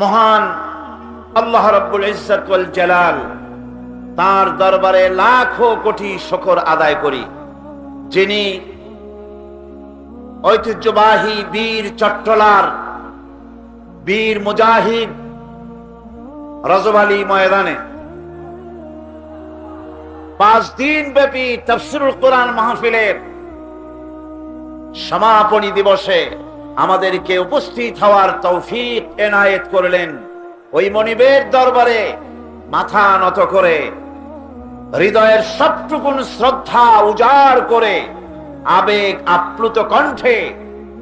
মহান আল্লাহ রাব্বুল ইজ্জত ওয়াল জালাল তার দরবারে লাখো কোটি শুকর আদায় করি, যিনি ঐতিহ্যবাহী বীর চট্টলার বীর মুজাহিদ রজব আলী ময়দানে 5 দিন ব্যাপী তাফসীরুল কোরআন মাহফিলের সমাপনী দিবসে আমাদেরকে উপস্থিত হওয়ার তৌফিক এনায়েত করলেন। ওই মনিবের দরবারে মাথা নত করে হৃদয়ের সবটুকুন শ্রদ্ধা উজাড় করে আবেগ আপ্লুত কণ্ঠে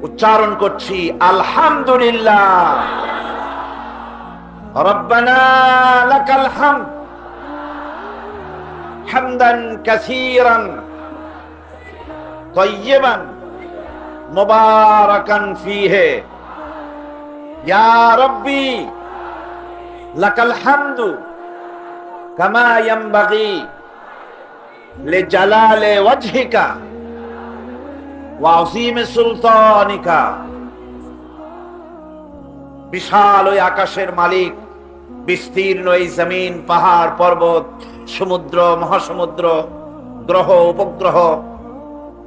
উচ্চারণ করছি আলহামদুলিল্লাহ। রব্বানা লাকাল হামদ হামদান কাসীরান তাইয়্যিবান মুবারাকান ফীহি ইয়া রাব্বি লাকাল হামদু কামা ইয়ানবাগি লিজালালি ওয়াজহিকা ওয়া আযীমি সুলতানিকা। বিশাল ওই আকাশের মালিক, বিস্তীর্ণ এই জমিন, পাহাড় পর্বত, সমুদ্র মহাসমুদ্র, গ্রহ উপগ্রহ,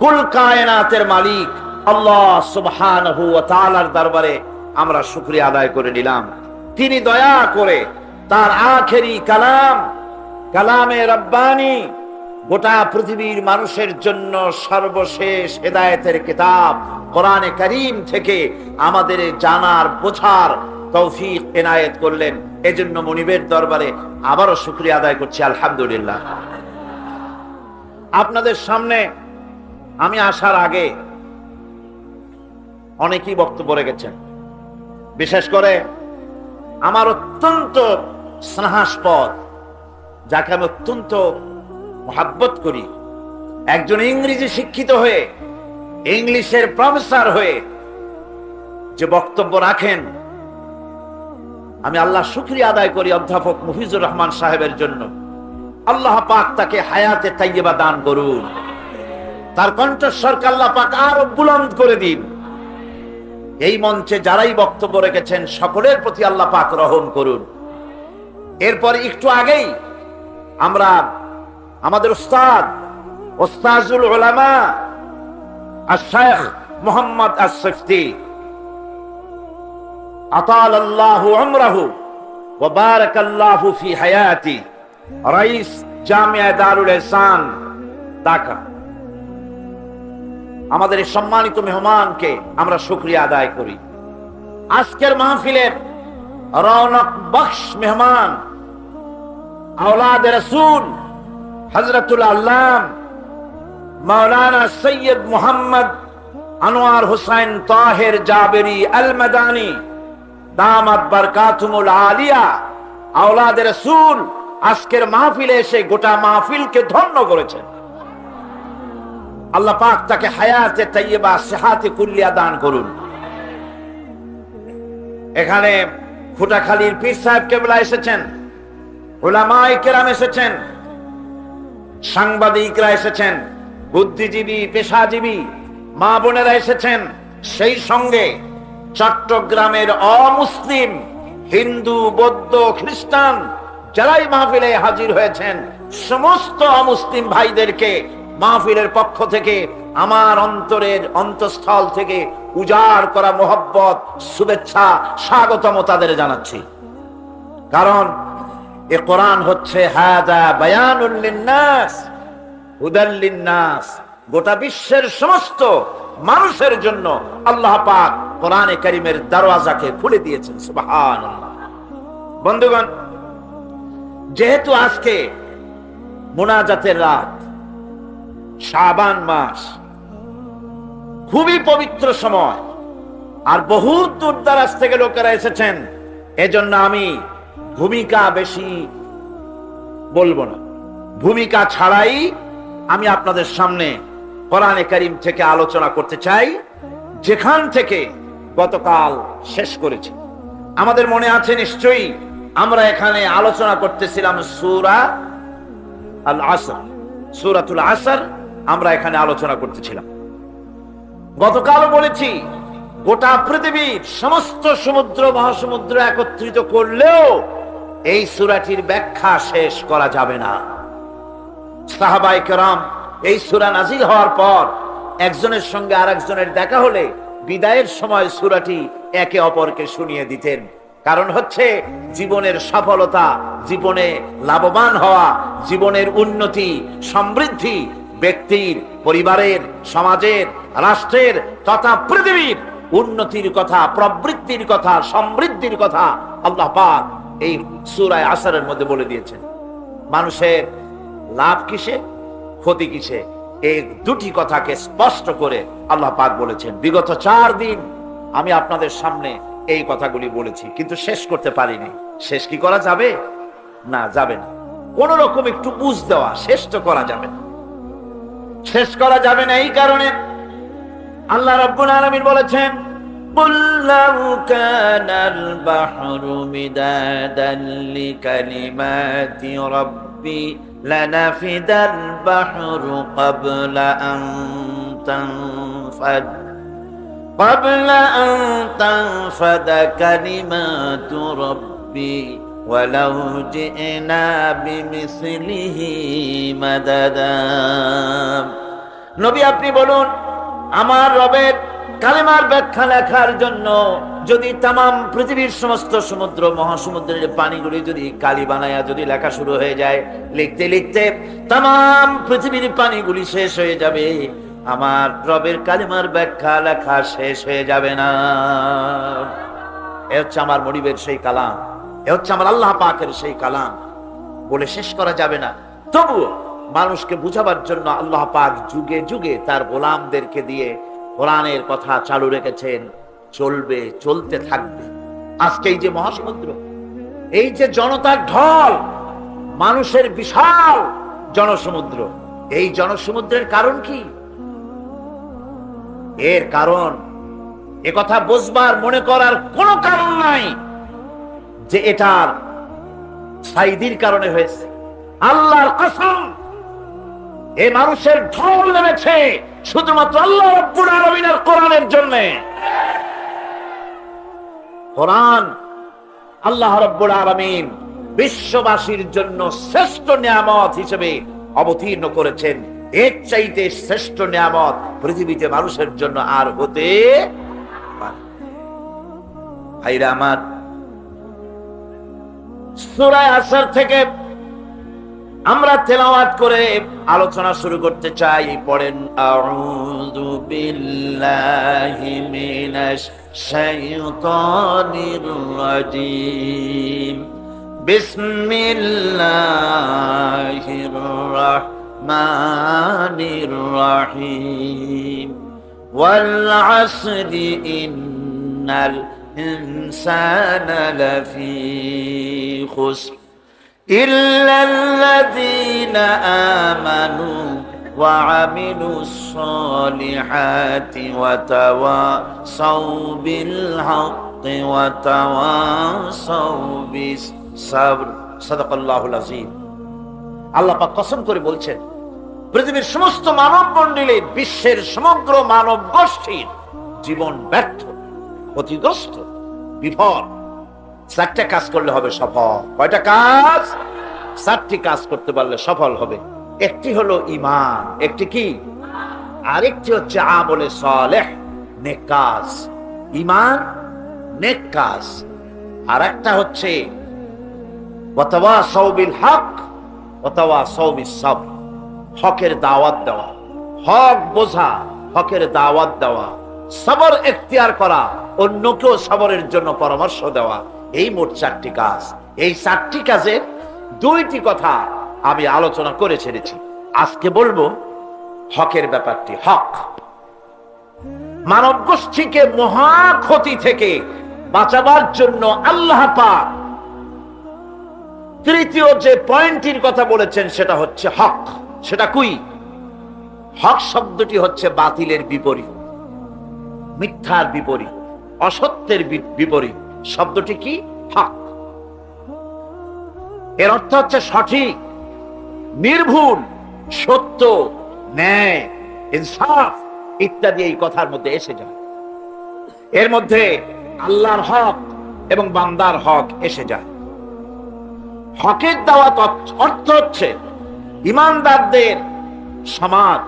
কুল কায়নাতের মালিক আল্লাহ সুবহানাহু ওয়া তাআলার দরবারে আমরা শুকরিয়া আদায় করে নিলাম। তিনি দয়া করে তার আখেরি কালাম, কালামে রব্বানি, গোটা পৃথিবীর মানুষের জন্য সর্বশেষ হেদায়েতের কিতাব কোরআনে কারীম থেকে আমাদের জানার বোঝার তৌফিক এনায়েত করলেন। এজন্য মনিবের দরবারে আবারও শুকরিয়া আদায় করছি আলহামদুলিল্লাহ। আপনাদের সামনে আমি আসার আগে অনেকেই বক্তব্য রেখেছেন। বিশেষ করে আমার অত্যন্ত স্নেহাস্পদ, যাকে আমি অত্যন্ত মহাব্বত করি, একজন ইংরেজি শিক্ষিত হয়ে, ইংলিশের প্রফেসর হয়ে যে বক্তব্য রাখেন, আমি আল্লাহ শুকরিয়া আদায় করি অধ্যাপক মুফিজুর রহমান সাহেবের জন্য। আল্লাহ পাক তাকে হায়াতে তাইয়্যিবা দান করুন, তার কণ্ঠস্বরকে আল্লাহ পাক আরো বুলন্দ করে দিন। এই মঞ্চে যারাই বক্তব্য রেখেছেন সকলের প্রতি আল্লাহ পাক রহম করুন। এরপর একটু আগেই আমরা আমাদের ওস্তাজুল উলামা আশ-শাইখ মুহাম্মদ আস-সিফতি আতালাল্লাহু উমরাহু ওয়া বারাকাল্লাহু ফি হায়াতি, রাইস জামিয়া দারুল ইহসান ঢাকা, আমাদের এই সম্মানিত মেহমানকে আমরা শুকরিয়া আদায় করি। আজকের মাহফিলের রৌনক বখশ মেহমান আওলাদে রাসূল হযরতুল আল্লাম মাওলানা সৈয়দ মুহাম্মদ আনোয়ার হোসেন তাহের জাবেরি আল মাদানী দামাত বারকাতুহুল আলিয়া, আওলাদে রাসূল আজকের মাহফিলে এসে গোটা মাহফিলকে ধন্য করেছেন। আল্লাহ পাক তাকে হায়াতে তাইয়্যিবা সিহাতে কুল্লিয়া দান করুন। এখানে ফুটাখালীর পীর সাহেব কেবলা এসেছেন, উলামায়ে কেরাম এসেছেন, সাংবাদিকরা এসেছেন, বুদ্ধিজীবী পেশাজীবী মা বোনেরা এসেছেন, সেই সঙ্গে চট্টগ্রামের অমুসলিম হিন্দু বৌদ্ধ খ্রিস্টান যারাই মাহফিলে হাজির হয়েছেন, সমস্ত অমুসলিম ভাইদেরকে মাহফিলের পক্ষ থেকে আমার অন্তরের অন্তঃস্থল থেকে উজাড় করা মোহব্বত, শুভেচ্ছা, স্বাগতম তাদের জানাচ্ছি। কারণ এ কোরআন হচ্ছে হাদা বায়ানুল লিন্নাস হুদাল লিন্নাস, গোটা বিশ্বের সমস্ত মানুষের জন্য আল্লাহ পাক কোরআনে কারীমের দরওয়াজাকে খুলে দিয়েছেন। সুবহানাল্লাহ। বন্ধুগণ, যেহেতু আজকে মুনাজাতের রাত, শাবান মাস, খুবই পবিত্র সময়, আর বহু দূর দরাজ থেকে লোকেরা এসেছেন, এজন্য আমি ভূমিকা বেশি বলবো না। ভূমিকা ছাড়াই আমি আপনাদের সামনে কোরআনে কারীম থেকে আলোচনা করতে চাই, যেখান থেকে গতকাল শেষ করেছি। আমাদের মনে আছে নিশ্চয়ই, আমরা এখানে আলোচনা করতেছিলাম সূরা আল আসর, সূরাতুল আসর আমরা এখানে আলোচনা করতেছিলাম। গতকালও বলেছি গোটা পৃথিবীর সমস্ত সমুদ্র মহাসমুদ্র একত্রিত করলেও এই সূরাটির ব্যাখ্যা শেষ করা যাবে না। সাহাবায়ে কেরাম এই সূরা নাজিল হওয়ার পর একজনের সঙ্গে আরেকজনের দেখা হলে বিদায়ের সময় সূরাটি একে অপরকে শুনিয়ে দিতেন। কারণ হচ্ছে জীবনের সফলতা, জীবনে লাভবান হওয়া, জীবনের উন্নতি সমৃদ্ধি, ব্যক্তির, পরিবারের, সমাজের, রাষ্ট্রের তথা পৃথিবীর উন্নতির কথা, প্রবৃত্তির কথা, সমৃদ্ধির কথা আল্লাহ পাক এই সূরা আসরের মধ্যে বলে দিয়েছেন। মানুষের লাভ কিসে, ক্ষতি কিসে, এই দুটি কথাকে স্পষ্ট করে আল্লাহ পাক বলেছেন। বিগত 4 দিন আমি আপনাদের সামনে এই কথাগুলি বলেছি, কিন্তু শেষ করতে পারিনি। শেষ কি করা যাবে? না, যাবে না। কোন রকম একটু বুঝ দেওয়া, শেষ তো করা যাবে না। শেষ করা যাবে না এই কারণে আল্লাহ রাব্বুল আলামিন বলেছেন, قُلْ لَوْ كَانَ الْبَحْرُ مِدَادًا لِكَلِمَاتِ رَبِّي لَنَفِدَ الْبَحْرُ قبل أن تنفد كلمات ربي ولو جئنا بمثله مددا। নবী আপনি বলুন, আমার রবের কালেমার ব্যাখ্যা লেখার জন্য যদি তামাম পৃথিবীর সমস্ত সমুদ্র মহাসমুদ্রের পানিগুলি যদি কালি বানায়া যদি লেখা শুরু হয়ে যায়, লিখতে লিখতে তামাম পৃথিবীর পানিগুলি শেষ হয়ে যাবে, আমার রবের কালিমার ব্যাখ্যা লেখা শেষ হয়ে যাবে না। এ হচ্ছে আমার মনিবের সেই কালাম, এ হচ্ছে আমার আল্লাহ পাকের সেই কালাম, বলে শেষ করা যাবে না। তবু মানুষকে বুঝাবার জন্য আল্লাহ পাক যুগে যুগে তার গোলামদেরকে দিয়ে কোরআনের কথা চালু রেখেছেন, চলবে, চলতে থাকবে। আজকে এই যে মহাসমুদ্র, এই যে জনতার ঢল, মানুষের বিশাল জনসমুদ্র, এই জনসমুদ্রের কারণ কি? এর কারণ একথা বুঝবার, মনে করার কোনো কারণ নাই যে এটার সাইদির কারণে হয়েছে। আল্লাহর কসম, এই মানুষের ঢল নেমেছে শুধুমাত্র আল্লাহ রাব্বুল আলামিনের কোরআনের জন্য। কোরআন আল্লাহ রাব্বুল আলামিন বিশ্ববাসীর জন্য শ্রেষ্ঠ নিয়ামত হিসেবে অবতীর্ণ করেছেন। এর চাইতে শ্রেষ্ঠ নিয়ামত পৃথিবীতে মানুষের জন্য আর হতে পারে। ভাইরা আমার, সূরা আসর থেকে আমরা তেলাওয়াত করে আলোচনা শুরু করতে চাই। পড়েন, আউযু বিল্লাহি মিনাশ শাইতানির রাজীম, বিসমিল্লাহির রাহমানির রাহিম, ওয়াল আসরি ইন্নাল ইনসানা লাফি খুসর إلا الذين آمنوا وعملوا الصالحات وتواصوا بالحق وتواصوا بالصبر صدق الله العظيم। আল্লাহ পাক কসম করে বলছেন, পৃথিবীর সমস্ত মানব মণ্ডলীর, বিশ্বের সমগ্র মানব গোষ্ঠীর জীবন ব্যর্থ, ক্ষতিগ্রস্ত, বিফল। 4টা কাজ করলে হবে সফল। কয়টা কাজ? 4টি কাজ করতে পারলে সফল হবে। একটি হলো ঈমান, একটি কি? আরেকটি হচ্ছে আমলে সালেহ, নেক কাজ। ঈমান, নেক কাজ। আর একটা হচ্ছে ওয়াতাওয়াসাউ বিল হক ওয়াতাওয়াসাউ বিস সবর, হকের দাওয়াত দেওয়া, হক বোঝা, হকের দাওয়াত দেওয়া, সবর এখতিয়ার করা, অন্যকেও সবরের জন্য পরামর্শ দেওয়া। এই মোট 4টি কাজ। এই 4টি কাজের 2টি কথা আমি আলোচনা করে ছেড়েছি। আজকে বলবো হকের ব্যাপারটি। হক মানব গোষ্ঠীকে মহা ক্ষতি থেকে বাঁচাবার জন্য আল্লাহ পাক তৃতীয় যে পয়েন্টের কথা বলেছেন সেটা হচ্ছে হক। সেটা কি? হক শব্দটি হচ্ছে বাতিলের বিপরীত, মিথ্যার বিপরীত, অসত্যের বিপরীত। শব্দটি কি? হক। এর অর্থ হচ্ছে সঠিক, নির্ভুল, সত্য, ন্যায়, ইনসাফ ইত্যাদি এই কথার মধ্যে এসে যায়। এর মধ্যে আল্লাহর হক এবং বান্দার হক এসে যায়। হকের দাওয়াত অর্থ হচ্ছে ঈমানদারদের সমাজ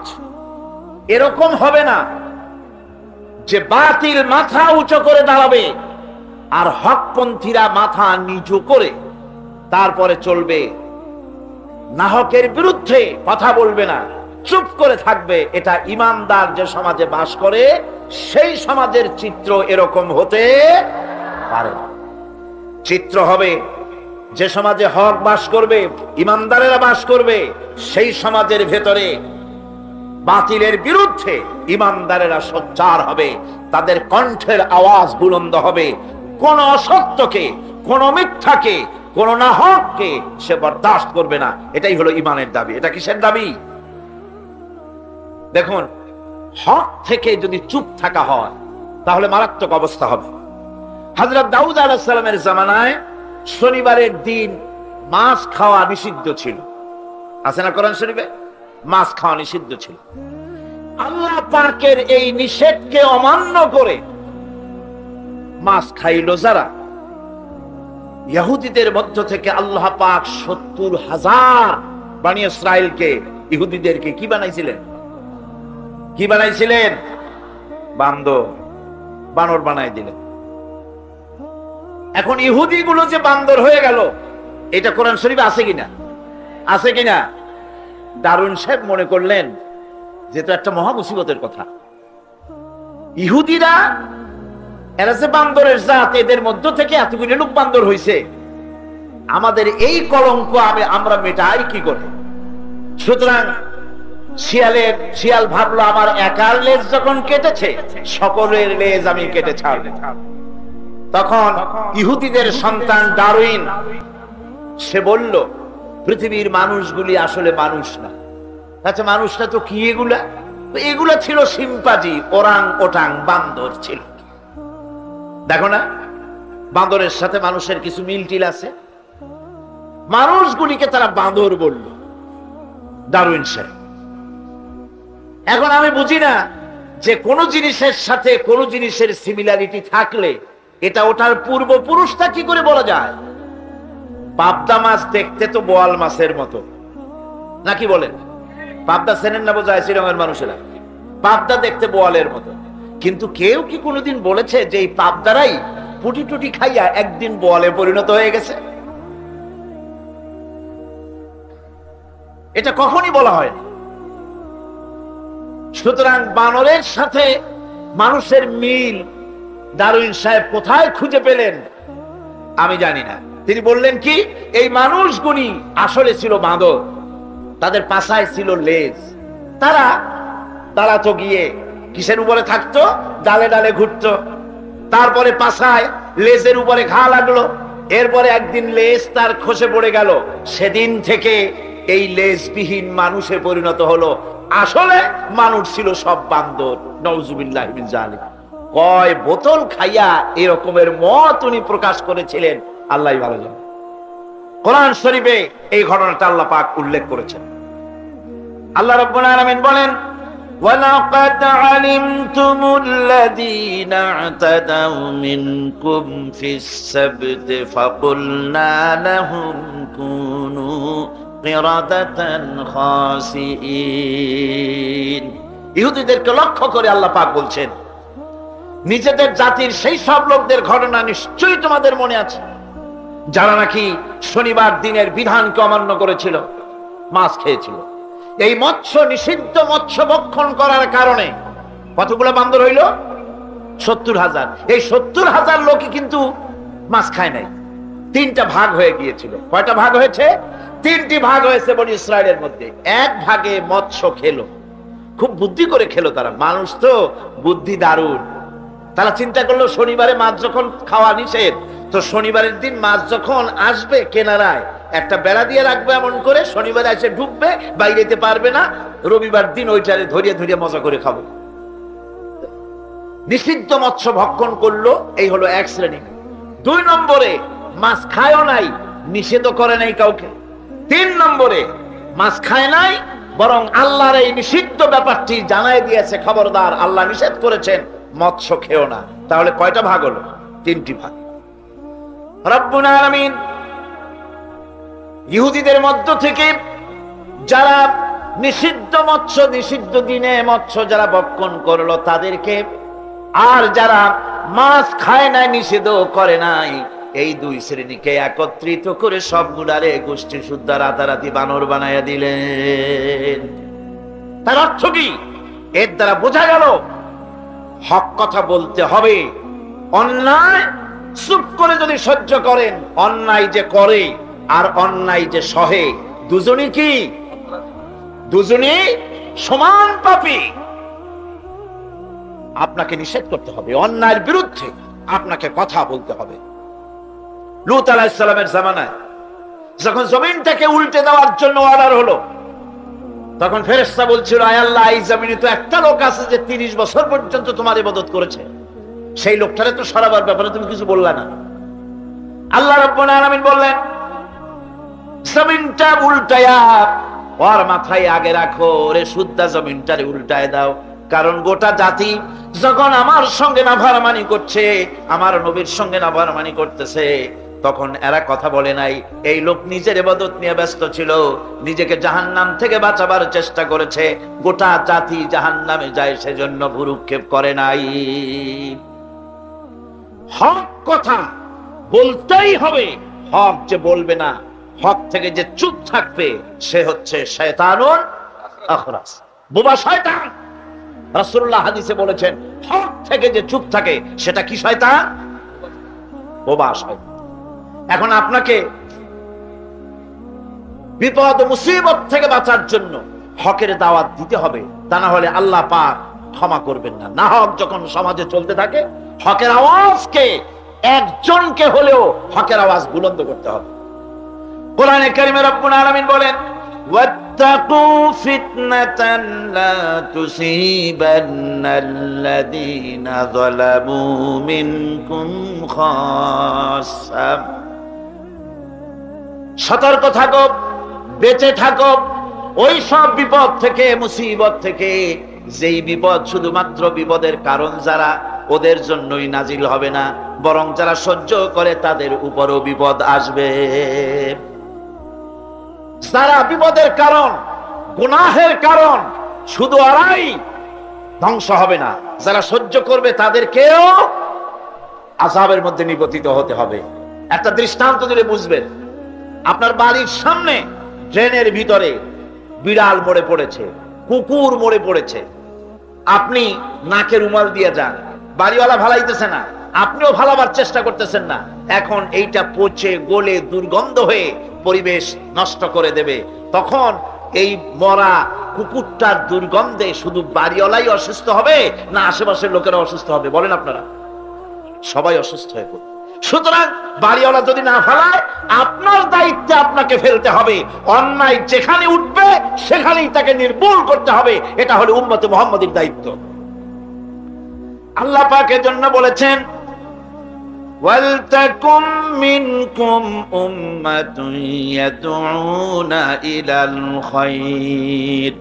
এরকম হবে না যে বাতিল মাথা উঁচু করে দাঁড়াবে আর হকপন্থীরা মাথা নিচু করে তারপরে চলবে, নাহকের বিরুদ্ধে কথা বলবে না, চুপ করে থাকবে। এটা ঈমানদার যে সমাজে বাস করে সেই সমাজের চিত্র এরকম হতে পারে না। চিত্র হবে যে সমাজে হক বাস করবে, ঈমানদারেরা বাস করবে, সেই সমাজের ভেতরে বাতিলের বিরুদ্ধে ঈমানদারেরা সোচ্চার হবে, তাদের কণ্ঠের আওয়াজ বুলন্দ হবে। কোন অসত্যকে, কোন মিথ্যাকে, কোন নাহককে সে বরদাস্ত করবে না। এটাই হলো ঈমানের দাবি। এটা কিসের দাবি? দেখুন, হক থেকে যদি চুপ থাকা হয় তাহলে মারাত্মক অবস্থা হবে। হযরত দাউদ আলাইহিস সালামের জামানায় শনিবারের দিন মাছ খাওয়া নিষিদ্ধ ছিল। আছে না কোরআন শরীফে? মাছ খাওয়া নিষিদ্ধ ছিল। আল্লাহ পাকের এই নিষেধকে অমান্য করে মাছ খাইল যারা, ইহুদিদের মধ্য থেকে আল্লাহ পাক ৭০,০০০ বনী ইসরাইলকে, ইহুদিদেরকে কি বানাইছিলেন? কি বানাইছিলেন? বানর বানাই দিলেন। এখন ইহুদি গুলো যে বান্দর হয়ে গেল, এটা কোরআন শরীফে আছে কিনা? আছে কিনা? দারুন সাহেব মনে করলেন যে তো একটা মহা মুসিবতের কথা। ইহুদিরা এরা যে বান্দরের জাত, এদের মধ্য থেকে এতগুলো লোক বান্দর হইছে, আমাদের এই কলঙ্ক আমরা মেটাই কি করে? সুতরাং শিয়াল ভাবলো আমার একার লেজ যখন কেটেছে, সকলের লেজ আমি কেটে ছাড়ব। তখন ইহুদিদের সন্তান ডারউইন সে বলল, পৃথিবীর মানুষগুলি আসলে মানুষ না। আচ্ছা, মানুষটা তো কি এগুলা? এগুলা ছিল শিম্পাজি, ওরাং ওটাং, বান্দর ছিল। দেখো না, বান্দরের সাথে মানুষের কিছু মিল টিল আছে। মানুষগুলিকে তারা বান্দর বলল, ডারউইন সাহেব। এখন আমি বুঝি না যে কোন জিনিসের সাথে কোন জিনিসের সিমিলারিটি থাকলে এটা ওটার পূর্বপুরুষটা কি করে বলা যায়? পাবদা মাছ দেখতে তো বোয়াল মাছের মতো, নাকি বলেন? পাবদা চেনেন না বোঝায় শ্রীরঙের মানুষেরা? পাবদা দেখতে বোয়ালের মতো। কিন্তু কেউ কি কোনোদিন বলেছে যে এই পাবদারাই পুটি টুটি খাইয়া একদিন বোয়ালে পরিণত হয়ে গেছে? এটা কখনই বলা হয়নি। সুতরাং বানরের সাথে মানুষের মিল ডারউইন সাহেব কোথায় খুঁজে পেলেন আমি জানি না। তিনি বললেন কি, এই মানুষগুলি আসলে ছিল বাঁদর, তাদের পাছায় ছিল লেজ। তারা দাঁড়াতো গিয়ে কিসের উপরে থাকতো? ডালে ডালে ঘুরতো। তারপরে পাছায় লেজের উপরে ঘা লাগলো, এরপরে একদিন লেজ তার খসে পড়ে গেল। সেদিন থেকে এই লেজবিহীন মানুষে পরিণত হলো। আসলে মানুষ ছিল সব বান্দর। নাউজুবিল্লাহ মিন যালিক। কয় বোতল খাইয়া এরকমের মত উনি প্রকাশ করেছিলেন, আল্লাহ ভালো জানে। কোরআন শরীফে এই ঘটনাটা আল্লাহ পাক উল্লেখ করেছেন। আল্লাহ রাব্বুল আলামিন বলেন, ওয়ালাকাদ আলিমতুমুল লাযীনা আ'তাদাউ মিনকুম ফিস সাবতি ফাকুলনা লাহুম কুনু কিরাদাতান খাসিইন। ইহুদিদেরকে লক্ষ্য করে আল্লাহ পাক বলছেন, নিজেদের জাতির সেই সব লোকদের ঘটনা নিশ্চয়ই তোমাদের মনে আছে যারা নাকি শনিবার দিনের বিধানকে অমান্য করেছিল, মাছ খেয়েছিল। এই মৎস্য নিষিদ্ধ মৎস্য ভক্ষণ করার কারণে কতগুলো বান্দর হইল? ৭০,০০০। এই ৭০,০০০ লোকই কিন্তু মাছ খায় নাই। ৩টা ভাগ হয়ে গিয়েছিল। কয়টা ভাগ হয়েছে? 3টি ভাগ হয়েছে বনি ইসরায়েলের মধ্যে। এক ভাগে মৎস্য খেলো, খুব বুদ্ধি করে খেলো তারা। মানুষ তো বুদ্ধি দারুণ। তারা চিন্তা করলো শনিবারে মাছ যখন খাওয়া নিষেধ, তো শনিবারের দিন মাছ যখন আসবে কেনারায় একটা বেড়া দিয়ে রাখবে, এমন করে শনিবারে এসে ঢুকবে, বাইরে যেতে পারবে না। রবিবার দিন ওইটারে ধরিয়ে ধরিয়ে মজা করে খাবো। নিষিদ্ধ মৎস্য ভক্ষণ করলো, এই হলো এক শ্রেণী। 2 নম্বরে মাছ খায়ও নাই, নিষেধ করে নাই কাউকে। 3 নম্বরে মাছ খায় নাই, বরং আল্লাহর এই নিষিদ্ধ ব্যাপারটি জানাই দিয়েছে, খবরদার আল্লাহ নিষেধ করেছেন, মৎস্য খেও না। তাহলে কয়টা ভাগ হলো? 3টি ভাগ। রব্বুল আলামিন ইহুদিদের মধ্য থেকে যারা নিষিদ্ধ মৎস্য, নিষিদ্ধ দিনে মৎস্য যারা ভক্ষণ করলো তাদেরকে, আর যারা মাছ খায় নাই, নিষিদ্ধ করে নাই, এই 2 শ্রেণীকে একত্রিত করে সবগুলারে গোষ্ঠী শুদ্ধা রাতারাতি বানর বানাইয়া দিলেন। তার অর্থ কি? এর দ্বারা বোঝা গেল হক কথা বলতে হবে। অন্যায় চুপ করে যদি সহ্য করেন, অন্যায় যে করে আর অন্যায় যে সহে, দুজনই কি? দুজনই সমান পাপী। আপনাকে নিষেধ করতে হবে, অন্যায়ের বিরুদ্ধে আপনাকে কথা বলতে হবে। লূত আলাইহিস সালামের জামানায় যখন জমিনটাকে উল্টে দেওয়ার জন্য অর্ডার হলো, তখন ফেরেশতা বলছিল, আয় আল্লাহ, এই জমিনে তো একটা লোক আছে যে 30 বছর পর্যন্ত তোমার ইবাদত করেছে, সেই লোকটারে তো সরাবার ব্যাপারে তুমি কিছু বললা না। আল্লাহ রাব্বুল আলামিন বললেন, জমিনটা উল্টায়া ওর মাথায় আগে রাখো, ওরে শুদ্ধা জমিনটারে উল্টায় দাও। কারণ গোটা জাতি যখন আমার সঙ্গে নাফরমানি করছে, আমার নবীর সঙ্গে নাফরমানি করতেছে, তখন এরা কথা বলে নাই। এই লোক নিজের ইবাদত নিয়ে ব্যস্ত ছিল, নিজেকে জাহান্নাম থেকে বাঁচাবার চেষ্টা করেছে। গোটা জাতি জাহান্নামে যায়, সেজন্য ভুরুক্ষেপ করে নাই। হক কথা বলতেই হবে। হক যে বলবে না, হক থেকে যে চুপ থাকবে, সে হচ্ছে শয়তানুন আখরাস, বোবা শয়তান। রাসূলুল্লাহ হাদিসে বলেছেন, হক থেকে যে চুপ থাকে সেটা কি শয়তান? বোবা শয়তান। এখন আপনাকে বিপদ মুসিবত থেকে বাঁচার জন্য হকের দাওয়াত দিতে হবে, তা না হলে আল্লাহ পাক ক্ষমা করবেন না। না হক যখন সমাজে চলতে থাকে, হকের আওয়াজকে, একজনকে হলেও হকের আওয়াজ বুলন্দ করতে হবে। কোরআনে কারিমে রব্বুল আলামিন বলেন, ওয়াত্তাকু ফিতনাতান লা তুসিবান্নাল্লাযীনা যালামু মিনকুম খাসসা। সতর্ক থাকো, বেঁচে থাকো ওই সব বিপদ থেকে, মুসিবত থেকে, যেই বিপদ শুধুমাত্র বিপদের কারণ যারা, ওদের জন্যই নাজিল হবে না, বরং যারা সহ্য করে তাদের উপরও বিপদ আসবে। যারা বিপদের কারণ, গুনাহের কারণ, শুধু ওরাই ধ্বংস হবে না, যারা সহ্য করবে তাদেরকেও আযাবের মধ্যে নিপতিত হতে হবে। একটা দৃষ্টান্ত দিলে বুঝবেন। আপনার বাড়ির সামনে ড্রেনের ভিতরে বিড়াল মরে পড়েছে, কুকুর মরে পড়েছে, আপনি নাকে রুমাল দিয়ে যান, বাড়িওয়ালা ভালাইতেছে না, আপনিও ভালাবার চেষ্টা করতেছেন না। এখন এইটা পচে গলে দুর্গন্ধ হয়ে পরিবেশ নষ্ট করে দেবে। তখন এই মরা কুকুরটার দুর্গন্ধে শুধু বাড়িওয়ালাই অসুস্থ হবে না আশেপাশের লোকেরা অসুস্থ হবে? বলেন আপনারা, সবাই অসুস্থ হয়ে পড়বে। সুতরাং বাড়িওয়ালা যদি না ফেলায়, আপনার দায়িত্বে আপনাকে ফেলতে হবে। অন্যায় যেখানে উঠবে সেখানেই তাকে নির্মূল করতে হবে। এটা হলো উম্মতে মুহাম্মাদীর দায়িত্ব। আল্লাহ পাক এর জন্য বলেছেন, ওয়ালতাকুম মিনকুম উম্মাতুন ইয়াদউনা ইলাল খায়র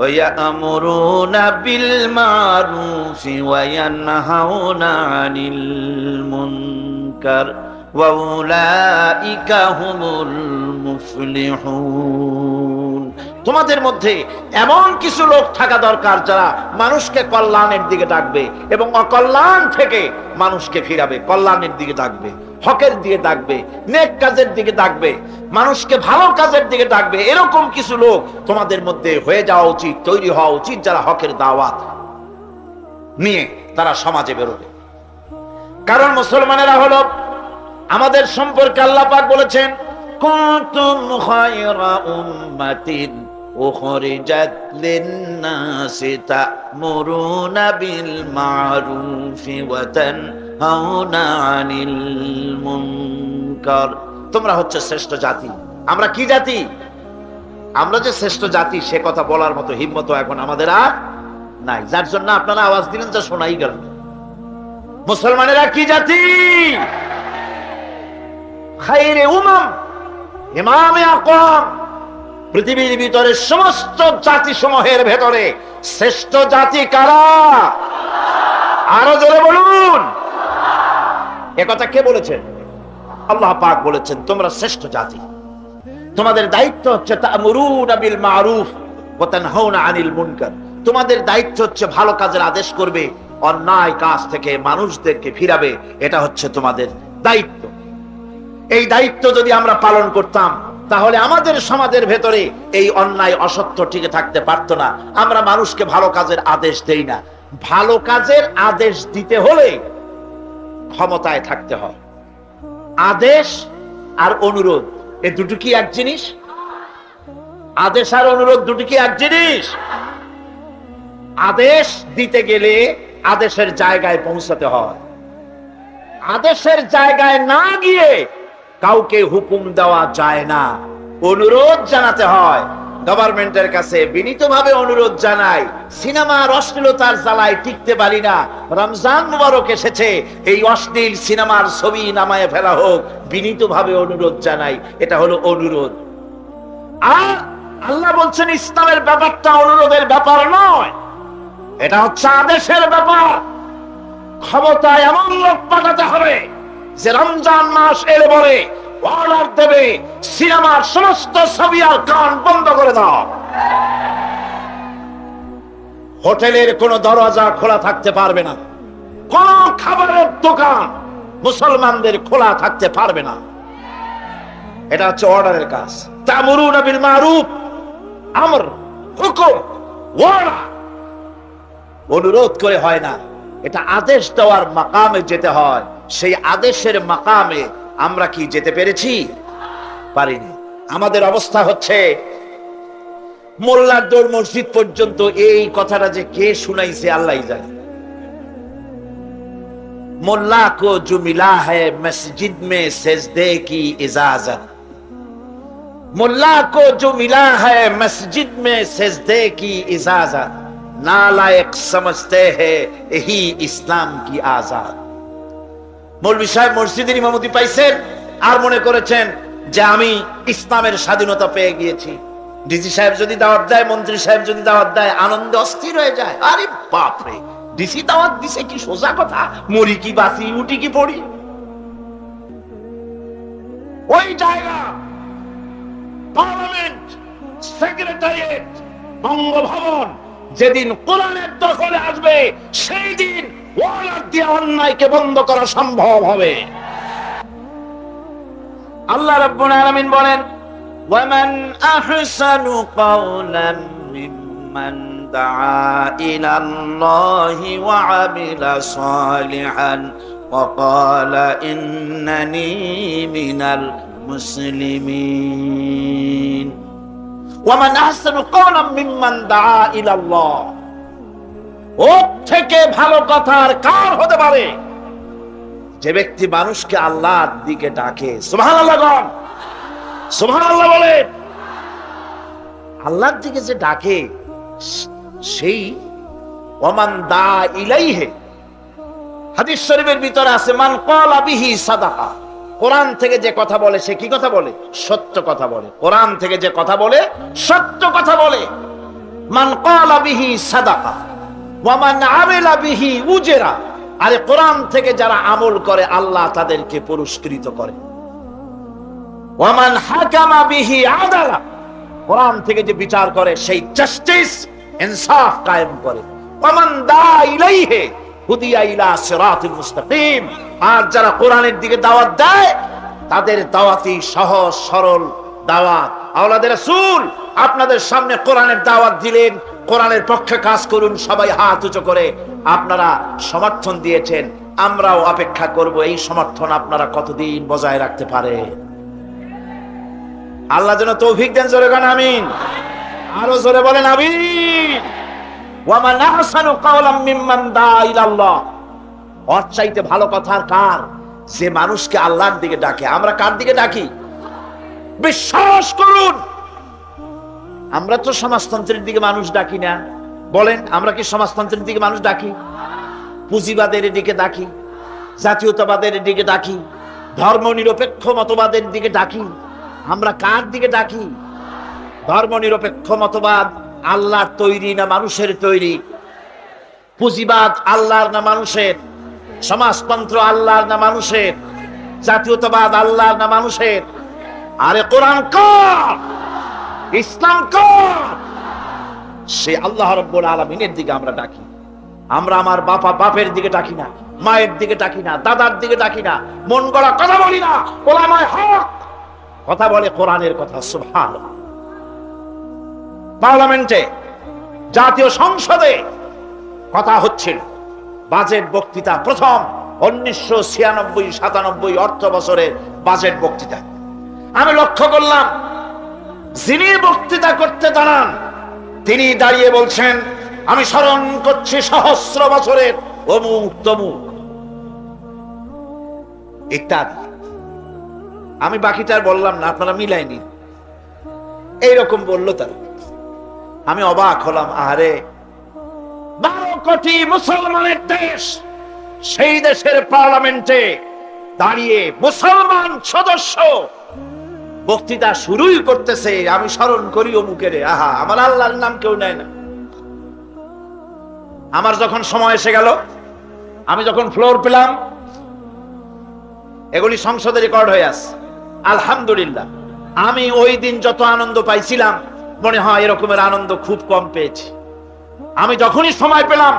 ويأمرون بالمعروف وينهون عن المنكر وأولئك هم المفلحون। তোমাদের মধ্যে এমন কিছু লোক থাকা দরকার যারা মানুষকে কল্যাণের দিকে ডাকবে এবং অকল্যাণ থেকে মানুষকে ফিরাবে, কল্যাণের দিকে ডাকবে, হকের দিকে ডাকবে, নেক কাজের দিকে ডাকবে, মানুষকে ভালো কাজের দিকে ডাকবে। এরকম কিছু লোক তোমাদের মধ্যে হয়ে যাওয়া উচিত, তৈরি হওয়া উচিত, যারা হকের দাওয়াত নিয়ে তারা সমাজে বেরোবে। কারণ মুসলমানেরা হলো আমাদের সম্পর্কে আল্লাহ পাক বলেছেন, কুনতুম খায়রা উম্মাতিন উখরিজাত লিন-নাসি তা'মুরুনা বিল মা'রুফি ওয়া তানহাউনা আনিল মুনকার। তোমরা হচ্ছে শ্রেষ্ঠ জাতি। আমরা কি জাতি? আমরা যে শ্রেষ্ঠ জাতি সে কথা বলার মতো হিম্মত এখন আমাদের আর নাই, যার জন্য আপনারা আওয়াজ দিলেন, যা শোনাই গেল। মুসলমানেরা কি জাতি? খায়রে উমাম, ইমামে আকওয়াম। পৃথিবীর ভিতরে সমস্ত জাতি সমূহের ভেতরে শ্রেষ্ঠ জাতি কারা? আরো জোরে বলুন। একথা কে বলেছেন? আল্লাহ পাক বলেছেন তোমরা শ্রেষ্ঠ জাতি। তোমাদের দায়িত্ব হচ্ছে তা'মুরুনা বিল মা'রুফ ওয়া তানহাউনা আনিল মুনকার। তোমাদের দায়িত্ব হচ্ছে ভালো কাজের আদেশ করবে, অন্যায় কাজ থেকে মানুষদেরকে ফিরাবে। এটা হচ্ছে তোমাদের দায়িত্ব। এই দায়িত্ব যদি আমরা পালন করতাম তাহলে আমাদের সমাজের ভেতরে এই অন্যায় অসত্য টিকে থাকতে পারত না। আমরা মানুষকে ভালো কাজের আদেশ দেই না। ভালো কাজের আদেশ দিতে হলে ক্ষমতায় থাকতে হয়। আদেশ আর অনুরোধ এই দুটো কি এক জিনিস? আদেশ আর অনুরোধ দুটো কি এক জিনিস? আদেশ দিতে গেলে আদেশের জায়গায় পৌঁছাতে হয়। আদেশের জায়গায় না গিয়ে কাউকে হুকুম দেওয়া যায় না, অনুরোধ জানাতে হয়। গভর্নমেন্টের কাছে বিনীতভাবে অনুরোধ জানাই, সিনেমার অশ্লীলতার জ্বালায় টিকতে পারি না, রমজান মুবারক এসেছে, এই অশ্লীল সিনেমার ছবি নামায় ফেলা হোক, বিনীতভাবে অনুরোধ জানাই। এটা হলো অনুরোধ। আর আল্লাহ বলছেন ইসলামের ব্যাপারটা অনুরোধের ব্যাপার নয়, এটা হচ্ছে আদেশের ব্যাপার। ক্ষমতায় এমন লোক পাঠাতে হবে যে রমজান মাস এলে বলে অর্ডার দেবে সিনেমার সমস্ত ছবি আর গান বন্ধ করে দাও। হোটেলের কোনো দরজা খোলা থাকতে পারবে না, কোন খাবারের দোকান মুসলমানদের খোলা থাকতে পারবে না। এটা হচ্ছে অর্ডারের কাজ। তা'মুরুনা বিল মা'রুফ, আমর, হুকুম, ওয়াদা। অনুরোধ করে হয় না, এটা আদেশ দেওয়ার মাকামে যেতে হয়। সেই আদেশের মাকামে আমরা কি যেতে পেরেছি? পারিনি। আমাদের অবস্থা হচ্ছে মোল্লার দৌড় মসজিদ পর্যন্ত। এই কথাটা যে কে শুনাইছে আল্লাহই জানে। মোল্লা কো জো মিলা হ্যায় মসজিদ মে সেজদে কি ইজাজত, মোল্লা কো জো মিলা হ্যায় মসজিদ মে সেজদে কি ইজাজত, নালায়েক সমঝতে হ্যায় यही ইসলাম কি আজাদ। মৌলভী সাহেব মসজিদের ইমামতি পাইছেন আর মনে করেছেন যে আমি ইসলামের স্বাধীনতা পেয়ে গিয়েছি। ডিসি সাহেব যদি দাওয়াত দেয়, মন্ত্রী সাহেব যদি দাওয়াত দেয়, আনন্দে অস্থির হয়ে যায়। আরে বাপ রে, ডিসি দাওয়াত দিছে, কি সোজা কথা, মরি কি বাঁচি, উঠি কি পড়ি। ওই জায়গা পার্লামেন্ট, সেক্রেটারিয়েট, বঙ্গভবন যেদিন কোরআনের দখলে আসবে সেই দিন ওয়ালাদ দিয়ে অন্যায়কে বন্ধ করা সম্ভব হবে। আল্লাহ রাব্বুল আলামিন বলেন, ওয়ামান আহসানু কাওলান মিম্মান দাআ ইলাল্লাহি ওয়া আমিলা সালিহান ওয়া ক্বালা ইন্নানি মিনাল মুসলিমিন। ওয়ামান আহসানু কাওলান মিম্মান দাআ ইলাল্লাহ, ওর থেকে ভালো কথা আর কার হতে পারে? যে ব্যক্তি মানুষকে আল্লাহর দিকে ডাকে। সুবহানাল্লাহ গণ, সুবহানাল্লাহ বলে। আল্লাহর দিকে যে ডাকে সেই ওয়ামান দা ইলাইহি, হাদিস শরীফের ভিতরে আছে মান ক্বালা বিহি সাদাকা। কোরআন থেকে যে কথা বলে সে কি কথা বলে? সত্য কথা বলে। কোরআন থেকে যে কথা বলে সত্য কথা বলে। মান ক্বালা বিহি সাদাকা ওয়া মান আমিলা বিহি উজরা। আরে কোরআন থেকে যারা আমল করে আল্লাহ তাদেরকে পুরস্কৃত করে। ওয়া মান হাকামা বিহি আদালা, কোরআন থেকে যে বিচার করে সেই জাস্টিস, ইনসাফ কায়েম করে। ওয়া মান দা ইলাইহি হুদিয়া ইলা সিরাতিল মুস্তাকিম। আর যারা কোরআনের দিকে দাওয়াত দেয় তাদের দাওয়াতই সহজ সরল দাওয়াত। আওলাদের রাসূল আপনাদের সামনে কোরআনের দাওয়াত দিলেন, কোরআনের পক্ষে কাজ করুন, সবাই হাত উঁচু করে আপনারা সমর্থন দিয়েছেন। আমরাও অপেক্ষা করব এই সমর্থন আপনারা কতদিন বজায় রাখতে পারে। আল্লাহ যেন তৌফিক দেন। জোরে বলেন আমিন। আরো জোরে বলেন আমিন। ওয়ামান আহসানু কাওলাম মিম্মান দাআ ইলাল্লাহ, ওর চাইতে ভালো কথা কার? যে মানুষকে আল্লাহর দিকে ডাকে। আমরা কার দিকে ডাকি? বিশ্বাস করুন, আমরা তো সমাজতন্ত্রের দিকে মানুষ ডাকি না। বলেন, আমরা কি সমাজতন্ত্রের দিকে মানুষ ডাকি? পুঁজিবাদের দিকে ডাকি, জাতীয়তাবাদের দিকে ডাকি, ধর্ম নিরপেক্ষ মতবাদের দিকে ডাকি। আমরা কার দিকে ডাকি? ধর্ম নিরপেক্ষ মতবাদ আল্লাহর তৈরি না মানুষের তৈরি? পুঁজিবাদ আল্লাহর না মানুষের? সমাজতন্ত্র আল্লাহর না মানুষের? জাতীয়তাবাদ আল্লাহর না মানুষের? আরে কোরআন কার, ইসলাম কার? সে আল্লাহ রাব্বুল আলামিনের দিকে আমরা ডাকি। আমরা আমার বাপের দিকে ডাকি না, মায়ের দিকে ডাকি না, দাদার দিকে ডাকি না, মন গড়া কথা বলি না। ওলামায়ে হক কথা বলে কোরআনের কথা। সুবহানাল্লাহ। পার্লামেন্টে, জাতীয় সংসদে কথা হচ্ছিল, বাজেট বক্তৃতা, প্রথম 1996-97 অর্থ বছরের বাজেট বক্তৃতা। আমি লক্ষ্য করলাম যিনি বক্তৃতা করতে দাঁড়ান তিনি দাঁড়িয়ে বলছেন, আমি স্মরণ করছি সহস্র বছরের অমুক তমুক ইত্যাদি। আমি বাকিটার বললাম না, আপনারা মিলাইনি, এইরকম বললো তারা। আমি অবাক হলাম, আরে 12 কোটি মুসলমানের দেশ, সেই দেশের পার্লামেন্টে দাঁড়িয়ে মুসলমান সদস্য বক্তৃতা শুরুই করতেছে, আমি স্মরণ করি অমুকের। আহা, আমার আল্লাহর নাম কেউ নেয় না। আমার যখন সময় এসে গেল, আমি যখন ফ্লোর পেলাম, এগুলি সংসদে রেকর্ড হয়ে আছে। আলহামদুলিল্লাহ, আমি ওই দিন যত আনন্দ পাইছিলাম মনে হয় এরকমের আনন্দ খুব কম পেয়েছি। আমি যখনই সময় পেলাম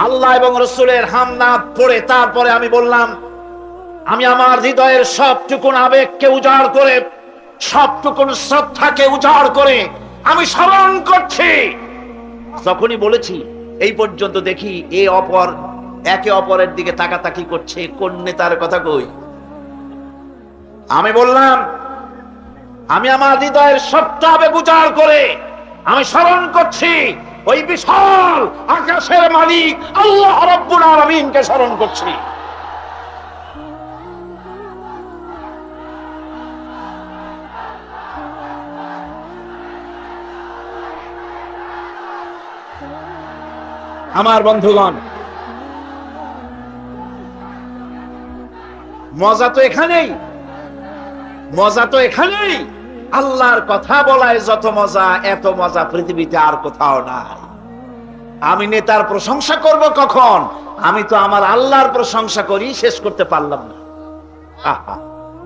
আল্লাহ এবং রসুলের হামনাত পড়ে তারপরে আমি বললাম, আমি আমার হৃদয়ের সবটুকুন আবেগকে উজাড় করে, সবটুকুন শ্রদ্ধাকে উজাড় করে আমি স্মরণ করছি। যখনই বলেছি এই পর্যন্ত দেখি একে অপরের দিকে তাকাতাকি করছে, কোন নেতার কথা কই। আমি বললাম, আমি আমার হৃদয়ের সবটা আবেগ উজাড় করে আমি স্মরণ করছি ওই বিশাল আকাশের মালিক আল্লাহ রাব্বুল আলামিনকে স্মরণ করছি। আমার বন্ধুগণ, মজা তো এখানেই, মজা তো এখানেই। আল্লাহর কথা বলায় যত মজা, এত মজা পৃথিবীতে আর কোথাও নাই। আমি নেতার প্রশংসা করব কখন? আমি তো আমার আল্লাহর প্রশংসা করি, শেষ করতে পারলাম না। আহা,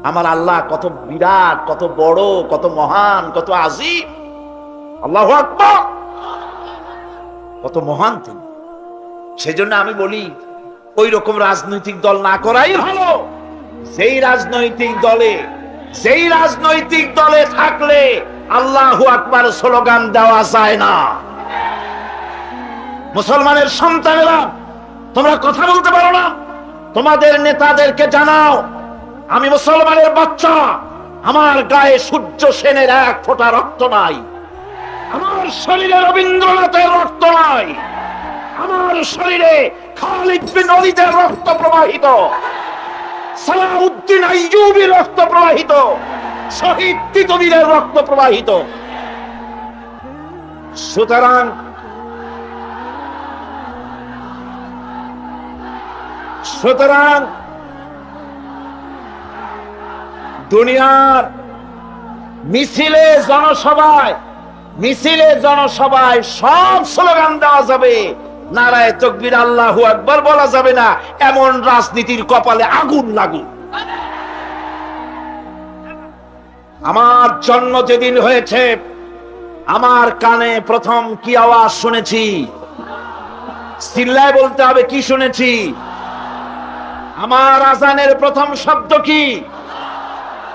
আমার আল্লাহ কত বিরাট, কত বড়, কত মহান, কত আযীম। আল্লাহু আকবার, কত মহান তিনি। সেজন্য আমি বলি ওই রকম রাজনৈতিক দল না করাই ভালো। সেই রাজনৈতিক দলে থাকলে আল্লাহু আকবার স্লোগান দেওয়া যায় না। মুসলমানের সন্তানেরা, তোমরা কথা বলতে পারো না, তোমাদের নেতাদেরকে জানাও, আমি মুসলমানের বাচ্চা, আমার গায়ে সূর্য সেনের এক ফোঁটা রক্ত নাই, আমার শরীরে রবীন্দ্রনাথের রক্ত নাই, আমার শরীরে খালিদ বিন ওয়ালিদের রক্ত প্রবাহিত, সালাউদ্দিন আইয়ুবীর রক্ত প্রবাহিত, শহীদ তিতুমীরের রক্ত প্রবাহিত। সুতরাং দুনিয়ার মিছিলে জনসভায় সব স্লোগান দেওয়া যাবে, নারায়ে তাকবীর আল্লাহু আকবার বলা যাবে না। এমন রাজনীতির কপালে আগুন লাগুক। আমার জন্ম যেদিন হয়েছে, আমার কানে প্রথম কি আওয়াজ শুনেছি? চিল্লায় বলতে হবে, কি শুনেছি? আমার আযানের প্রথম শব্দ কি?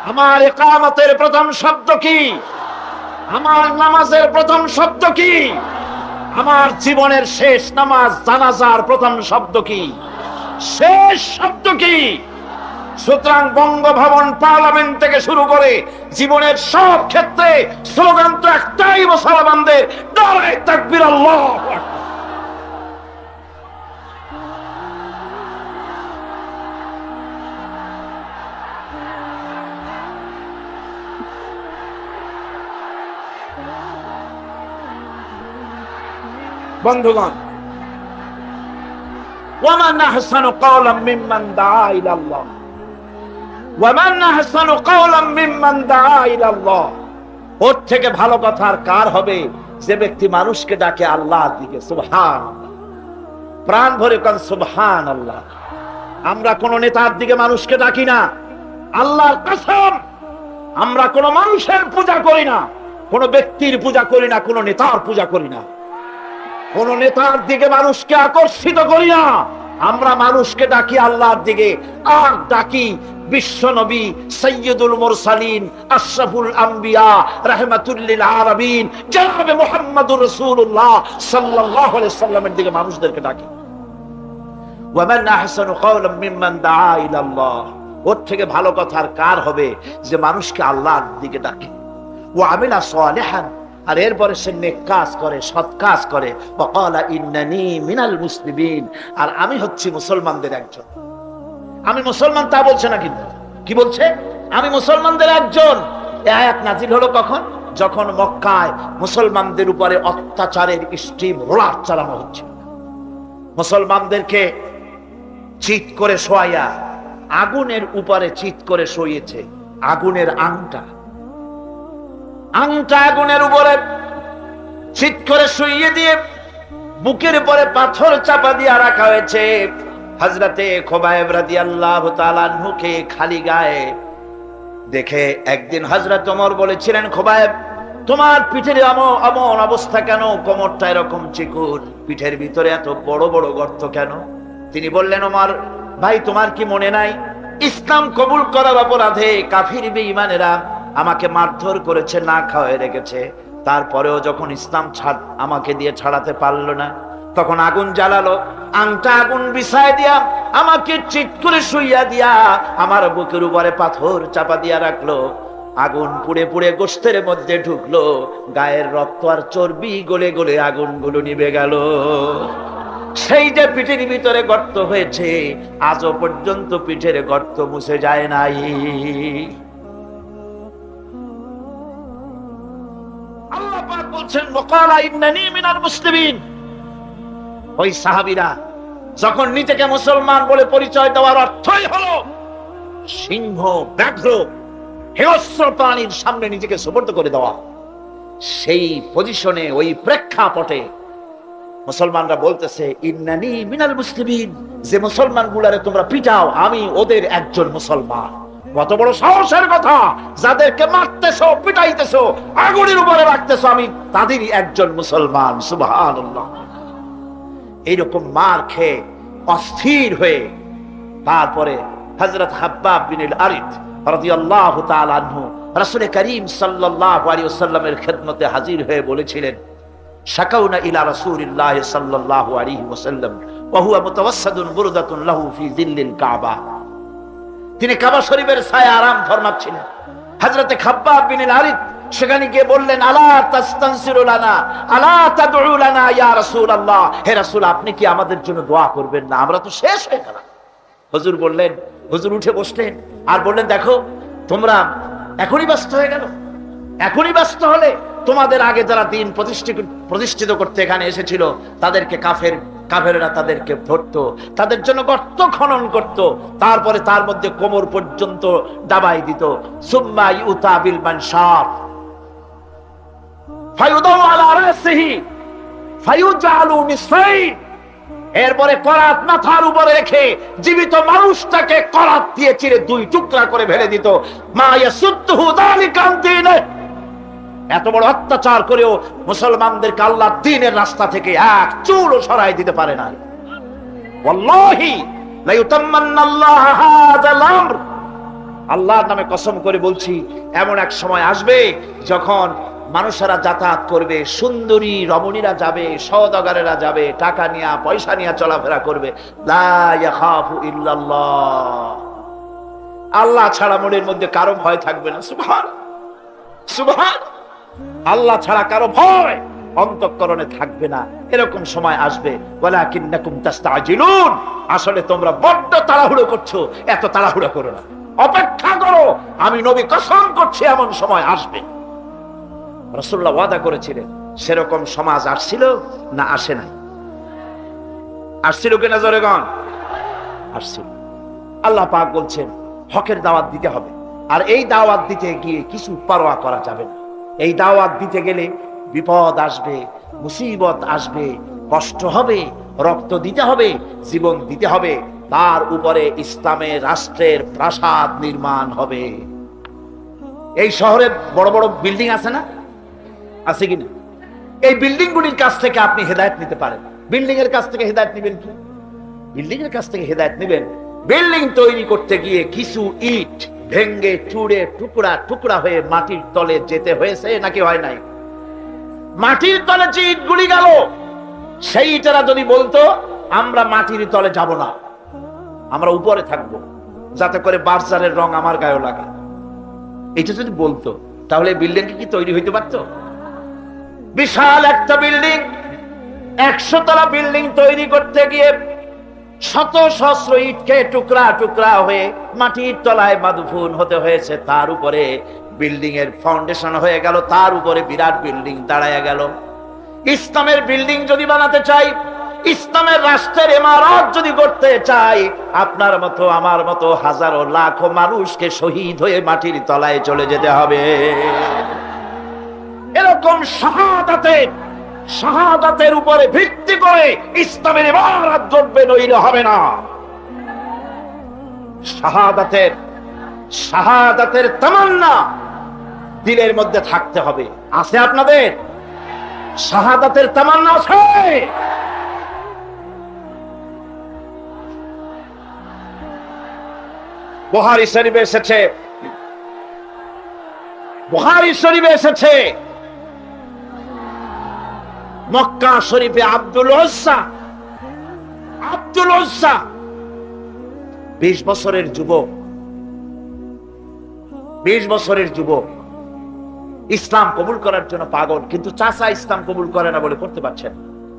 আমার ইকামতের প্রথম শব্দ কি? আমার নামাজের প্রথম শব্দ কি? আমার জীবনের শেষ নামাজ জানাজার প্রথম শব্দ কি? শেষ শব্দ কি? সুতরাং বঙ্গভবন, পার্লামেন্ট থেকে শুরু করে জীবনের সব ক্ষেত্রে স্লোগান তো একটাই মুসলমানদের, নারায়ে তাকবীর আল্লাহু আকবার। বন্ধুগণ, ওয়ামান আহসানু কাওলাম মিম্মান দাআ ইলাল্লাহ, ওয়ামান আহসানু কাওলাম মিম্মান দাআ ইলাল্লাহ ওর থেকে ভালো কথা আর কার হবে যে ব্যক্তি মানুষকে ডাকে আল্লাহর দিকে। সুবহানাল্লাহ, প্রাণ ভরে কান সুবহানাল্লাহ। আমরা কোন নেতার দিকে মানুষকে ডাকি না, আল্লাহর কসম। আমরা কোন মানুষের পূজা করি না, কোন ব্যক্তির পূজা করি না, কোন নেতার পূজা করি না, কোন নেতার দিকে মানুষকে আকর্ষিত করি না। আমরা মানুষকে ডাকি আল্লাহর দিকে, আর ডাকি বিশ্ব নবী সৈয়দুল মুরসালিন আশরাফুল আম্বিয়া রাহমাতুল লিল আলামিন জনাবে মুহাম্মদুর রাসূলুল্লাহ সাল্লাল্লাহু আলাইহি সাল্লামের দিকে মানুষদেরকে ডাকি। ওয়া মান আহসানু কাওলাম মিম্মান দাআ ইলাল্লাহ, ওর থেকে ভালো কথা আর কার হবে যে মানুষকে আল্লাহর দিকে ডাকে। ওয়া আমিলা সালিহান, আর এরপরে সে নেক কাজ করে, সৎ কাজ করে। ওয়া ক্বালা ইন্নানি মিনাল মুসলিমিন, আর আমি হচ্ছি মুসলমানদের একজন। আমি মুসলমান তা বলছে না, কিন্তু কি বলছে? আমি মুসলমানদের একজন। এই আয়াত নাজিল হলো কখন? যখন মক্কায় মুসলমানদের উপরে অত্যাচারের স্টিম রোলার চালানো হচ্ছে। মুসলমানদেরকে চিৎ করে শোয়াইয়া আগুনের উপরে চিৎ করে শোইয়েছে। আগুনের আংটা আগুনের উপরে চিৎ করে শুইয়ে দিয়ে বুকের উপরে পাথর চাপা দিয়ে রাখা হয়েছে। হযরতে খুবাইব রাদিয়াল্লাহু তাআলা আনহুকে খালি গায়ে দেখে একদিন হযরত ওমর বলেছিলেন, খুবাইব, তোমার পিঠের এমন অবস্থা কেন? কোমরটা এরকম চিকুন, পিঠের ভিতরে এত বড় বড় গর্ত কেন? তিনি বললেন, ওমর ভাই, তোমার কি মনে নাই ইসলাম কবুল করার অপরাধে কাফির বেঈমানেরা আমাকে মারধর করেছে, না খাওয়ায় রেখেছে। তারপরেও যখন ইসলাম আমাকে দিয়ে ছাড়াতে পারলো না, তখন আগুন জ্বালালো, আংটা আগুন বিছায় দিয়া আমাকে চিৎ করে শুইয়া দিয়া আমার বুকের উপরে পাথর চাপা দিয়া রাখলো। আগুন পুড়ে পুড়ে গোশতের মধ্যে ঢুকলো, গায়ের রক্ত আর চর্বি গলে গলে আগুনগুলো নিভে গেল। সেই যে পিঠের ভিতরে গর্ত হয়েছে, আজও পর্যন্ত পিঠের গর্ত মুছে যায় নাই। আল্লাহ পাক বলছেন, ওয়াকালা ইন্নানি মিনাল মুসলিমিন। ওই সাহাবীরা যখন নিজেকে মুসলমান বলে পরিচয় দেওয়ার অর্থই হলো সিংহ, ব্যাঘ্র, হিংস্র প্রাণীর সামনে নিজেকে সুপর্দ করে দেওয়া, সেই পজিশনে, ওই প্রেক্ষাপটে মুসলমানরা বলতেছে, ইন্নানি মিনাল মুসলিমিন, যে মুসলমান গুলারে তোমরা পিটাও, আমি ওদের একজন মুসলমান। কত বড় সাহসের কথা! যাদেরকে মারতেছো, পিটাইতেছো, আগুনের উপরে রাখতেছো, আমি তাদেরই একজন মুসলমান। সুবহানাল্লাহ। এইরকম মার খেয়ে অস্থির হয়ে তারপরে হযরত হাব্বাব বিন আল-আরিদ রাদিয়াল্লাহু তাআলা আনহু রাসূল করিম সাল্লাল্লাহু আলাইহি ওয়াসাল্লামের খেদমতে হাজির হয়ে বলেছিলেন, শাকাউনা ইলা রাসূলিল্লাহি সাল্লাল্লাহু আলাইহি ওয়াসাল্লাম ওয়া হুয়া মুতাওয়াসসাদুন বুরদাতুন লাহু ফি যিল্লিল কাবা। তিনি কাবা শরীফের ছায়ায় আরাম ফরমাচ্ছিলেন। হযরত হাব্বাব বিন আল-আরিদ সেখানে গিয়ে বললেন, আলা তাস্তানসিরু লানা, আলা তাদউ লানা ইয়া রাসূলুল্লাহ, হে রাসূল, আপনি কি আমাদের জন্য দোয়া করবেন না? আমরা তো শেষ হয়ে গেলাম। হুজুর বললেন, হুজুর উঠে বসলেন আর বললেন, দেখো, তোমরা এখনই ব্যস্ত হয়ে গেল। এখনই ব্যস্ত হলে তোমাদের আগে যারা দিন প্রতিষ্ঠিত করতে এখানে এসেছিল, তাদেরকে কাফেররা তাদেরকে ধরতো, তাদের জন্য গর্ত খনন করত, তারপরে তার মধ্যে কোমর পর্যন্ত দাবাই দিত। সুম্মা ইউতা বিল মানশার ফায়ুদাউ আলা রাসিহি ফায়ুজালু নিসফাইন, এরপরে করাত মাথার উপরে রেখে জীবিত মানুষটাকে করাত দিয়ে চিরে দুই টুকরা করে ফেলে দিত। মা ইয়াসুদ্দুহু যালিকা আন দীনিহি, এত বড় অত্যাচার করেও মুসলমানদেরকে আল্লাহর দ্বীনের রাস্তা থেকে এক চুলও সরাই দিতে পারে না। ওয়াল্লাহি লা ইউতাম্মান্নাল্লাহু হাযাল আমর, আল্লাহর নামে কসম করে বলছি, এমন এক সময় আসবে যখন মানুষেরা যাতায়াত করবে, সুন্দরী রমণীরা যাবে, সওদাগরেরা যাবে, টাকা নিয়ে পয়সা নিয়ে চলাফেরা করবে, লা ইয়াখাফু ইল্লাল্লাহ, আল্লাহ ছাড়া মনের মধ্যে কারো ভয় থাকবে না। সুবহান সুবহান, আল্লাহ ছাড়া কারো ভয় অন্তঃকরণে থাকবে না। এরকম সময় আসবে, ওয়ালাকিন্নাকুম তাস্তাজিলুন, আসলে তোমরা বড্ড তাড়াহুড়ো করছো, এত তাড়াহুড়ো করো না, অপেক্ষা করো, আমি নবী কসম করছি এমন সময় আসবে। রাসূলুল্লাহ ওয়াদা করেছিলেন। সেরকম সমাজ আসছিল না আসে নাই? আসছিল কিনা জোরে গণ? আসছিল। আল্লাহ পাক বলছেন, হকের দাওয়াত দিতে হবে, আর এই দাওয়াত দিতে গিয়ে কিছু পরোয়া করা যাবে না। এই দাওয়াত দিতে গেলে বিপদ আসবে, মুসিবত আসবে, কষ্ট হবে, রক্ত দিতে হবে, জীবন দিতে হবে, তার উপরে ইসলামের রাষ্ট্রের প্রাসাদ নির্মাণ হবে। এই শহরে বড় বড় বিল্ডিং আছে না, আছে কিনা? এই বিল্ডিং গুলির কাছ থেকে আপনি হেদায়েত নিতে পারেন। বিল্ডিং এর কাছ থেকে হেদায়েত নেবেন কি? বিল্ডিং এর কাছ থেকে হেদায়েত নেবেন, বিল্ডিং তৈরি করতে গিয়ে কিছু ইট ভেঙ্গে চুড়ে টুকরা টুকরা হয়ে মাটির তলে যেতে হয়েছে নাকি হয় নাই? মাটির তলে যে ইটগুলি গেল, সেই ইটেরা যদি বলতো আমরা মাটির তলে যাব না, আমরা উপরে থাকবো, যাতে করে বার্জারের রং আমার গায়েও লাগে, এটা যদি বলতো, তাহলে বিল্ডিং কি তৈরি হইতে পারতো? বিশাল একটা বিল্ডিং, 100 তলা বিল্ডিং তৈরি করতে গিয়ে শত সহস্র ইটকে টুকরা টুকরা হয়ে মাটির তলায় মাদফুন হতে হয়েছে। তার উপরে বিল্ডিং এর ফাউন্ডেশন হয়ে গেল, তার উপরে বিরাট বিল্ডিং দাঁড়ায় গেল। ইসলামের বিল্ডিং যদি বানাতে চাই, ইসলামের রাষ্ট্রের ইমারত যদি করতে চাই, আপনার মতো আমার মতো হাজারো লাখো মানুষকে শহীদ হয়ে মাটির তলায় চলে যেতে হবে। এরকম শাহাদাতের উপরে ভিত্তি করে ইসলামের ইমারত গড়বে, নইলে হবে না। শাহাদাতের তামান্না দিলের মধ্যে থাকতে হবে। আছে আপনাদের শাহাদাতের তামান্না? আছে? বুখারী শরীফে এসেছে মক্কা শরীফে আব্দুল উজ্জা 20 বছরের যুবক, 20 বছরের যুবক ইসলাম কবুল করার জন্য পাগল, কিন্তু চাচা ইসলাম কবুল করে না বলে করতে পারছেন।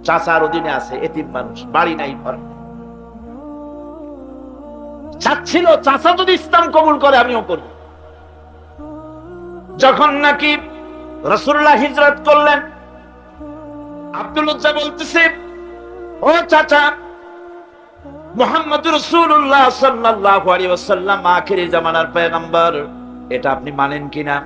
চাচার অধীনে আছে, এতিম মানুষ, বাড়ি নাই, ঘর নাই। চাচ্ছিল চাচা যদি ইসলাম কবুল করে আমিও করব। যখন নাকি রাসূলুল্লাহ হিজরত করলেন, আব্দুল উজ্জা বলতেছে, ও চাচা, মুহাম্মদুর রাসূলুল্লাহ সাল্লাল্লাহু আলাইহি ওয়াসাল্লাম আখিরি জামানার পয়গম্বর, এটা আপনি মানেন কিনা?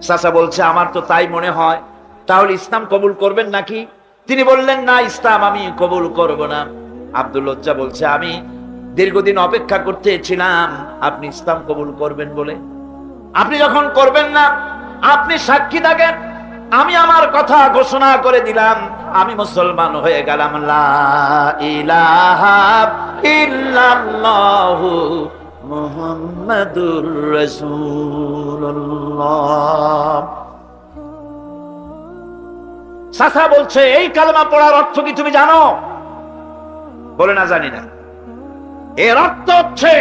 চাচা বলছে, আমার তো তাই মনে হয়। তাহলে ইসলাম কবুল করবেন নাকি? তিনি বললেন, না, ইসলাম আমি কবুল করব না। আব্দুল উজ্জা বলছে, আমি দীর্ঘদিন অপেক্ষা করতেছিলাম আপনি ইসলাম কবুল করবেন বলে। আপনি যখন করবেন না, আপনি সাক্ষী থাকেন, আমি আমার কথা ঘোষণা করে দিলাম, আমি মুসলমান হয়ে গেলাম। লা ইলাহা ইল্লাল্লাহু মুহাম্মাদুর রাসূলুল্লাহ। চাচা বলছে, এই কালেমা পড়ার অর্থ কি তুমি জানো? বলে, না, জানি না। এর অর্থ হচ্ছে,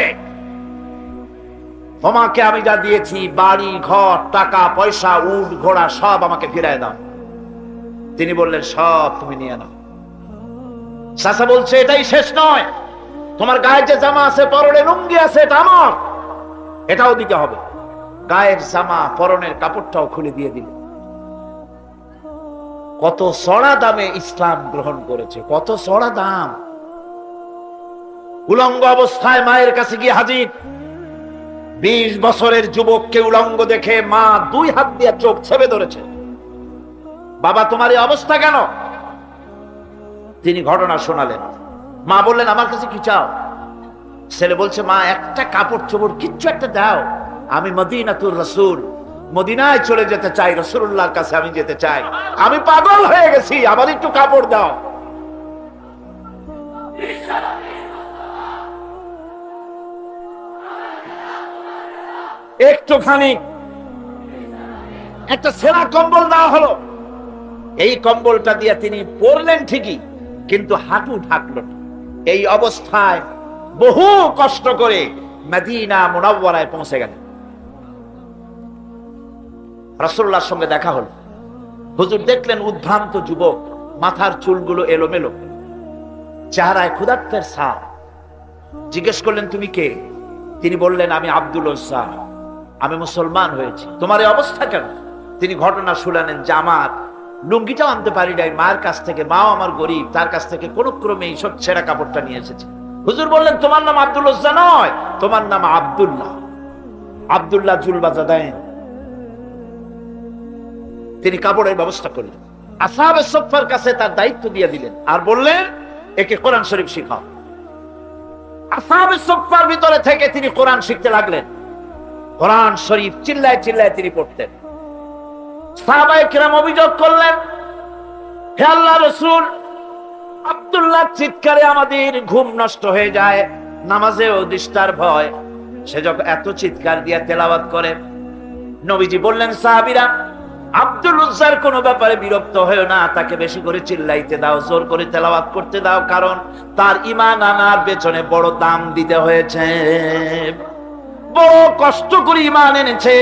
তোমাকে আমি যা দিয়েছি, বাড়ি ঘর টাকা পয়সা উট ঘোড়া সব আমাকে ফিরায় দাও। তিনি বললেন, সব তুমি নিয়ে নাও। চাচা বলছে, এটাই শেষ নয়, তোমার গায়ে যে জামা আছে, পরনে লুঙ্গি আছে, এটা আমার, এটাও দিতে হবে। গায়ের জামা পরনের কাপড়টাও খুলে দিয়ে দিল। কত চড়া দামে ইসলাম গ্রহণ করেছে, কত চড়া দাম। উলঙ্গ অবস্থায় মায়ের কাছে গিয়ে হাজির। 20 বছরের যুবককে উলঙ্গ দেখে মা 2 হাত দিয়ে চোখ ছেপে ধরেছে। বাবা, তোমার এই অবস্থা কেন? তিনি ঘটনা শোনালেন। মা বললেন, আমার কাছে কি চাও? ছেলে বলছে, মা, একটা কাপড় চোপড় কিচ্ছু একটা দাও, আমি মদিনাতুর রাসূল, মদিনায় চলে যেতে চাই, রাসূলুল্লাহর কাছে আমি যেতে চাই, আমি পাগল হয়ে গেছি, আমার একটু কাপড় দাও। একটুখানি একটা সেরা কম্বল দেওয়া হলো। এই কম্বলটা দিয়ে তিনি পরলেন ঠিকই, কিন্তু হাঁটু ঢাকল না। এই অবস্থায় বহু কষ্ট করে মদিনা মুনাওয়ারায় পৌঁছে গেলেন। রাসূলুল্লাহর সঙ্গে দেখা হলো। হুজুর দেখলেন উদ্ভ্রান্ত যুবক, মাথার চুলগুলো এলোমেলো, চেহারায় ক্ষুধার্তের ছাপ। জিজ্ঞেস করলেন, তুমি কে? তিনি বললেন, আমি আব্দুল উজ্জা, আমি মুসলমান হয়েছি। তোমার এই অবস্থা কেন? তিনি ঘটনা শুনালেন যে আমার লুঙ্গিটাও আনতে পারি নাই মায়ের কাছ থেকে, মাও আমার গরিব, তার কাছ থেকে কোন ক্রমে এই সব ছেঁড়া কাপড়টা নিয়ে এসেছে। হুজুর বললেন, তোমার নাম আব্দুল উজ্জা নয়, তোমার নাম আব্দুল্লাহ, আব্দুল্লাহ জুলবাজাদাইন। তিনি কাপড়ের ব্যবস্থা করলেন, আসহাবে সুফফার কাছে তার দায়িত্ব দিয়ে দিলেন, আর বললেন একে কোরআন শরীফ শিখাও। আসহাবে সুফফার ভিতরে থেকে তিনি কোরআন শিখতে লাগলেন। কোরআন শরীফ চিল্লায় চিল্লায় তিনি পড়তেন। সাহাবায়ে কেরাম অভিযোগ করলেন, হে আল্লাহর রাসূল, আব্দুল্লাহ চিৎকারে আমাদের ঘুম নষ্ট হয়ে যায়, নামাজেও ডিস্টার্ব হয়, সে যখন এত চিৎকার দিয়ে তেলাওয়াত করে। নবীজি বললেন, সাহাবীরা, আব্দুল উজ্জার কোনো ব্যাপারে বিরক্ত হয়েও না, তাকে বেশি করে চিল্লাইতে দাও, জোর করে তেলাওয়াত করতে দাও, কারণ তার ঈমান আনার পেছনে বড় দাম দিতে হয়েছে, বড় কষ্ট করে ঈমান এনেছে,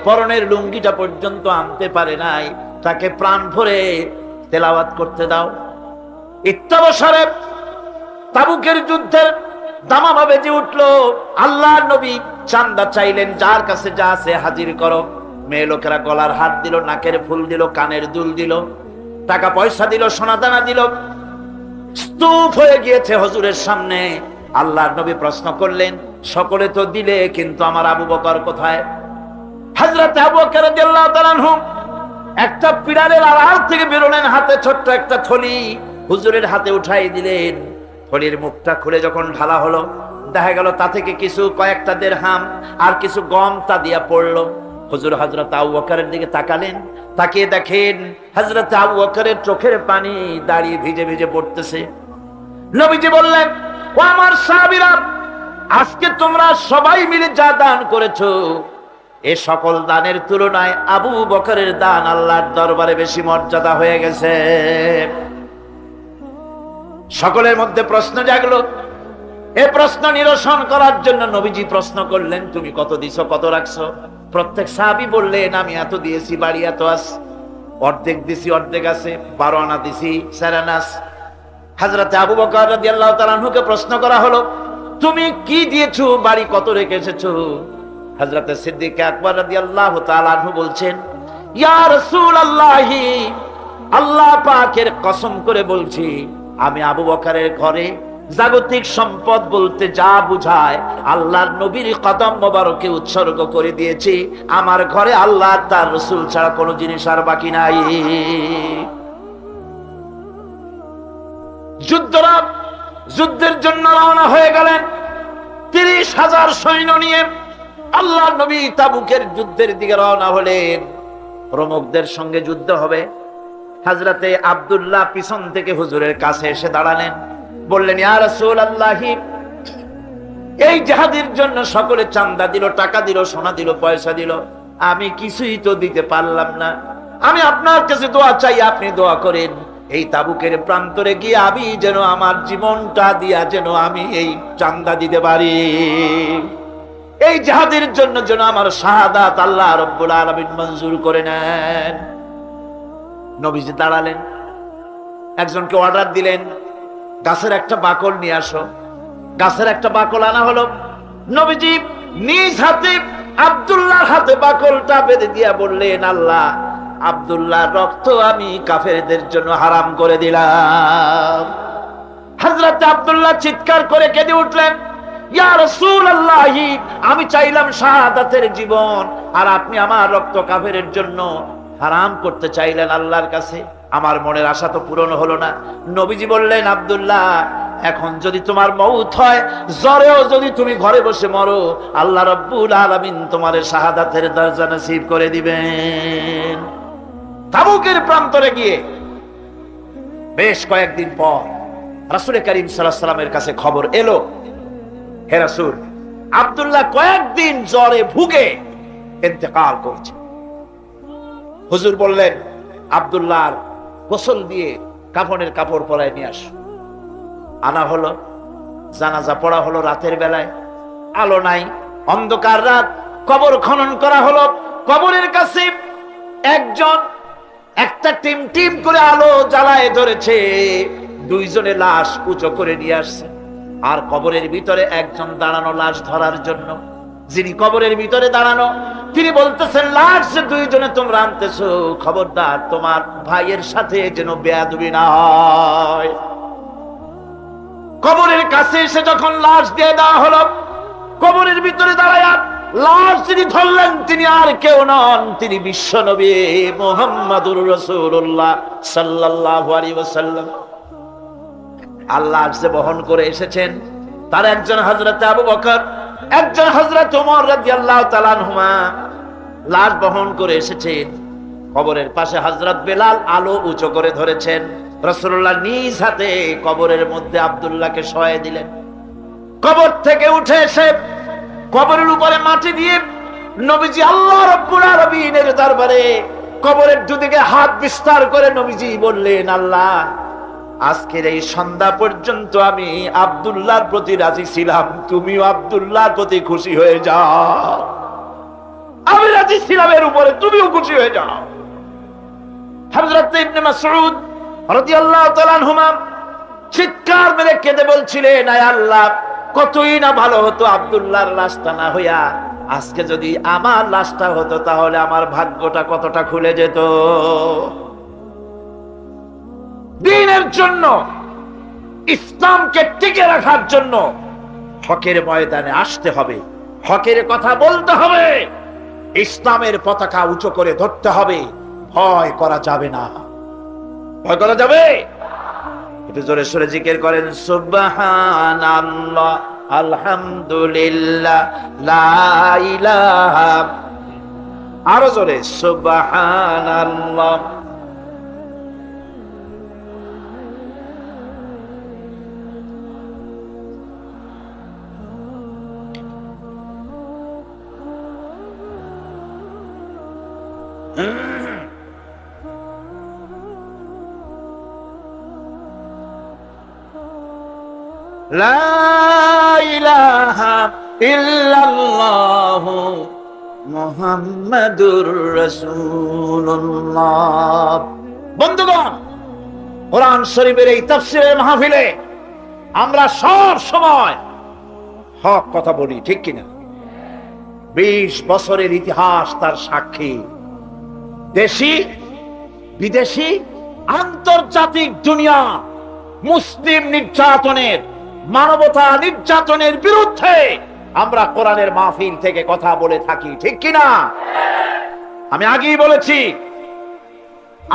পরনের লুঙ্গিটা পর্যন্ত আনতে পারে নাই, তাকে প্রাণ ভরে তেলাওয়াত করতে দাও। ইত্তাবসারে তাবুকের যুদ্ধের দামামা বেজে উঠলো। আল্লাহর নবী চান্দা চাইলেন, যার কাছে যা আছে হাজির করো। মেয়ে লোকেরা গলার হাত দিল, নাকের ফুল দিল, কানের দুল দিল, টাকা পয়সা দিল, সোনাদানা দিল, স্তূপ হয়ে গিয়েছে হুজুরের সামনে। আল্লাহর নবী প্রশ্ন করলেন, সকলে তো দিলে, কিন্তু আমার আবু বকর কোথায়? হযরত আবু বকর রাদিয়াল্লাহু তাআলা আনহু একটা পিরারের আড়াল থেকে বেরোলেন, হাতে ছোট্ট একটা থলি হুজুরের হাতে উঠাই দিলেন। থলির মুখটা খুলে যখন ঢালা হলো, দেখা গেল তা থেকে কিছু কয়েকটা দিরহাম আর কিছু গম তা দিয়া পড়লো। হুজুর হযরত আবু বকরের দিকে তাকালেন, তাকিয়ে দেখেন হযরত আবু বকরের চোখের পানি দাঁড়িয়ে ভিজে ভিজে পড়তেছে। নবীজি বললেন, ও আমার সাহাবীরা, আজকে তোমরা সবাই মিলে যা দান করেছো, এ সকল দানের তুলনায় আবু বকরের দান আল্লাহর দরবারে বেশি মর্যাদা হয়ে গেছে। সকলের মধ্যে প্রশ্ন জাগলো। এই প্রশ্ন নিরসন করার জন্য নবীজি প্রশ্ন করলেন, তুমি কত দিছো, কত রাখছো? প্রত্যেক সাহাবী বললেন, আমি এত দিয়েছি, বাড়ি এত আছে, অর্ধেক দিছি, অর্ধেক আছে, 12 আনা দিছি, 4 আনা। হযরত আবু বকর রাদিয়াল্লাহু তাআলা আনহুকে প্রশ্ন করা হলো, তুমি কি দিয়েছো, বাড়ি কত রেখে এসেছো? হযরত সিদ্দিক আকবর রাদিয়াল্লাহু তাআলা আনহু বলছেন, ইয়া রাসূলুল্লাহ, আল্লাহ পাকের কসম করে বলছি, আমি আবু বকরের ঘরে জাগতিক সম্পদ বলতে যা বুঝায় আল্লাহর নবীর কদম মোবারকে উৎসর্গ করে দিয়েছি। আমার ঘরে আল্লাহ তার রাসূল ছাড়া কোনো জিনিস আর বাকি নাই। যুদ্ধের জন্য রওনা হয়ে গেলেন 30,000 সৈন্য নিয়ে। আল্লাহর নবী তাবুকের যুদ্ধের দিকে রওনা হলেন। রোমকদের সঙ্গে যুদ্ধ হবে। হযরতে আব্দুল্লাহ পিছন থেকে হুজুরের কাছে এসে দাঁড়ালেন, বললেন, ইয়া রাসূলুল্লাহ, এই জিহাদের জন্য সকলে চান্দা দিল, টাকা দিল, সোনা দিল, পয়সা দিল, আমি কিছুই তো দিতে পারলাম না। আমি আপনার কাছে দোয়া চাই, আপনি দোয়া করেন, এই তাবুকের প্রান্তরে গিয়ে আমি যেন আমার জীবনটা দিয়া যেন আমি এই চান্দা দিতে পারি, এই জিহাদের জন্য যেন আমার শাহাদাত আল্লাহ রাব্বুল আলামিন মঞ্জুর করে নেন। নবীজি দাঁড়ালেন, একজনকে অর্ডার দিলেন, গাছের একটা বাকল নিয়ে আসো। গাছের একটা বাকল আনা হলো। নবীজি নিজ হাতে আব্দুল্লাহর হাতে বাকলটা বেঁধে দিয়া বললেন, আল্লাহ, আব্দুল্লাহর রক্ত আমি কাফেরদের জন্য হারাম করে দিলাম। হযরত আব্দুল্লাহ চিৎকার করে কেঁদে উঠলেন, ইয়া রাসূলুল্লাহ, আমি চাইলাম শাহাদাতের জীবন, আর আপনি আমার রক্ত কাফেরের জন্য হারাম করতে চাইলেন আল্লাহর কাছে। আমার মনের আশা তো পূরণ হলো না। নবীজি বললেন, আব্দুল্লাহ, এখন যদি তোমার মউত হয়, জ্বরেও যদি তুমি ঘরে বসে মরো, আল্লাহ রাব্বুল আলামিন তোমার শাহাদাতের দরজা নসিব করে দিবেন। তাবুকের প্রান্তরে গিয়ে বেশ কয়েকদিন পর রাসূল করিম সাল্লাল্লাহু আলাইহি ওয়াসাল্লামের কাছে খবর এলো, হে রাসূল, আব্দুল্লাহ কয়েকদিন জ্বরে ভুগে ইন্তেকাল করছে। হুজুর বললেন, আব্দুল্লাহর গোসল দিয়ে কাফনের কাপড় পরায় নিয়ে আসো। আনা হলো, জানাজা পড়া হলো। রাতের বেলায় আলো নাই, অন্ধকার রাত। কবর খনন করা হলো। কবরের কাছে একজন একটা টিম টিম করে আলো জ্বালায় ধরেছে। দুইজনে লাশ উঁচু করে নিয়ে আসছে, আর কবরের ভিতরে একজন দাঁড়ানো লাশ ধরার জন্য। যিনি কবরের ভিতরে দাঁড়ানো, তিনি বলতেছেন, লাশ যে দুইজনে তোমরা আনতেছো, খবরদার তোমার ভাইয়ের সাথে যেন বেয়াদবি না হয়। কবরের কাছে এসে যখন লাশ দিয়ে দেওয়া হলো, কবরের ভিতরে দাঁড়ায় লাশ যিনি ধরলেন তিনি আর কেউ নন, তিনি বিশ্বনবী মুহাম্মদুর রাসূলুল্লাহ সাল্লাল্লাহু আলাইহি ওয়াসাল্লাম। আল্লাহ যে বহন করে এসেছেন তার একজন হযরত আবু বকর, একজন হযরত ওমর রাদিয়াল্লাহু তাআলা আনহুমা লাশ বহন করে এসেছেন। কবরের পাশে হযরত বেলাল আলো উঁচু করে ধরেছেন। রাসূলুল্লাহ নিজ হাতে কবরের মধ্যে আব্দুল্লাহকে শোয়ায় দিলেন। কবর থেকে উঠে এসে কবরের উপরে মাটি দিয়ে নবীজি আল্লাহ রাব্বুল আলামিনের দরবারে কবরের দুদিকে হাত বিস্তার করে নবীজি বললেন, আল্লাহ, আজকের এই সন্ধ্যা পর্যন্ত আমি আব্দুল্লাহর প্রতি রাজি ছিলাম, তুমিও আব্দুল্লাহর প্রতি খুশি হয়ে যাও। আমি রাজি ছিলাম এর উপরে, তুমিও খুশি হয়ে যাও। হযরত ইবনে মাসউদ রাদিয়াল্লাহু তাআলা আনহুমা চিৎকার মেরে কেঁদে বলছিলেন, আয় আল্লাহ, কতই না ভালো হতো আব্দুল্লাহর লাশটা না হইয়া আজকে যদি আমার লাশটা হতো, তাহলে আমার ভাগ্যটা কতটা খুলে যেত। দ্বীনের জন্য, ইসলামকে টিকে রাখার জন্য হকের ময়দানে আসতে হবে, হকের কথা বলতে হবে, ইসলামের পতাকা উঁচু করে ধরতে হবে। ভয় করা যাবে না। ভয় করা যাবে? একটু জোরে সোরে জিকির করেন, সুবহানাল্লাহ, আলহামদুলিল্লাহ, লা ইলাহা, আরো জোরে, সুবহানাল্লাহ। লা ইলাহা ইল্লাল্লাহু মুহাম্মাদুর রাসূলুল্লাহ। বন্ধুগণ, কোরআন শরীফের এই তাফসীরের মাহফিলে আমরা সব সময় হক কথা বলি, ঠিক কিনা? 20 বছরের ইতিহাস তার সাক্ষী। দেশি বিদেশি আন্তর্জাতিক দুনিয়া মুসলিম নির্যাতনের, মানবতা নির্যাতনের বিরুদ্ধে আমরা কোরআনের মাহফিল থেকে কথা বলে থাকি, ঠিক কিনা? আমি আগেই বলেছি,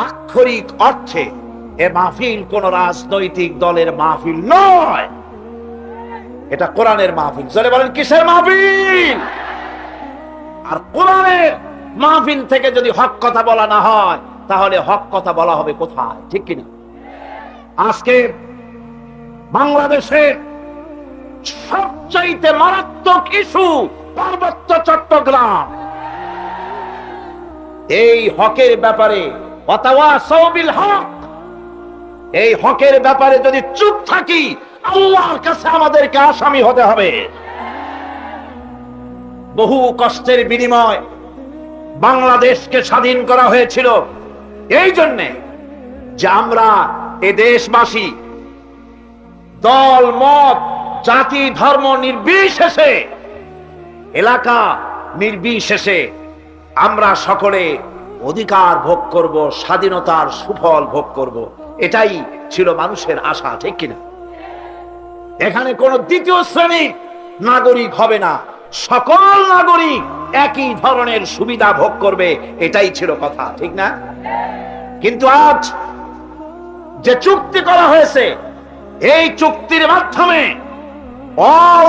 আক্ষরিক অর্থে এ মাহফিল কোন রাজনৈতিক দলের মাহফিল নয়, এটা কোরআনের মাহফিল। জোরে বলেন, কিসের মাহফিল? আর কোরআনের মাহফিল থেকে যদি হক কথা বলা না হয়, তাহলে হক কথা বলা হবে কোথায়, ঠিক কিনা? আজকে বাংলাদেশের সবচাইতে মারাত্মক ইস্যু পার্বত্য চট্টগ্রাম। এই হকের ব্যাপারে ওয়াতাওয়াসাউ বিল হক, এই হকের ব্যাপারে যদি চুপ থাকি, আল্লাহর কাছে আমাদেরকে আসামি হতে হবে। বহু কষ্টের বিনিময় বাংলাদেশকে স্বাধীন করা হয়েছিল এই জন্যে যে আমরা এ দেশবাসী দল মত জাতি ধর্ম নির্বিশেষে, এলাকা নির্বিশেষে আমরা সকলে অধিকার ভোগ করব, স্বাধীনতার সুফল ভোগ করব। এটাই ছিল মানুষের আশা, ঠিক কিনা? এখানে কোন দ্বিতীয় শ্রেণীর নাগরিক হবে না, সকল নাগরিক একই ধরনের সুবিধা ভোগ করবে, এটাই ছিল কথা, ঠিক না? কিন্তু আজ যে চুক্তি করা হয়েছে, এই চুক্তির মাধ্যমে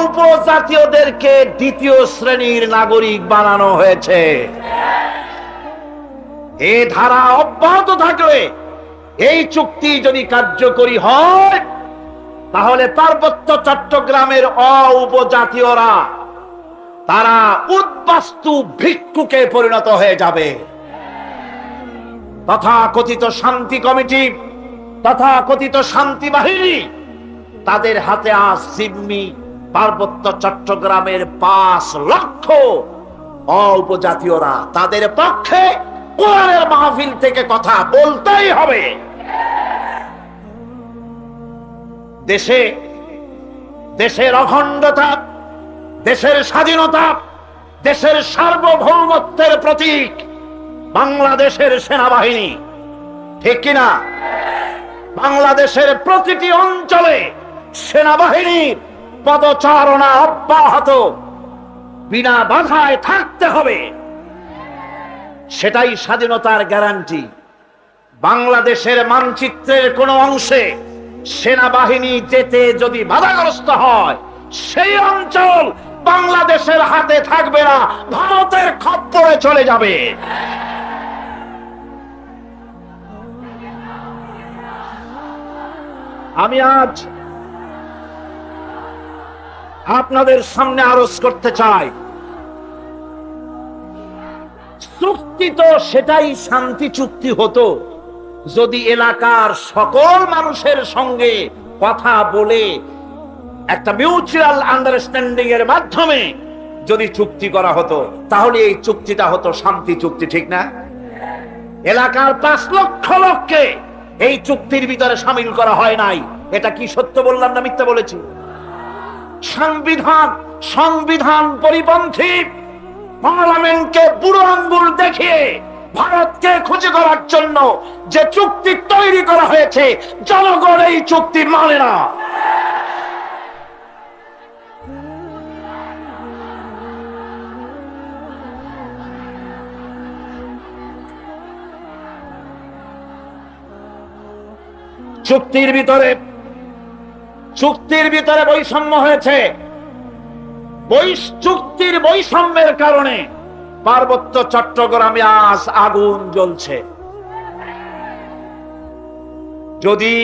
উপজাতীয়দেরকে দ্বিতীয় শ্রেণীর নাগরিক বানানো হয়েছে। এই ধারা অব্যাহত থাকলে, এই চুক্তি যদি কার্যকরী হয়, তাহলে পার্বত্য চট্টগ্রামের উপজাতীয়রা তারা উদ্বাস্তু ভিক্ষুকে পরিণত হয়ে যাবে। তথাকথিত শান্তি কমিটি, তথাকথিত শান্তি বাহিনী, তাদের হাতে আজ জিম্মি পার্বত্য চট্টগ্রামের 5 লক্ষ উপজাতীয়রা। তাদের পক্ষে কোরআনের মাহফিল থেকে কথা বলতেই হবে। দেশে, দেশের অখণ্ডতা, দেশের স্বাধীনতা, দেশের সার্বভৌমত্বের প্রতীক বাংলাদেশের সেনাবাহিনী, ঠিক কিনা? বাংলাদেশের প্রতিটি অঞ্চলে সেনাবাহিনীর পদচারণা অব্যাহত। বিনা বাধায় থাকতে হবে, সেটাই স্বাধীনতার গ্যারান্টি। বাংলাদেশের মানচিত্রের কোন অংশে সেনাবাহিনী যেতে যদি বাধাগ্রস্ত হয়, সেই অঞ্চল বাংলাদেশের হাতে থাকবে না, ভারতের খপ্পরে চলে যাবে। আমি আজ আপনাদের সামনে আরজ করতে চাই, চুক্তি তো সেটাই শান্তি চুক্তি হতো যদি এলাকার সকল মানুষের সঙ্গে কথা বলে একটা মিউচুয়াল আন্ডারস্ট্যান্ডিং এর মাধ্যমে যদি চুক্তি করা হতো, তাহলে এই চুক্তিটা হতো শান্তি চুক্তি, ঠিক না? এলাকার ৫ লক্ষ লোককে এই চুক্তির ভিতরে সামিল করা হয় নাই। এটা কি সত্য বললাম না মিথ্যা বলেছি? সংবিধান পরিপন্থী পার্লামেন্টকে বুড়ো আঙ্গুল দেখিয়ে ভারতকে খুশি করার জন্য যে চুক্তি তৈরি করা হয়েছে, জনগণ এই চুক্তি মানে না। চুক্তির ভিতরে বৈষম্য হয়েছে। চুক্তির বৈষম্যের কারণে পার্বত্য চট্টগ্রামে আজ আগুন জ্বলছে। যদি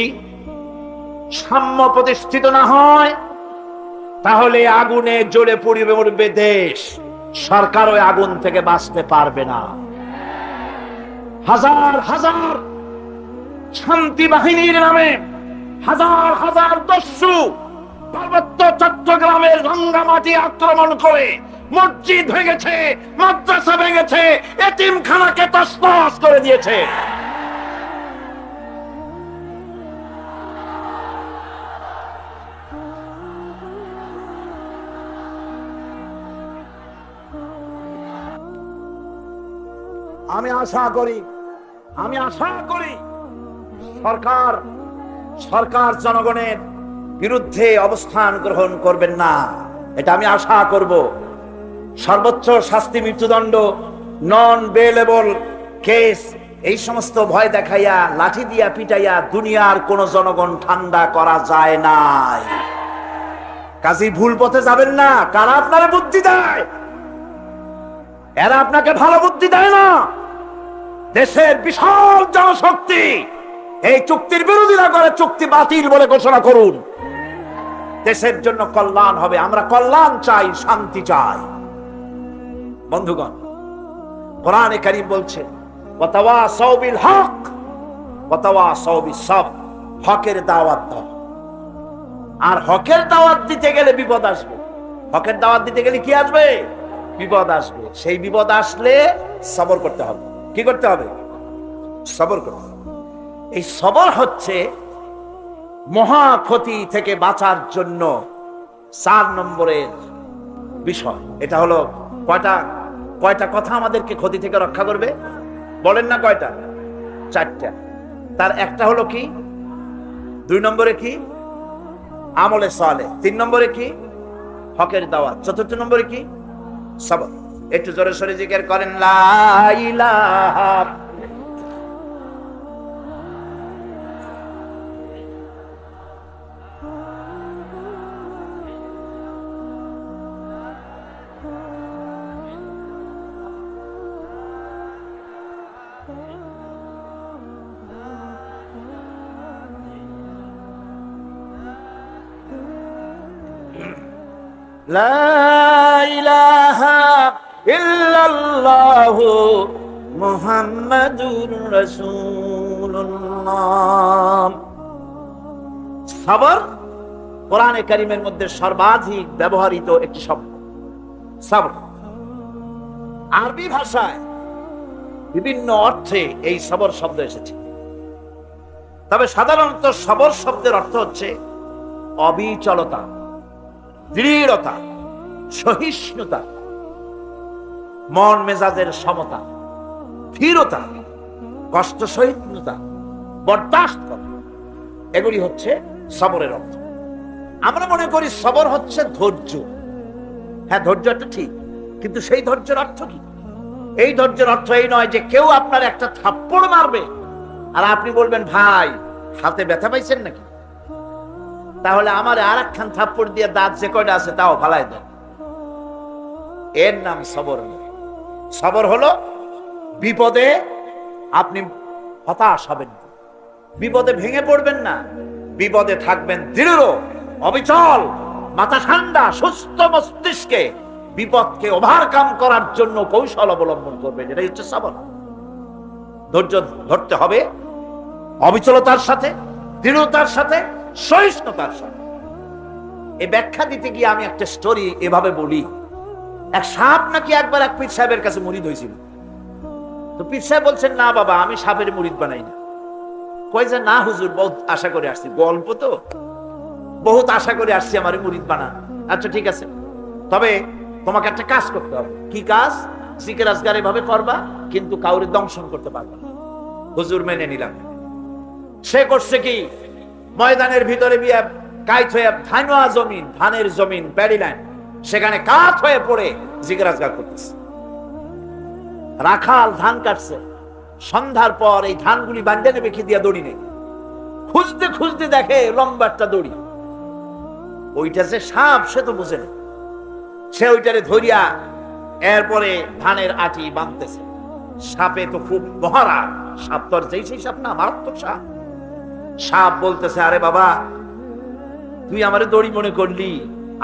সাম্য প্রতিষ্ঠিত না হয়, তাহলে আগুনে জ্বলে পুড়িয়ে মরবে দেশ, সরকার ওই আগুন থেকে বাঁচতে পারবে না। হাজার হাজার শান্তি বাহিনীর নামে হাজার হাজার দস্যু পার্বত্য চট্টগ্রামের রাঙ্গামাটি আক্রমণ করে মসজিদ ভেঙেছে, মাদ্রাসা ভেঙেছে, এতিমখানাকে তছনছ করে দিয়েছে। আমি আশা করি সরকার জনগণের বিরুদ্ধে অবস্থান গ্রহণ করবেন না, এটা আমি আশা করব। সর্বোচ্চ শাস্তি মৃত্যুদণ্ড, নন বেলেবল কেস, এই সমস্ত ভয় দেখাইয়া লাঠি দিয়া পিটাইয়া দুনিয়ার কোন জনগণ ঠান্ডা করা যায় নাই। কাজী ভুল পথে যাবেন না। কারা আপনারা বুদ্ধি দেয়? এরা আপনাকে ভালো বুদ্ধি দেয় না। দেশের বিশাল জনশক্তি এই চুক্তির বিরোধিতা করে চুক্তি বাতিল বলে ঘোষণা করুন। দেশের জন্য কল্যাণ হবে। আমরা কল্যাণ চাই, শান্তি চাই। বন্ধুগণ, কোরআনে কারীম বলছে ওয়াতাওয়াসাউ বিল হক ওয়াতাওয়াসাউ বিস-সাবর, হকের দাওয়াত দাও। আর হকের দাওয়াত দিতে গেলে বিপদ আসবে। হকের দাওয়াত দিতে গেলে কি আসবে? বিপদ আসবে। সেই বিপদ আসলে সবর করতে হবে। কি করতে হবে? সবর করতে হবে। এই সবর হচ্ছে মহা ক্ষতি থেকে বাঁচার জন্য ৪ নম্বরের বিষয়। এটা হলো কয়টা কথা আমাদেরকে ক্ষতি থেকে রক্ষা করবে? বলেন না কয়টা? 4টা। তার একটা হলো কি? 2 নম্বরে কি? আমলে সালেহ। 3 নম্বরে কি? হকের দাওয়াত। 4র্থ নম্বরে কি? সবর। একটু জোরে সোরে জিকির করেন লা ইলাহা ইল্লাল্লাহু মুহাম্মাদুর রাসূলুল্লাহ। সবর কোরআনে কারীমের মধ্যে সর্বাধিক ব্যবহৃত একটি শব্দ সবর। আরবি ভাষায় বিভিন্ন অর্থে এই সবর শব্দ এসেছে। তবে সাধারণত সবর শব্দের অর্থ হচ্ছে অবিচলতা, দৃঢ়তা, সহিষ্ণুতা, মন মেজাজের সমতা, স্থিরতা, কষ্ট সহিষ্ণুতা, বরদাস্ত করা, এগুলি হচ্ছে সবরের অর্থ। আমরা মনে করি সবর হচ্ছে ধৈর্য। হ্যাঁ, ধৈর্য একটা ঠিক, কিন্তু সেই ধৈর্যের অর্থ কি? এই ধৈর্যের অর্থ এই নয় যে কেউ আপনার একটা থাপ্পড় মারবে আর আপনি বলবেন ভাই হাতে ব্যথা পাইছেন নাকি, তাহলে আমার আর একখান থাপ্পড় দিয়ে দাঁত যে কয়টা আছে তাও ফালাই দেন। এর নাম সবর নয়। সবর হলো বিপদে আপনি হতাশ হবেন না, বিপদে ভেঙে পড়বেন না, বিপদে থাকবেন দৃঢ়, অবিচল, মাথা ঠান্ডা, সুস্থ মস্তিষ্কে বিপদকে ওভারকাম করার জন্য কৌশল অবলম্বন করবেন। এটাই হচ্ছে সবর। ধৈর্য ধরতে হবে অবিচলতার সাথে, দৃঢ়তার সাথে, সহিষ্ণুতার সাথে। এই ব্যাখ্যা দিতে গিয়ে আমি একটা স্টোরি এভাবে বলি। এক সাপ নাকি একবার এক পীর সাহেবের কাছে মুরিদ হয়েছিল। তো পীর সাহেব বলছেন, না বাবা আমি সাপের মুরিদ বানাই না। কয় যে না হুজুর, বহুত আশা করে আসছি, গল্প তো বহুত আশা করে আসছি, আমার মুরিদ বানান। আচ্ছা ঠিক আছে, তবে তোমাকে একটা কাজ করতে হবে। কি কাজ? জিকির আজকার এভাবে করবা, কিন্তু কাউরে দংশন করতে পারবা না। হুজুর মেনে নিলাম। সে করছে কি, ময়দানের ভিতরে গিয়ে কাইত হয়ে ধানওয়া জমিন, ধানের জমিন, প্যাডি লাইন, সেখানে কাত হয়ে পড়ে জিকির আজকার করতেছে। রাখাল ধান কাটছে, সন্ধ্যার পর এই ধানগুলি বান্ধে নেবে কি দিয়া দড়ি নেই, খুঁজতে খুঁজতে দেখে লম্বা একটা দড়ি। ওইটা যে সাপ সে তো বুঝে না, সে ওইটারে ধরিয়া এরপরে ধানের আটি বাঁধতেছে। সাপে তো খুব মহারা, সাপ তো আর যেই সেই সাপ না, মারাত্মক সাপ। সাপ বলতেছে, আরে বাবা তুই আমারে দড়ি মনে করলি,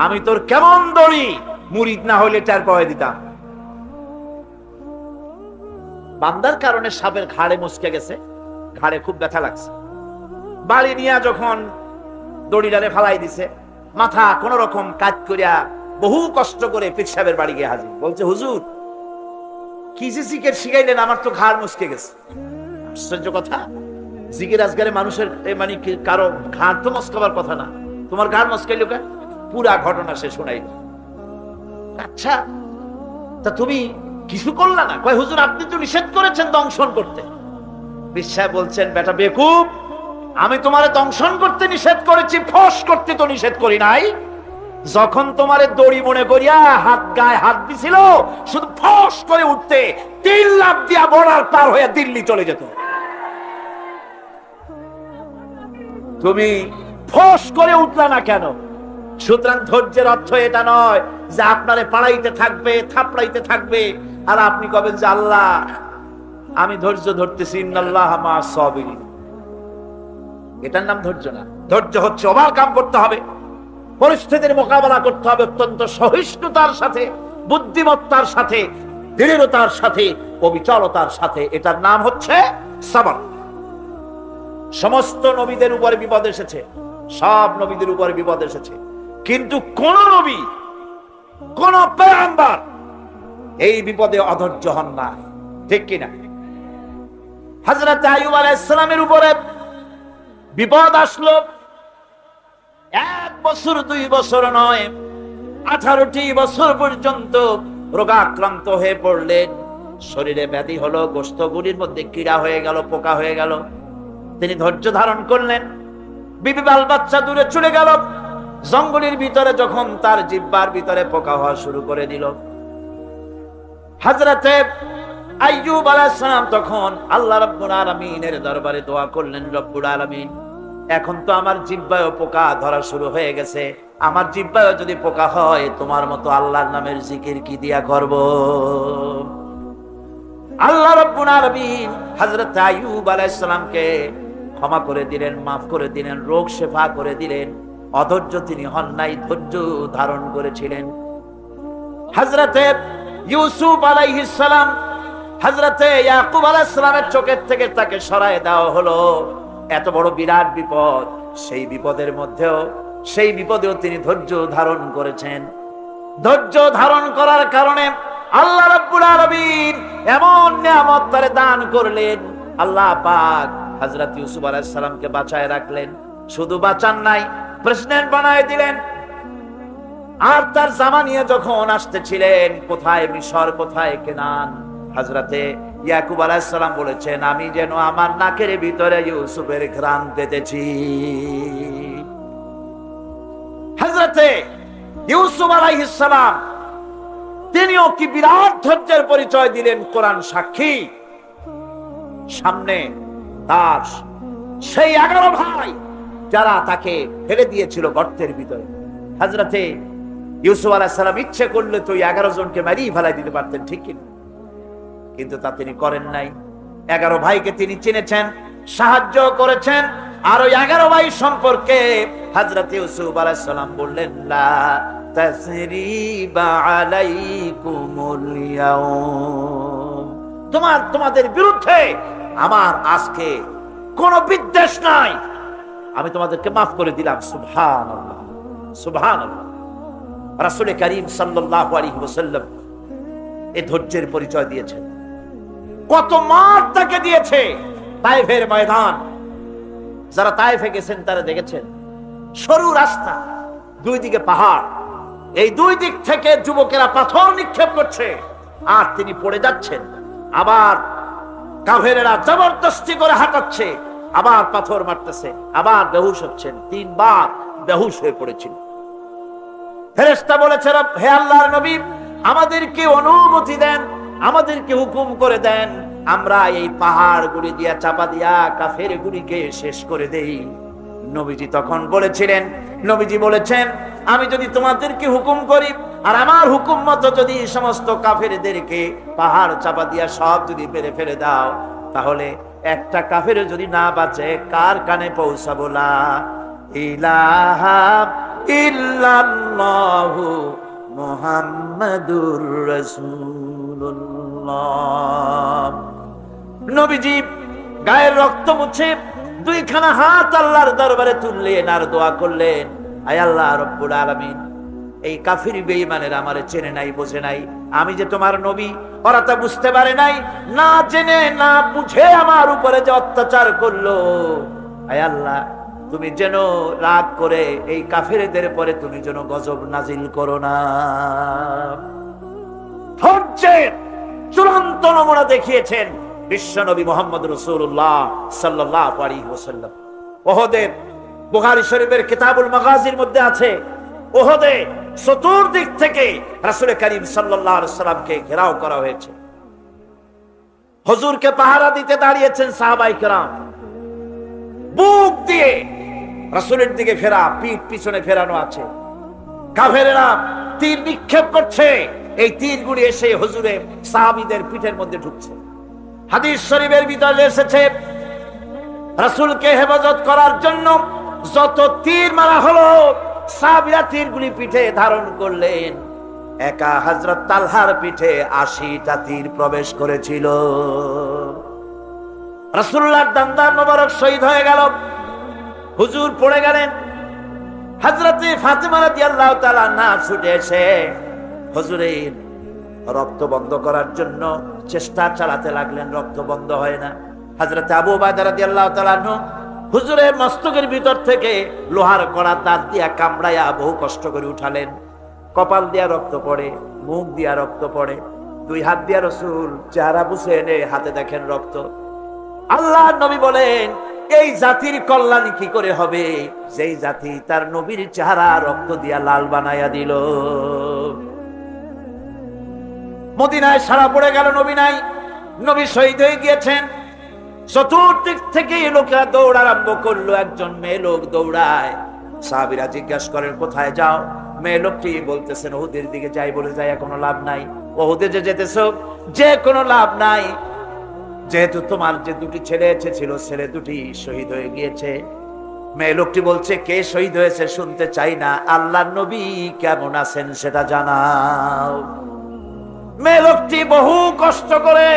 আমি তোর কেমন দড়ি, মুরিদ না হইলে টার পাওয়া দিতাম। বান্দার কারণে সাপের ঘাড়ে মুচকে গেছে, ঘাড়ে খুব ব্যথা লাগছে। বাড়ি নিয়ে যখন দড়িটারে ফালাই দিছে, মাথা কোন রকম কাজ করিয়া বহু কষ্ট করে পীর সাহেবের বাড়ি গিয়ে হাজির। বলছে, হুজুর কি যে জিকির শিখাইলেন, আমার তো ঘাড় মুচকে গেছে। আশ্চর্য কথা, জিকির আজগারে মানুষের মানে কারো ঘাড় তো মস্কাবার কথা না, তোমার ঘাড় মস্কাইল কেন? পুরা ঘটনা সে শোনাইল। আচ্ছা তা তুমি কিছু করলা না? কয় হুজুর আপনি তো নিষেধ করেছেন দংশন করতে। পীর সাহেব বলছেন, বেটা বেকুব, আমি তোমারে দংশন করতে নিষেধ করেছি, ফস করতে তো নিষেধ করি নাই। যখন তোমারে দড়ি মনে করিয়া হাত গায়ে হাত দিছিল, শুধু ফস করে উঠতে 3 লাখ দিয়া বর্ডার পার হয়ে দিল্লি চলে যেত। তুমি ফস করে উঠলা না কেন? সুতরাং ধৈর্যের অর্থ এটা নয় যে আপনারে পাড়াইতে থাকবে, থাপড়াইতে থাকবে, আর আপনি কবেন যে আল্লাহ আমি ধৈর্য ধরতেছি, ইন্নাল্লাহ মা'আস সাবিরিন। এটার নাম ধৈর্য না। ধৈর্য হচ্ছে ওভারকাম করতে হবে, পরিস্থিতির মোকাবেলা করতে হবে অত্যন্ত সহিষ্ণুতার সাথে, বুদ্ধিমত্তার সাথে, দৃঢ়তার সাথে, অবিচলতার সাথে। এটার নাম হচ্ছে সবর। সমস্ত নবীদের উপরে বিপদ এসেছে, সব নবীদের উপরে বিপদ এসেছে, কিন্তু কোন নবী, কোন পয়গম্বর এই বিপদে অধৈর্য হন না, ঠিক কিনা? হযরত আইয়ুব আলাইহিস সালামের উপরে বিপদ আসলো, 1 বছর 2 বছর নয়, 18টি বছর পর্যন্ত রোগাক্রান্ত হয়ে পড়লেন। শরীরে ব্যাধি হলো, গোশতগুলির মধ্যে কীড়া হয়ে গেল, পোকা হয়ে গেল। তিনি ধৈর্য ধারণ করলেন। বিবি বাল বাচ্চা দূরে চলে গেল। জঙ্গলের ভিতরে যখন তার জিহ্বার ভিতরে পোকা হওয়া শুরু করে দিল, হযরতে আইয়ুব আলাইহিস সালাম তখন আল্লাহ রাব্বুল আলামিনের দরবারে দোয়া করলেন, রব্বুল আলামিন এখন তো আমার জিহ্বায় পোকা ধরা শুরু হয়ে গেছে, আমার জিহ্বায় যদি পোকা হয় তোমার মতো আল্লাহর নামের জিকির কি দিয়া করব? আল্লাহ রাব্বুল আলামিন হযরত আইয়ুব আলাইহিস সালামকে ক্ষমা করে দিলেন, মাফ করে দিলেন, রোগ শেফা করে দিলেন। অধৈর্য তিনি হন নাই, ধৈর্য ধারণ করেছিলেন। হযরতে ইউসুফ আলাইহিস সালাম, হযরতে ইয়াকুব আলাইহিস সালামের চোখের থেকে তাকে সরায় দেওয়া হলো। এত বড় বিরাট বিপদ, সেই বিপদের মধ্যেও, সেই বিপদেও তিনি ধৈর্য ধারণ করেছেন। ধৈর্য ধারণ করার কারণে আল্লাহ রাব্বুল আলামিন এমন নিয়ামত তারে দান করলেন। আল্লাহ পাক হযরত ইউসুফ আলাইহিস সালামকে বাঁচায় রাখলেন। শুধু বাঁচান নাই, প্রেসিডেন্ট বানায় দিলেন। আর তার জামা নিয়ে যখন আসতেছিলেন, কোথায় মিশর, কোথায় কেনান, হযরতে ইয়াকুব আলাইহিস সালাম বলেছেন, আমি যেন আমার নাকের ভিতরে ইউসুফের ঘ্রাণ পেতেছি। হযরতে ইউসুফ আলাইহিস সালাম তিনিও কি বিরাট ধৈর্যের পরিচয় দিলেন, কোরআন সাক্ষী। সামনে তার সেই 11 ভাই যারা তাকে ফেলে দিয়েছিল গর্তের ভিতরে। হযরতে ইউসুফ আলাইহিস সালাম ইচ্ছে করলে তো 11 জনকে মারিয়ে ফেলাই দিতে পারতেন, ঠিক কি? কিন্তু তা তিনি করেন নাই। 11 ভাইকে তিনি চিনেছেন, সাহায্য করেছেন। আর ওই 11 ভাই সম্পর্কে হযরত ইউসুফ আলাইহিস সালাম বললেন, লা তাসরিবা আলাইকুমুল ইয়াউম, তোমাদের বিরুদ্ধে আমার আজকে কোনো বিদ্বেষ নাই, আমি তোমাদেরকে মাফ করে দিলাম। সুবহানাল্লাহ, সুবহানাল্লাহ। রাসূল করিম সাল্লাল্লাহু আলাইহি ওয়াসাল্লাম এই ধৈর্যের পরিচয় দিয়েছেন। কত মার তাকে দিয়েছে তায়েফের ময়দান। যারা তায়েফে গেছেন তারা দেখেছেন সরু রাস্তা, দুই দিকে পাহাড়, এই দুই দিক থেকে যুবকেরা পাথর নিক্ষেপ করছে আর তিনি পড়ে যাচ্ছেন। আবার কাফেরেরা জবরদস্তি করে হাঁটাচ্ছে, আবার পাথর মারতেছে, আবার বেহুশ হচ্ছেন। 3 বার বেহুশ হয়ে পড়েছিল। ফেরেশতা বলেছে, হে আল্লাহর নবী, আমাদেরকে অনুমতি দেন, আমাদেরকে হুকুম করে দেন, আমরা এই পাহাড় গুলি দিয়া চাপা দিয়া কাফের গুলিকে শেষ করে দেই। নবীজি তখন বলেছিলেন, নবীজি বলেছেন, আমি যদি তোমাদেরকে হুকুম করি আর আমার হুকুম মতো যদি সমস্ত কাফেরদেরকে পাহাড় চাপা দিয়া সব যদি মেরে ফেলে দাও, তাহলে একটা কাফের যদি না বাঁচে, কার কানে পৌঁছাবো? লা ইলাহা ইল্লাল্লাহু মুহাম্মাদুর রাসূলুল্লাহ। নবীজি গায়ের রক্ত মুছে 2খানা হাত আল্লাহর দরবারে তুললেন আর দোয়া করলেন, আয় আল্লাহ রব্বুল আলামিন, এই কাফির বেঈমানের আমারে চেনে নাই, বোঝে নাই, আমি যে তোমার নবী, ওরা তা বুঝতে পারে নাই, না জেনে না বুঝে আমার উপরে যে অত্যাচার করলো, আয় আল্লাহ তুমি যেন রাগ করে এই কাফিরদের পরে তুমি যেন গজব নাজিল করো না। ধৈর্যের চূড়ান্ত নমুনা দেখিয়েছেন বিশ্বনবী মুহাম্মদ রাসূলুল্লাহ সাল্লাল্লাহু আলাইহি ওয়াসাল্লাম। উহুদের বুখারী শরীফের কিতাবুল মাগাজির মধ্যে আছে, উহুদে চতুর্দিক থেকে রাসূল করিম সাল্লাল্লাহু আলাইহি ওয়াসাল্লামকে ঘেরাও করা হয়েছে। হুজুরকে পাহারা দিতে দাঁড়িয়েছেন সাহাবায়ে কেরাম, বুক দিয়ে রাসূলের দিকে ফেরা, পিঠ পিছনে ফেরানো আছে। কাফেরেরা তীর নিক্ষেপ করছে, এই তীরগুলি এসে হুজুরের সাহাবীদের পিঠের মধ্যে ঢুকছে। হাদিস শরীফের ভিতরে এসেছে, রাসূলকে হেফাজত করার জন্য যত তীর মারা হলো, সাহাবীরা তীরগুলি পিঠে ধারণ করলেন। একা হযরত তালহার পিঠে 80টা তীর প্রবেশ করেছিল। রাসূলুল্লাহর দান্দার মোবারক শহীদ হয়ে গেল, হুজুর পড়ে গেলেন। হযরতে ফাতিমা রাদিয়াল্লাহু তাআলা আনহা ছুটে এসে হুজুরের রক্ত বন্ধ করার জন্য চেষ্টা চালাতে লাগলেন, রক্ত বন্ধ হয় না। হযরতে আবু উবাইদা রাদিয়াল্লাহু তাআলা আনহু হুজুরের মস্তকের ভিতর থেকে লোহার কড়া দাঁত দিয়া কামড়াইয়া বহু কষ্ট করে উঠালেন। কপাল দিয়া রক্ত পড়ে, মুখ দিয়া রক্ত পড়ে, 2 হাত দিয়া রাসূল চেহারা বুঝে এনে হাতে দেখেন রক্ত। আল্লাহর নবী বলেন, এই জাতির কল্যাণ কি করে হবে যেই জাতি তার নবীর চেহারা রক্ত দিয়া লাল বানাইয়া দিল। মদিনায় সারা পড়ে গেল, নবী নাই, নবী শহীদ হয়ে গিয়েছেন। চতুর্দিক থেকে লোকেরা দৌড় আরম্ভ করলো, একজন মেয়ে লোক দৌড়ায়। সাহাবীরা জিজ্ঞাসা করেন, কোথায় যাও? মেয়ে লোকটি বলতেছেন, উহুদের দিকে যাই। বলে যায়, কোনো লাভ নাই, উহুদে যে যেতেছো যে কোনো লাভ নাই, যেহেতু তোমার যে 2টি ছেলে ছিল, ছেলে 2টি শহীদ হয়ে গিয়েছে। মেয়ে লোকটি বলছে, কে শহীদ হয়েছে শুনতে চাই না, আল্লাহর নবী কেমন আছেন সেটা জানাও। মেয়ে লোকটি বহু কষ্ট করে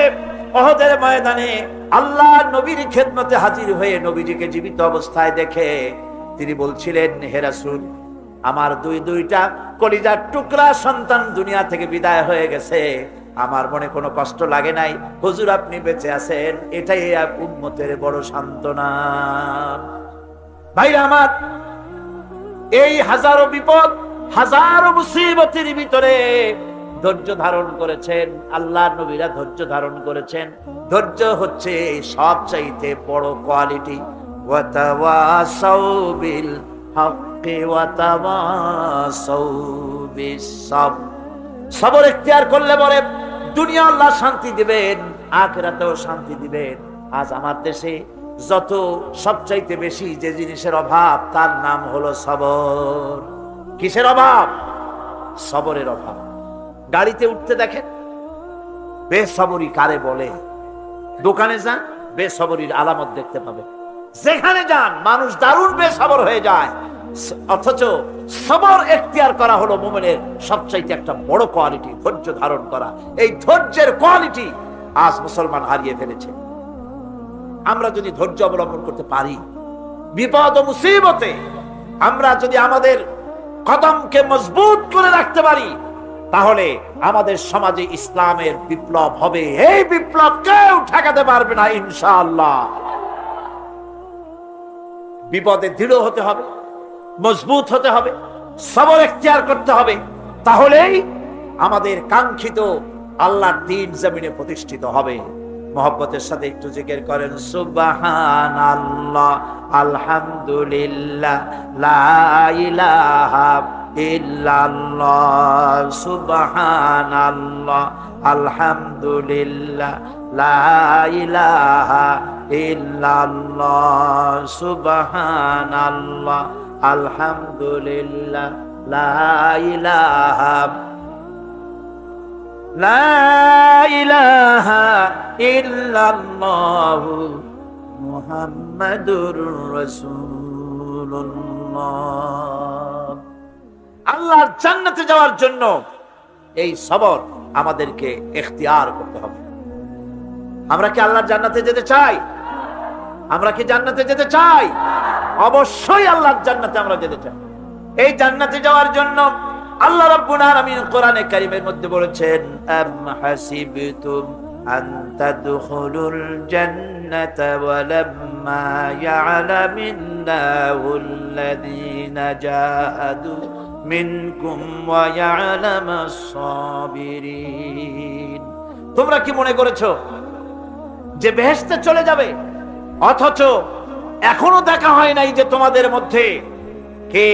উহুদের ময়দানে আল্লাহর নবীর খেদমতে হাজির হয়ে নবীজিকে জীবিত অবস্থায় দেখে তিনি বলছিলেন, হে রাসূল, আমার দুইটা কলিজার টুকরা সন্তান দুনিয়া থেকে বিদায় হয়ে গেছে, আমার মনে কোনো কষ্ট লাগে নাই, হুজুর আপনি বেঁচে আছেন, এটাই উম্মতের বড় সান্ত্বনা। ভাইরা আমার, এই হাজারো বিপদ, হাজারো মুসিবতের ভিতরে ধৈর্য ধারণ করেছেন আল্লাহর নবীরা, ধৈর্য ধারণ করেছেন। ধৈর্য হচ্ছে সবচাইতে বড় কোয়ালিটি। ওয়াতাওয়াসাউ বিল হক্কি ওয়াতাওয়াসাউ বিস সাবর। সবর ইখতিয়ার করলে পরে দুনিয়া আল্লাহ শান্তি দিবেন, আখিরাতেও শান্তি দিবেন। আজ আমার দেশে যত সবচাইতে বেশি যে জিনিসের অভাব, তার নাম হলো সবর। কিসের অভাব? সবরের অভাব। গাড়িতে উঠতে দেখেন বেসবরি কারে বলে, দোকানে যান বেসবরির আলামত দেখতে পাবে, যেখানে যান মানুষ দারুণ বেসবর হয়ে যায়। অথচ সবর ইখতিয়ার করা হলো মুমিনের সবচাইতে একটা বড় কোয়ালিটি, ধৈর্য ধারণ করা। এই ধৈর্যের কোয়ালিটি আজ মুসলমান হারিয়ে ফেলেছে। আমরা যদি ধৈর্য অবলম্বন করতে পারি, বিপদ ও মুসিবতে আমরা যদি আমাদের কদমকে মজবুত করে রাখতে পারি, তাহলে আমাদের সমাজে ইসলামের বিপ্লব হবে। এই বিপ্লব কেউ ঠেকাতে পারবে না ইনশাআল্লাহ। বিপদে দৃঢ় হতে হবে, মজবুত হতে হবে, সবর ইখতিয়ার করতে হবে, তাহলেই আমাদের কাঙ্ক্ষিত আল্লাহর দ্বীন জমিনে প্রতিষ্ঠিত হবে। মহব্বতের সাথে একটু জিকির করেন সুবহানাল্লাহ, আলহামদুলিল্লাহ, লা ইলাহা ইল্লাল্লাহ, সুবহানাল্লাহ, আলহামদুলিল্লাহ, লা ইলাহা ইল্লাল্লাহ, সুবহানাল্লাহ, আলহামদুলিল্লাহ, লা ইলাহা ইল্লাল্লাহ, মুহাম্মাদুর রাসূলুল্লাহ। আল্লাহর জান্নাতে যাওয়ার জন্য এই সবর আমাদেরকে ইখতিয়ার করতে হবে। আমরা কি আল্লাহর জান্নাতে যেতে চাই? আমরা কি জান্নাতে যেতে চাই? অবশ্যই আল্লাহর জান্নাতে আমরা যেতে চাই। এই জান্নাতে যাওয়ার জন্য আল্লাহ রাব্বুল আলামিন কোরআনে কারীমের মধ্যে বলেছেন, আম হাসিবতুম আন তাদখুলুল জান্নাতা ওয়া লাম্মা ইয়ালামিল্লাহুল্লাযীনা জাহাদু মিনকুম ওয়া ইয়ালামাস সাবিরিন। তোমরা কি মনে করেছো যে বেহেশতে চলে যাবে, অথচ এখনো দেখা হয় নাই যে তোমাদের মধ্যে কে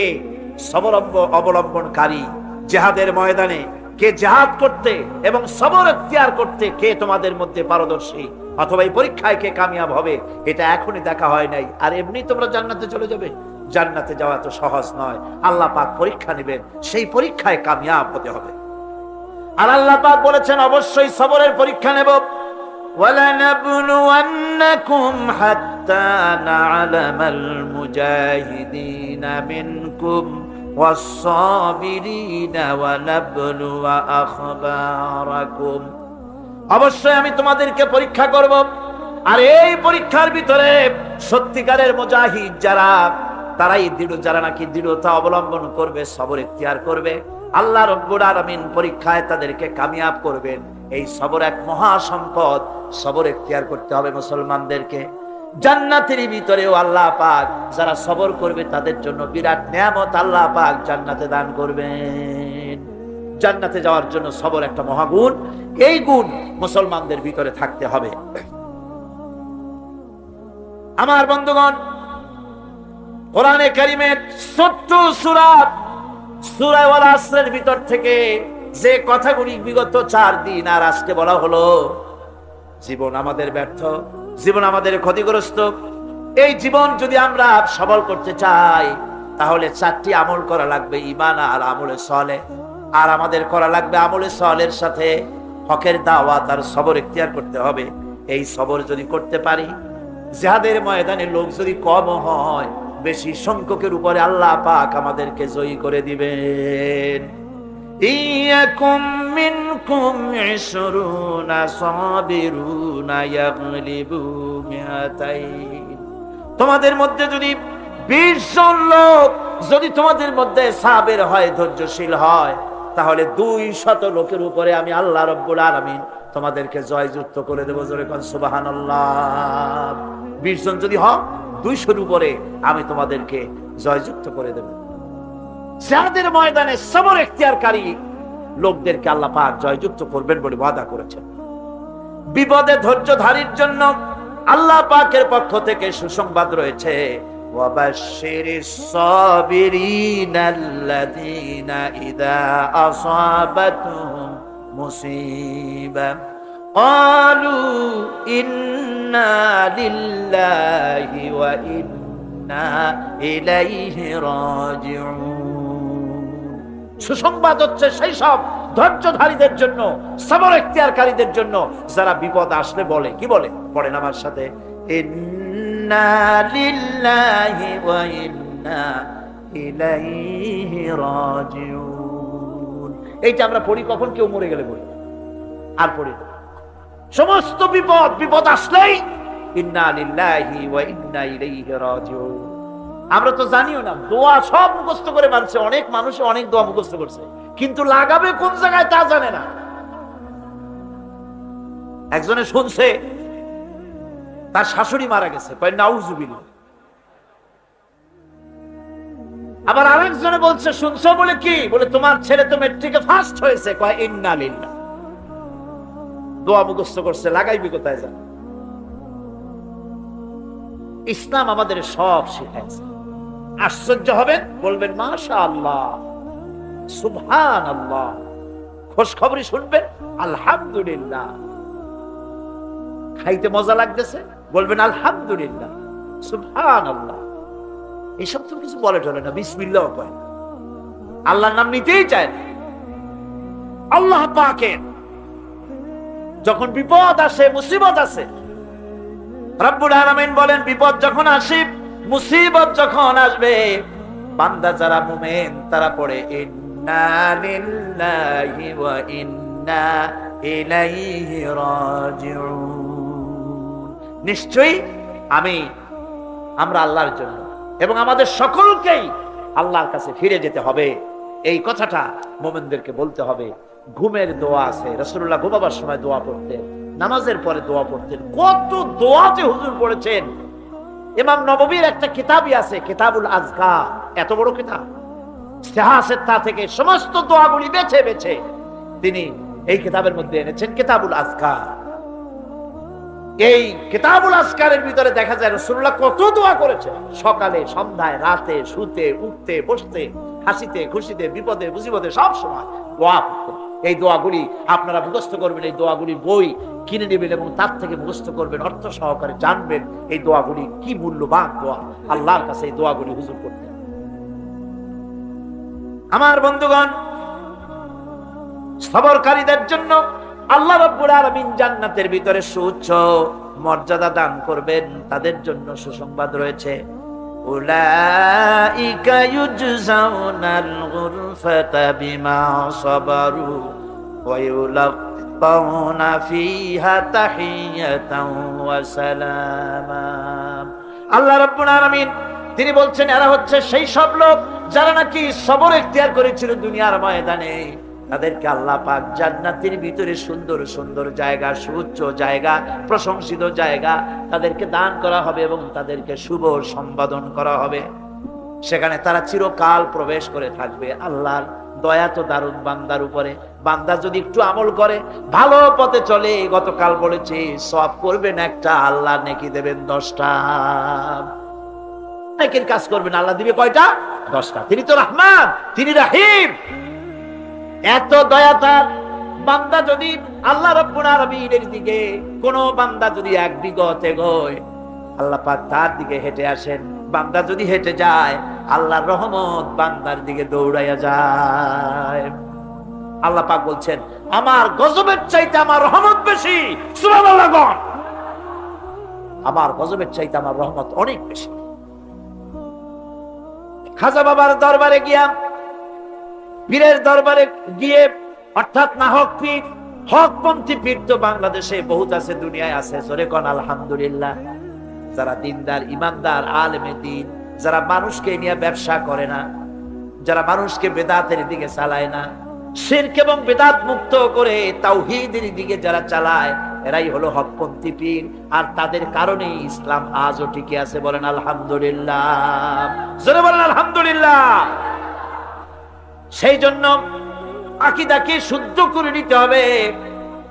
সবর অবলম্বনকারী, জিহাদের ময়দানে কে জিহাদ করতে এবং সবর ইখতিয়ার করতে কে তোমাদের মধ্যে পারদর্শী, অথবা এই পরীক্ষায় কে কামিয়াব হবে, এটা এখনই দেখা হয় নাই। আর এমনি তোমরা জান্নাতে চলে যাবে? জান্নাতে যাওয়া তো সহজ নয়। আল্লাহ পাক পরীক্ষা নেবেন, সেই পরীক্ষায় কামিয়াব হতে হবে। আর আল্লাহ পাক বলেছেন অবশ্যই সবরের পরীক্ষা নেব। وَلَنَبْلُوَنَّكُمْ حَتَّى نَعْلَمَ الْمُجَاهِدِينَ مِنْكُمْ وَالصَّابِرِينَ وَنَبْلُوَ أَخْبَارَكُمْ। অবশ্যই আমি তোমাদেরকে পরীক্ষা করব, আর এই পরীক্ষার ভিতরে সত্যিকারের মুজাহিদ যারা, তারাই দৃঢ়, যারা নাকি দৃঢ়তা অবলম্বন করবে, সবর ইখতিয়ার করবে, আল্লাহ রাব্বুল আলামিন পরীক্ষায় তাদেরকে কামিয়াব করবেন। এই সবর এক মহা সম্পদ। সবর ইখতিয়ার করতে হবে মুসলমানদেরকে। জান্নাতের ভিতরেও আল্লাহ পাক যারা সবর করবে তাদের জন্য বিরাট নিয়ামত আল্লাহ পাক জান্নাতে দান করবেন। জান্নাতে যাওয়ার জন্য সবর একটা মহাগুণ। এই গুণ মুসলমানদের ভিতরে থাকতে হবে। আমার বন্ধুগণ, কোরআনে কারীমের ছোট্ট সূরা ওয়াল আসরের ভিতর থেকে যে কথাগুলি বিগত 4 দিন আর আজকে বলা হলো, জীবন আমাদের ব্যর্থ, জীবন আমাদের ক্ষতিগ্রস্ত। এই জীবন যদি আমরা সবল করতে চাই, তাহলে 4টি আমল করা লাগবে, ঈমান আর আমলে সালেহ। আর আমাদের করা লাগবে আমলে সালেহের সাথে হকের দাওয়াত আর সবর ইখতিয়ার করতে হবে। এই সবর যদি করতে পারি, জিহাদের ময়দানে লোক যদি কম হয়, বেশি সংখ্যকের উপরে আল্লাহ পাক আমাদেরকে জয়ী করে দিবেন। ইয়াকুম মিনকুম 20 সাবিরুনা ইয়াগলিবু মিআতাইন। তোমাদের মধ্যে যদি 20 জন লোক যদি তোমাদের মধ্যে সাবির হয়, ধৈর্যশীল হয়, তাহলে 200 লোকের উপরে আমি আল্লাহ রাব্বুল আলামিন তোমাদেরকে জয়যুক্ত করে দেব। জোরে কোন সুবহানাল্লাহ। 20 জন যদি হয়, 200 উপরে আমি তোমাদেরকে জয়যুক্ত করে দেব। জিহাদের ময়দানে সবর ইখতিয়ারকারী লোকদেরকে আল্লাহ পাক জয়যুক্ত করবেন বলে ওয়াদা করেছেন। বিপদে ধৈর্যধারীর জন্য আল্লাহ পাকের পক্ষ থেকে সুসংবাদ রয়েছে, ওয়াবাশশিরিস সাবিরিনাল্লাযীনা ইযা আসাবাতুহুম মুসিবা ক্বালু ইন্না লিল্লাহি ওয়া ইন্না ইলাইহি রাজিউন। সুসংবাদ হচ্ছে সেই সব ধৈর্যধারীদের জন্য, সবর ইখতিয়ারকারীদের জন্য যারা বিপদ আসলে বলে, কি বলে? পড়েন আমার সাথে, ইন্না লিল্লাহি ওয়া ইন্না ইলাইহি রাজিউন। এইটা আমরা পড়ি কখন? কেউ মরে গেলে বলি, আর পড়ি না। সমস্ত বিপদ আসলেই ইন্না লিল্লাহি ওয়া ইন্না ইলাইহি রাজিউন। আমরা তো জানিও না, দোয়া সব মুখস্থ করে মানছে, অনেক মানুষ অনেক দোয়া মুখস্থ করছে, কিন্তু লাগাবে কোন জায়গায় তা জানে না। একজনে শুনছে তার শাশুড়ি মারা গেছে, কয় নাউজুবিল্লাহ। আবার আরেকজনে বলছে শুনছো বলে কি, বলে তোমার ছেলে তো মেট্রিকে ফার্স্ট হয়েছে, কয় ইন্না লিল্লাহ। দোয়া মুখস্থ করছে, লাগাইবি কোথায় জানে? ইসলাম আমাদের সব শিখাইছে। আশ্চর্য হবেন, বলবেন মাশাআল্লাহ, সুবহানাল্লাহ। খোঁজ খবরই শুনবেন আলহামদুলিল্লাহ। খাইতে মজা লাগতেছে, বলবেন আলহামদুলিল্লাহ, সুবহানাল্লাহ। এসব তো কিছু বলে টলে না, বিসমিল্লাহ কয় না, আল্লাহর নাম নিতেই চায় না। আল্লাহ পাকের যখন বিপদ আসে, মুসিবত আসে, রব্বুল আলামিন বলেন বিপদ যখন আসে, মুসিবত যখন আসবে, বান্দা যারা মুমিন তারা পড়ে ইন্না লিল্লাহি ওয়া ইন্না ইলাইহি রাজিউন। নিশ্চয়ই আমরা আল্লাহর জন্য এবং আমাদের সকলকেই আল্লাহর কাছে ফিরে যেতে হবে, এই কথাটা মুমিনদেরকে বলতে হবে। ঘুমের দোয়া আছে, রাসূলুল্লাহ ঘুমাবার সময় দোয়া পড়তেন, নামাজের পরে দোয়া পড়তেন। কত দোয়া যে হুজুর পড়েছেন। ইমাম নববীর একটা কিতাবই আছে, কিতাবুল আজকার, এত বড় কিতাব। ইস্তেহাসের থেকে সমস্ত দোয়াগুলি বেছে বেছে তিনি এই কিতাবের মধ্যে এনেছেন, কিতাবুল আজকার। এই কিতাবুল আজকারের ভিতরে দেখা যায় রাসূলুল্লাহ কত দোয়া করেছেন, সকালে, সন্ধ্যায়, রাতে, শুতে, উঠতে, বসতে, হাসিতে, খুশিতে, বিপদে, মুসিবতে, সব সময় দোয়া করতেন। এই দোয়াগুলি আপনারা মুখস্থ করবেন, এই দোয়াগুলি বই কিনে নেবেন এবং তার থেকে মুখস্থ করবেন, অর্থ সহকারে জানবেন এই দোয়াগুলি কি মূল্যবান দোয়া। আল্লাহর কাছে এই দোয়াগুলি হুজুর করতেন। আমার বন্ধুগণ, সবরকারীদের জন্য আল্লাহ রাব্বুল আলামিন জান্নাতের ভিতরে সুউচ্চ মর্যাদা দান করবেন, তাদের জন্য সুসংবাদ রয়েছে। উলাইকা ইউজজাউনাল গুরফাতা বিমা সাবারু ওয়া ইউলাক্কাউনা ফিহা তাহিয়াতাও ওয়া সালামা। আল্লাহ রাব্বুল আলামিন তিনি বলছেন, এরা হচ্ছে সেই সব লোক যারা নাকি সবর ইখতিয়ার করেছিল দুনিয়ার ময়দানে। তাদেরকে আল্লাহ পাক জান্নাতের ভিতরে সুন্দর সুন্দর জায়গা, সুউচ্চ জায়গা, প্রশংসিত জায়গা তাদেরকে দান করা হবে এবং তাদেরকে শুভ সম্বোধন করা হবে। সেখানে তারা চিরকাল প্রবেশ করে থাকবে। আল্লাহর দয়া তো দারুণ বান্দার উপরে। বান্দা যদি একটু আমল করে, ভালো পথে চলে, গতকাল বলেছি সওয়াব করবেন একটা, আল্লাহ নেকি দেবেন 10টা। নেকির কাজ করবেন, আল্লাহ দিবে কয়টা? 10টা। তিনি তো রহমান, তিনি রহিম। এত দয়া তার। বান্দা যদি আল্লাহ রাব্বুল আলামিনের দিকে, কোন বান্দা যদি এক বিগত এগোয়, আল্লাহ পাক তার দিকে হেঁটে আসেন। বান্দা যদি হেঁটে যায়, আল্লাহর রহমত বান্দার দিকে দৌড়াইয়া যায়। আল্লাহ পাক বলছেন, আমার গজবের চাইতে আমার রহমত বেশি। সুবহানাল্লাহ। আমার গজবের চাইতে আমার রহমত অনেক বেশি। খাজা বাবার দরবারে গিয়া, পীরের দরবারে গিয়ে, অর্থাৎ না হক পীর, হকপন্থী পীর তো বাংলাদেশে বহুত আছে, দুনিয়ায় আছে। জোরে কোন আলহামদুলিল্লাহ। যারা দিনদার, ইমানদার, আলেমে দ্বীন, যারা মানুষকে নিয়ে ব্যবসা করে না, যারা মানুষকে বেদাতের দিকে চালায় না, শিরক এবং বেদাত মুক্ত করে তাওহীদের দিকে যারা চালায়, এরাই হলো হকপন্থী পীর। আর তাদের কারণে ইসলাম আজও টিকে আছে। বলেন আলহামদুলিল্লাহ। জোরে বলেন আলহামদুলিল্লাহ। সেই জন্য আকীদাকে শুদ্ধ করে নিতে হবে।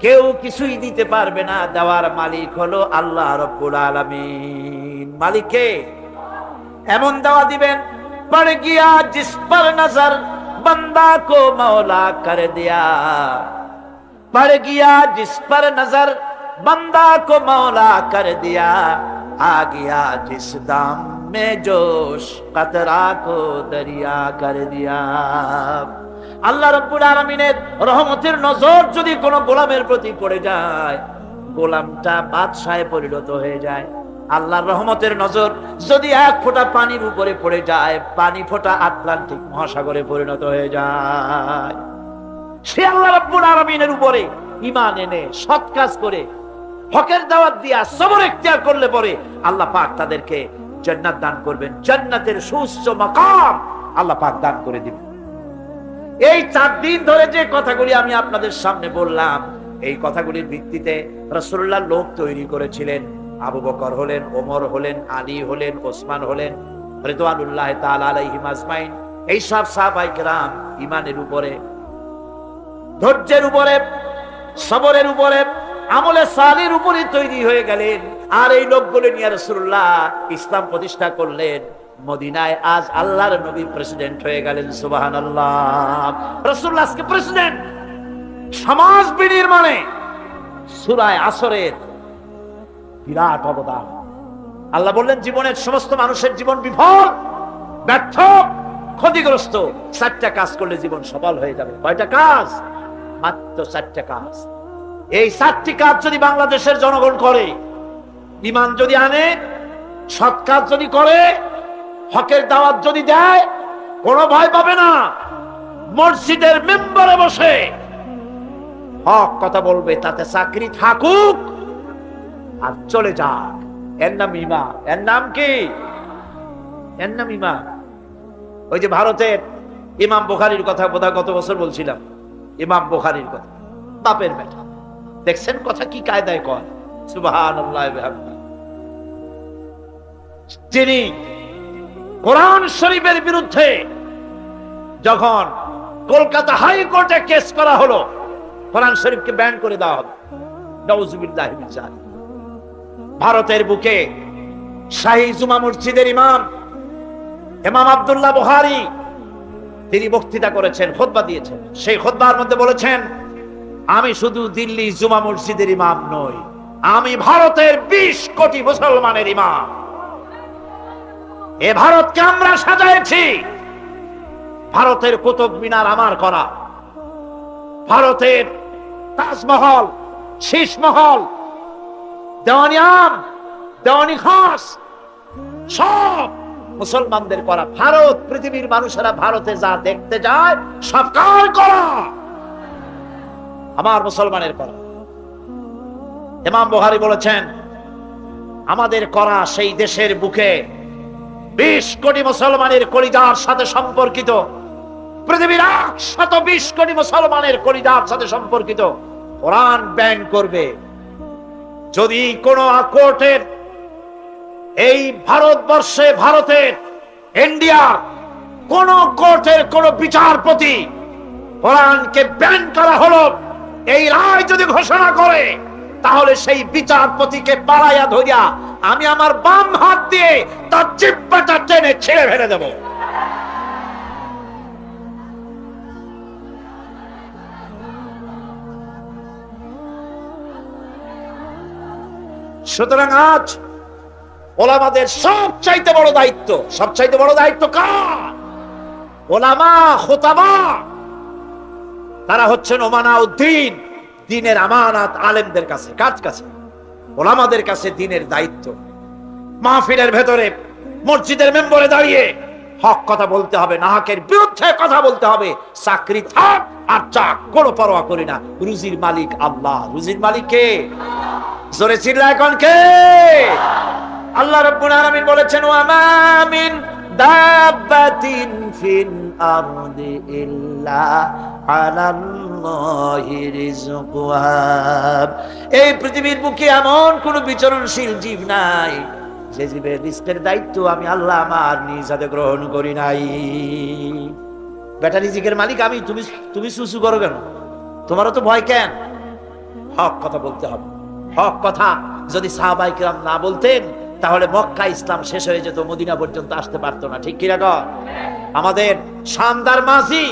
কেউ কিছুই দিতে পারবে না, দেওয়ার মালিক হলো আল্লাহ রাব্বুল আলামিন। মালিককে এমন দেওয়া দিবেন, পড় গিয়া জিস পর নজর বান্দা কো মৌলা কর দিয়া, पड़ गया जिस पर नजर बंदा को मौला कर दिया, आ गया जिस दाम में जोश कतरा को दरिया कर दिया। আল্লাহ রাব্বুল আলামিনের রহমতের নজর যদি কোনো গোলামের প্রতি পড়ে যায়, গোলামটা বাদশাহে পরিণত হয়ে যায়। আল্লাহর রহমতের নজর যদি এক ফোঁটা পানির উপরে পড়ে যায়, পানি ফোঁটা আটলান্টিক মহাসাগরে পরিণত হয়ে যায়। সে আল্লাহ রাব্বুল আলামিনের উপরে ঈমান এনে সৎ কাজ করে হকের দাওয়াত দিয়া সবর ইখতিয়ার করলে পরে আল্লাহ পাক তাদেরকে জান্নাত দান করবেন, জান্নাতের সুউচ্চ মাকাম আল্লাহ পাক দান করে দিবেন। এই 4 দিন ধরে যে কথাগুলি আমি আপনাদের সামনে বললাম, এই কথাগুলির ভিত্তিতে রাসূলুল্লাহ লোক তৈরি করেছিলেন। আবু বকর হলেন, ওমর হলেন, আলী হলেন, ওসমান হলেন, রিদওয়ানুল্লাহ তাআলা আলাইহিম আজমাইন। এই সব সাহাবায়ে কেরাম ঈমানের উপরে, ধৈর্যের উপরে, সবরের উপরে, আমলে সালির উপরে তৈরি হয়ে গেলেন। আর এই লোকগুলো নিয়ে রাসূলুল্লাহ ইসলাম প্রতিষ্ঠা করলেন। মদিনায় আজ আল্লাহর নবী প্রেসিডেন্ট হয়ে গেলেন। সুবহানাল্লাহ। রাসূলুল্লাহ আজকে প্রেসিডেন্ট। সমাজ বিনির্মাণে সূরা আসরের বিরাট অবদান। আল্লাহ বললেন জীবনের সমস্ত মানুষের জীবন বিফল, ব্যর্থ, ক্ষতিগ্রস্ত। 4টা কাজ করলে জীবন সফল হয়ে যাবে। কয়টা কাজ? মাত্র 4টা কাজ। এই 4টি কাজ যদি বাংলাদেশের জনগণ করে, ঈমান যদি আনে, সৎ কাজ যদি করে, হকের দাওয়াত যদি দেয়, কোনো ভয় পাবে না। মসজিদের মেম্বারে বসে হক কথা বলবে, তাতে চাকরি থাকুক আর চলে যাক। এর নাম ঈমান। এর নাম কি? এর নাম ঈমান। ওই যে ভারতের ইমাম বুখারীর কথা বোধহয় গত বছর বলছিলাম, ইমাম বুখারীর কথা, বাপের বেটা। দেখছেন কথা কি কায়দায় কয়। সুবহানাল্লাহ। তিনি কোরআন শরীফের বিরুদ্ধে যখন কলকাতা হাইকোর্টে কেস করা হলো, কোরআন শরীফকে ব্যান করে দেওয়া হবে, নাউযুবিল্লাহি মিন যালিক। ভারতের বুকে শাহী জুমা মসজিদের ইমাম আব্দুল্লাহ বুখারী তিনি বক্তৃতা করেছেন, খুতবা দিয়েছেন। সেই খুতবার মধ্যে বলেছেন, আমি শুধু দিল্লি জুমা মসজিদের ইমাম নই, আমি ভারতের 20 কোটি মুসলমানের ইমাম। এ ভারতকে আমরা সাজাইছি। ভারতের কুতুব মিনার আমার করা, ভারতের তাজমহল, শীষমহল, দেওয়ানি আম, দেওয়ানি খাস সব মুসলমানদের করা। ভারত, পৃথিবীর মানুষেরা ভারতে যা দেখতে যায় সব কার করা? আমার মুসলমানের করা। ইমাম বুখারী বলেছেন, আমাদের করা সেই দেশের বুকে 20 কোটি মুসলমানের কলিজার সাথে সম্পর্কিত, পৃথিবীর 120 কোটি মুসলমানের কলিজার সাথে সম্পর্কিত কোরআন ব্যান করবে। যদি কোন কোর্টের, এই ভারতবর্ষে, ভারতের, ইন্ডিয়ার কোন কোর্টের কোন বিচারপতি কোরআনকে ব্যান করা হলো এই রায় যদি ঘোষণা করে, তাহলে সেই বিচারপতিকে পাড়াইয়া ধরিয়া আমি আমার বাম হাত দিয়ে তার জিহ্বাটা টেনে ছিঁড়ে ফেলে দেব। সুতরাং আজ ওলামাদের সবচাইতে বড় দায়িত্ব, সবচাইতে বড় দায়িত্ব কার? ওলামা, খুতাবা। তারা হচ্ছেন ওমানাউদ্দিন, দ্বীনের আমানত আলেমদের কাছে। কার কাছে? ওলামাদের কাছে দ্বীনের দায়িত্ব। মাহফিলের ভেতরে, মসজিদের মেম্বরে দাঁড়িয়ে হক কথা বলতে হবে, না হকের বিরুদ্ধে কথা বলতে হবে। চাকরি থাক আর চাক, কোনো পরোয়া করি না। রুজির মালিক আল্লাহ। রুজির মালিক কে? জোরে চিল্লায় এখন কে? আল্লাহ রাব্বুল আলামিন বলেছেন, ওয়া মা মিন দাব্বাতিন ফিল আরদি ইল্লা আলাল্লাহি রিজকুহা। এই পৃথিবীর বুকে এমন কোন বিচরণশীল জীব নাই যে জীবের রিজকের দায়িত্ব আমি আল্লাহ আমার নিজ হাতে গ্রহণ করি নাই। বেটা রিজিকের মালিক আমি, তুমি সুসু করো কেন? তোমারও তো ভয় কেন? হক কথা বলতে হবে। হক কথা যদি সাহাবায়ে কেরাম না বলতেন, তাহলে মক্কা ইসলাম শেষ হয়ে যেত, মদিনা পর্যন্ত আসতে পারতো না। ঠিক কি না? আমাদের শানদার মাঝি,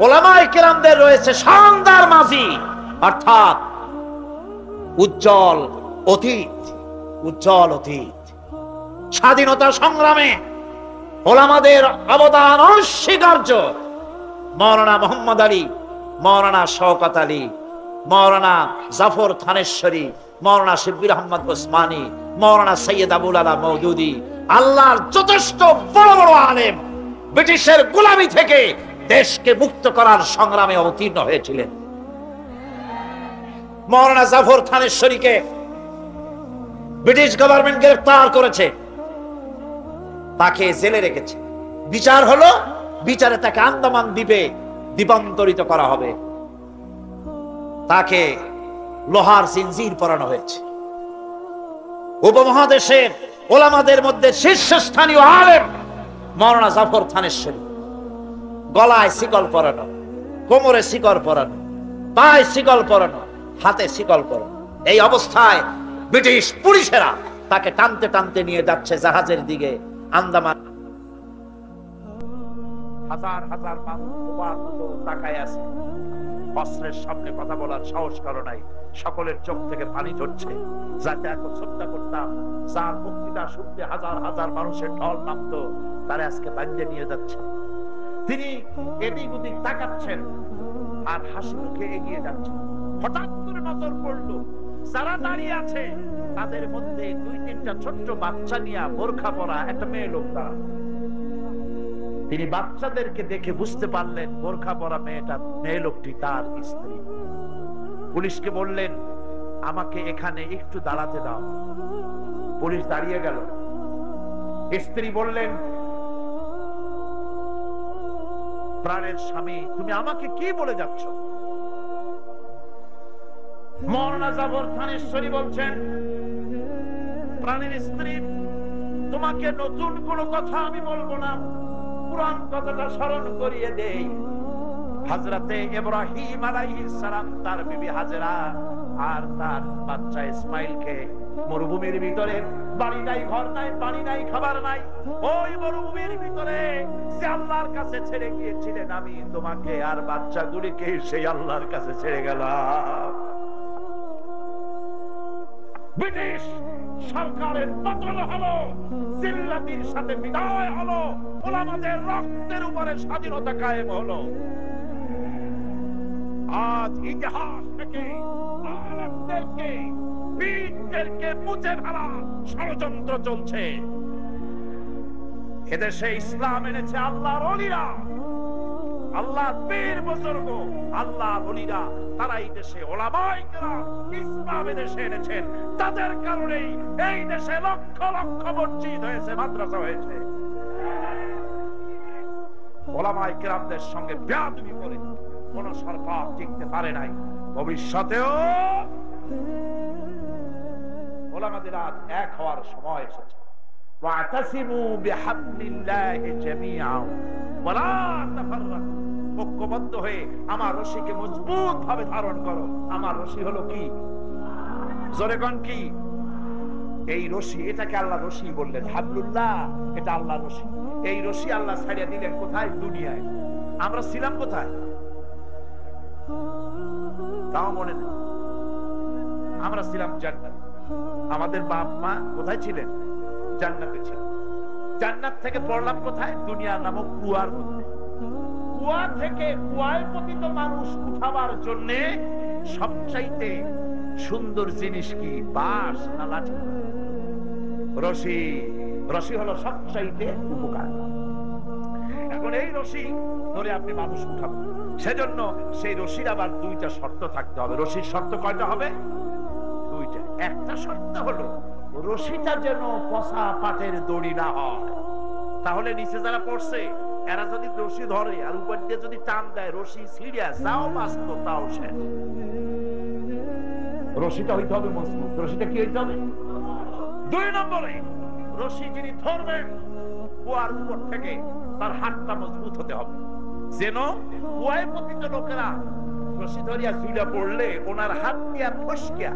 ওলামায়ে কেরামদের রয়েছে শানদার মাঝি, অর্থাৎ উজ্জ্বল অতীত, উজ্জ্বল অতীত। স্বাধীনতা সংগ্রামে ওলামাদের অবদান অনস্বীকার্য। মাওলানা মোহাম্মদ আলী, মাওলানা শওকত আলী, মাওলানা জাফর থানেশ্বরী, মাওলানা শিব্বির আহমদ ওসমানী, মাওলানা সৈয়দ আবুল আলা মওদুদি, আল্লাহর যথেষ্ট বড় বড় আলেম ব্রিটিশের গোলামি থেকে দেশকে মুক্ত করার সংগ্রামে অবতীর্ণ হয়েছিলেন। মাওলানা জাফর থানেশ্বরীকে ব্রিটিশ গভর্নমেন্ট গ্রেফতার করেছে, তাকে জেলে রেখেছে। বিচার হলো, বিচারে তাকে আন্দামান দ্বীপে দ্বীপান্তরিত করা হবে। তাকে লোহার জিনজির পরানো হয়েছে। উপমহাদেশের ওলামাদের মধ্যে শীর্ষস্থানীয় আলেম মাওলানা জাফর থানেশ্বরী, গলায় শিকল পরানো, কোমরে শিকল পরানো, পায়ে শিকল পরানো, হাতে শিকল পরানো। এই অবস্থায় ব্রিটিশ পুলিশেরা তাকে টানতে টানতে নিয়ে যাচ্ছে জাহাজের দিকে আন্দামান। হাজার হাজার মানুষ তাকায় আছে, অস্ত্রের সামনে কথা বলার সাহস কারো নাই। সকলের চোখ থেকে পানি ঝরছে। যাতে এত শ্রদ্ধা করতাম, যার বক্তৃতা শুনতে হাজার হাজার মানুষের ঢল নামতো, তারা আজকে বাড়িতে নিয়ে যাচ্ছে। তিনি এদিক ওদিক তাকাচ্ছেন আর হাসি মুখে এগিয়ে যাচ্ছেন। হঠাৎ করে নজর পড়লো যারা দাঁড়িয়ে আছে তাদের মধ্যে দুই তিনটা ছোট্ট বাচ্চা নিয়ে বোরখা পরা একটা মেয়ে লোক দাঁড়া। তিনি বাচ্চাদেরকে দেখে বুঝতে পারলেন বোরখা পরা মেয়ে লোকটি তার স্ত্রী। পুলিশকে বললেন, আমাকে এখানে একটু দাঁড়াতে দাও। পুলিশ দাঁড়িয়ে গেল। স্ত্রী বললেন, প্রাণের স্বামী, তুমি আমাকে কি বলে যাচ্ছ? মাওলানা জাফর থানেশ্বরী বলছেন, প্রাণের স্ত্রী, তোমাকে নতুন কোনো কথা আমি বলবো না, পুরান কথাটা স্মরণ করিয়ে দেই। হযরতে ইব্রাহিম আলাইহিস সালাম তার বিবি হাজেরা আর তার বাচ্চা ইসমাইলকে মরুভূমির ভিতরে, বাড়ি নাই, ঘর নাই, পানি নাই, খাবার নাই, ওই মরুভূমির ভিতরে সে আল্লাহর কাছে ছেড়ে গিয়েছিলেন। আমি তোমাকে আর বাচ্চাগুলিকে সেই আল্লাহর কাছে ছেড়ে গেলাম। ব্রিটিশ সরকারের পতন হলো, জিল্লাতির সাথে বিদায় হলো, ওলামাদের রক্তের উপরে স্বাধীনতা কায়েম হলো। আজ ইতিহাস থেকে আলেমদেরকে, বীরদেরকে মুছে ফেলা ষড়যন্ত্র চলছে। এদেশে ইসলাম এনেছে আল্লাহর ওলিরা, আল্লাহ বীর বুজুর্গ, আল্লাহর ওলিরা, তারা এই দেশে ওলামায়ে কেরাম ইসলাম এদেশে এনেছেন। তাদের কারণেই এই দেশে লক্ষ লক্ষ মসজিদ হয়েছে, মাদ্রাসা হয়েছে। ওলামায়ে কেরামদের সঙ্গে বেয়াদবি করে কোন সরকার টিকতে পারে নাই। ভবিষ্যতেও ওলামাদের আজ এক হওয়ার সময় এসেছে। ওয়াতাসিমু বিহাবলিল্লাহি জামিআন ওয়া লা তাফাররাকু, ঐক্যবদ্ধ হয়ে আমার রশিকে মজবুত ভাবে ধারণ করো। আমার রশি হলো কি? জোরে কোন কি? এই রশি, এটাকে আল্লাহ রশি বললেন। হাবলুল্লাহ, এটা আল্লাহ রশি। এই রশি আল্লাহ ছাড়িয়ে দিলেন কোথায়? দুনিয়ায়। আমরা ছিলাম কোথায়? তাও মনে নেই। আমরা ছিলাম জান্নাত। আমাদের বাপ মা কোথায় ছিলেন? জান্নাতে ছিলেন। জান্নাত থেকে পড়লাম কোথায়? দুনিয়া নামক কুয়ার মধ্যে। কুয়া থেকে কুয়ায় পতিত মানুষ উঠাবার জন্য সবচাইতে সুন্দর জিনিস কি? বাঁশ না লাঠি? রশি। রশি হলো সবচাইতে উপকার। এখন এই রশি ধরে আপনি মানুষ উঠাবেন, সেজন্য সেই রশির আবার দুইটা শর্ত থাকতে হবে। রশির শর্ত কয়টা হবে? দুইটা। একটা শর্ত হলো রশিটা যেন পচা পাটের দড়ি না হয়, তাহলে নিচে যারা পড়ছে এরা যদি রশি ধরে আর উপর দিয়ে যদি টান দেয়, রশি ছিঁড়ে যাও বাঁচত তাও শেষ। রশিটা হইতে হবে মজবুত। রশিটা কি হইতে হবে? দুই নম্বরে, রশি যিনি ধরবেন কুয়ার উপর থেকে তার হাতটা মজবুত হতে হবে, যেন কুয়ায় পতিত লোকেরা রশি ধরিয়া ঝুলা পড়লে ওনার হাত দিয়া ফসকিয়া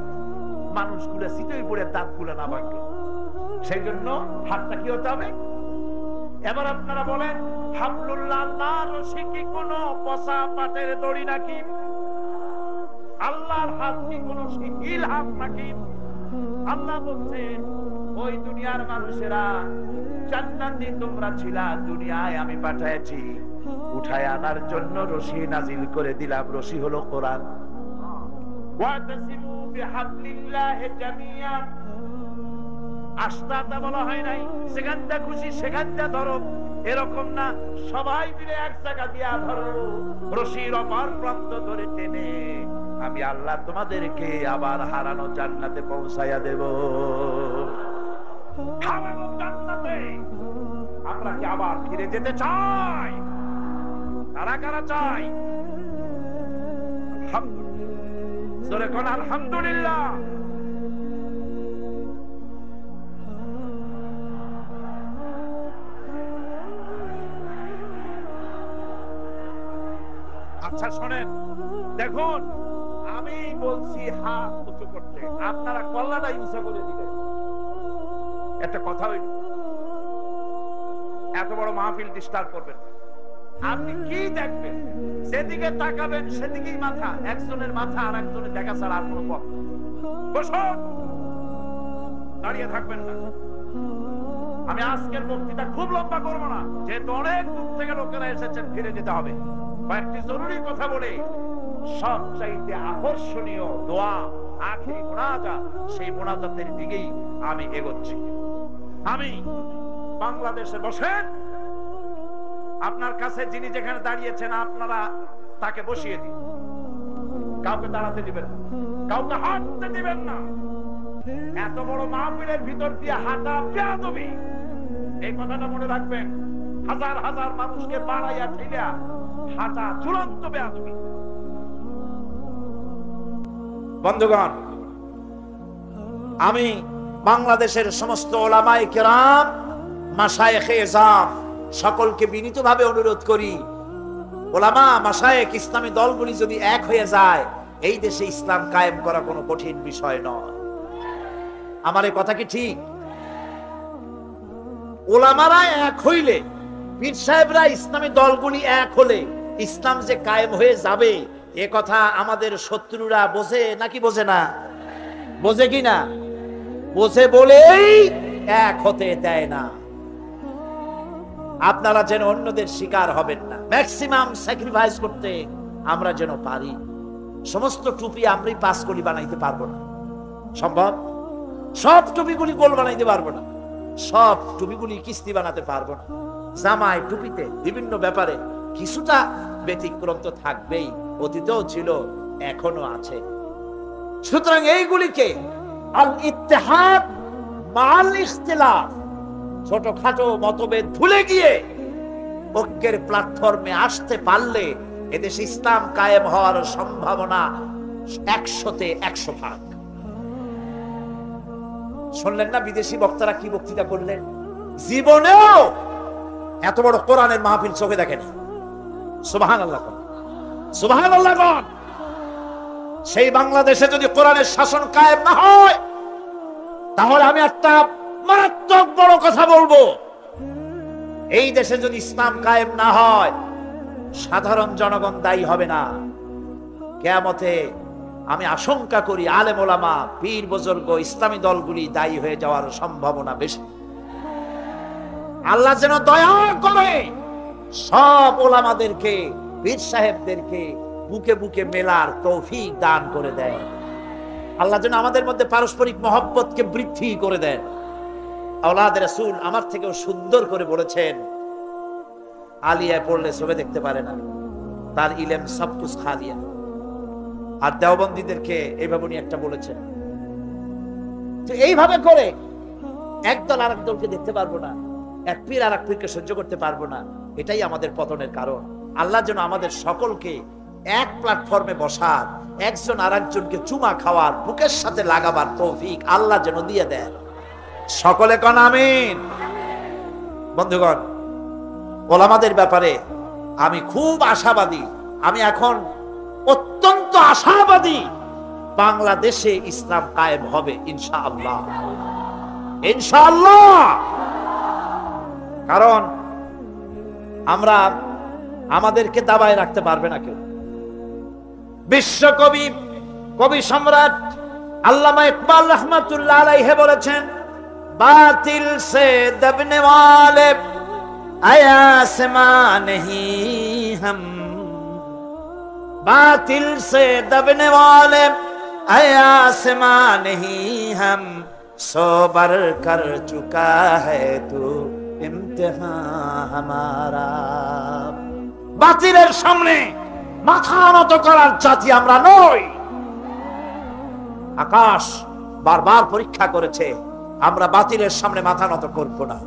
মানুষগুলা সিটই পড়ে দাঁতগুলা না ভাঙে। সেই জন্য হাতটা কি হতে হবে? এবার আপনারা বলেন, হাবলুল্লাহ রশি কি কোন পচা পাটের দড়ি নাকি? আল্লাহর হাত কি কোন শিথিল হাত নাকি? আল্লাহ বলছেন ওই দুনিয়ার মানুষেরা জান্নাতে তোমরা ছিলা, দুনিয়ায় আমি পাঠাইছি উঠায় আনার জন্য রশি নাজিল করে দিলাম। রশি হলো কোরআন। ওয়াতাসিমু বিহাবলিল্লাহি জামিয়া, আস্তাতা বলা হয় নাই সেখানটা খুশি সেখানটা ধরো, এরকম না, সবাই মিলে এক জায়গা দিয়া ধরো, রশির অপর প্রান্ত ধরে টেনে আমি আল্লাহ তোমাদেরকে আবার হারানো জান্নাতে পৌঁছাইয়া দেব। হারানো জান্নাতে আমরা কি আবার ফিরে যেতে চাই? কারা কারা চাই? জোরে কোন আলহামদুলিল্লাহ। আচ্ছা শোনেন, দেখুন আমি বলছি হাত উঁচু করতে, আপনারা কল্লাটা ইউসা করে দিবেন। একটা কথা হইল, এত বড় মাহফিল ডিস্টার্ব করবেন। আপনি কি দেখবেন, সেদিকে তাকাবেন সেদিকেই মাথা, একজনের মাথা আর একজনের দেখা ছাড়া আর কোনো পথ। বসুন, দাঁড়িয়ে থাকবেন না। আমি আজকের বক্তৃতা খুব লম্বা করবো না, যেহেতু অনেক দূর থেকে লোকেরা এসেছেন, ফিরে যেতে হবে। কয়েকটি জরুরি কথা বলে সবচাইতে আকর্ষণীয় দোয়া আখিরি মুনাজাত, সেই মুনাজাতের দিকেই আমি এগোচ্ছি। আমি বাংলাদেশে বসেন, আপনার কাছে যিনি যেখানে দাঁড়িয়েছেন আপনারা তাকে বসিয়ে দিন। কাউকে দাঁড়াতে দিবেন না, কাউকে হাঁটতে দিবেন না। এত বড় মাহফিলের ভিতর দিয়ে হাঁটা বেয়াদবি, এই কথাটা মনে রাখবেন। হাজার হাজার মানুষকে বাড়াইয়া ঠেলিয়া হাঁটা চূড়ান্ত বেয়াদবি। বন্ধুগণ, আমি বাংলাদেশের সমস্ত ওলামায়ে কেরাম, মাশায়েখে এজাম সকলকে বিনীতভাবে অনুরোধ করি, ওলামা মাশায়েখ ইসলামী দলগুলি যদি এক হয়ে যায়, এই দেশে ইসলাম কায়েম করা কোনো কঠিন বিষয় নয়। আমার এই কথা কি ঠিক? ওলামারা এক হইলে, পীর সাহেবরা ইসলামী দলগুলি এক হলে ইসলাম যে কায়েম হয়ে যাবে, এ কথা আমাদের শত্রুরা বোঝে নাকি বোঝে না? বোঝে কি না? বোঝে বলেই এক হতে দেয় না। আপনারা যেন অন্যদের শিকার হবেন না, ম্যাক্সিমাম স্যাক্রিফাইস করতে আমরা যেন পারি। সমস্ত টুপি আমরাই 5 কলি বানাইতে পারবো না, সম্ভব? সব টুপিগুলি গোল বানাইতে পারবো না, সব টুপিগুলি কিস্তি বানাতে পারবো না। জামায় টুপিতে বিভিন্ন ব্যাপারে কিছুটা ব্যতিক্রম তো থাকবেই, অতীতেও ছিল, এখনো আছে। সুতরাং এইগুলিকে আল ইত্তেহাদ মাল ইখতিলাফ, ছোটখাটো মতভেদ ভুলে গিয়ে ঐক্যের প্ল্যাটফর্মে আসতে পারলে এদেশে ইসলাম কায়েম হওয়ার সম্ভাবনা 100-তে 100 ভাগ। শুনলেন না বিদেশি বক্তারা কি বক্তৃতা করলেন? জীবনেও এত বড় কোরআনের মাহফিল চোখে দেখেনি। সুবহানাল্লাহ, সুবহানাল্লাহ। সেই বাংলাদেশে যদি কোরআনের শাসন কায়েম না হয়, তাহলে আমি একটা মারাত্মক বড় কথা বলবো। এই দেশে যদি ইসলাম কায়েম না হয়, সাধারণ জনগণ দায়ী হবে না। কিয়ামতে আমি আশঙ্কা করি আলেম ওলামা, পীর বুজুর্গ, ইসলামী দলগুলি দায়ী হয়ে যাওয়ার সম্ভাবনা বেশি। আল্লাহ যেন দয়া করে সব ওলামাদেরকে, পীর সাহেবদেরকে বুকে বুকে মেলার তৌফিক দান করে দেয়। আল্লাহ যেন আমাদের মধ্যে পারস্পরিক মহব্বতকে বৃদ্ধি করে দেন। আওলাদ রাসূল আমার থেকেও সুন্দর করে বলেছেন, আলিয়া পড়লে চোখে দেখতে পারে না, তার ইলম সব কুছ খা লিয়া। আর দেওবন্দীদেরকে এইভাবে উনি একটা বলেছেন। তো এইভাবে করে একদল আর একদলকে দেখতে পারবো না, এক পীর আর এক পীরকে সহ্য করতে পারবো না। এটাই আমাদের পতনের কারণ। আল্লাহ যেন আমাদের সকলকে এক প্ল্যাটফর্মে বসার, একজন আর একজনকে চুমা খাওয়ার, বুকের সাথে লাগাবার তৌফিক আল্লাহ যেন দিয়ে দেন। সকলে কোন আমিন। বন্ধুগণ, ওলামাদের ব্যাপারে আমি খুব আশাবাদী। আমি এখন অত্যন্ত আশাবাদী, বাংলাদেশে ইসলাম কায়েম হবে ইনশাআল্লাহ, ইনশাআল্লাহ। কারণ আমরা, আমাদেরকে দাবায় রাখতে পারবে না কেউ। বিশ্বকবি কবি সম্রাট আল্লামা ইকবাল রহমাতুল্লাহ আলাইহি বলেছেন, বাতিল সে দবনে ওয়ালে আয়া সমা নেহি হাম, बातिल से दबने वाले आसमा नहीं हम, सोबर कर चुका है तू इम्तिहान हमारा। বাতিলের সামনে মাথা নত করার জাতি আমরা নই। আকাশ বারবার পরীক্ষা করেছে, আমরা বাতিলের সামনে মাথা নত করব না।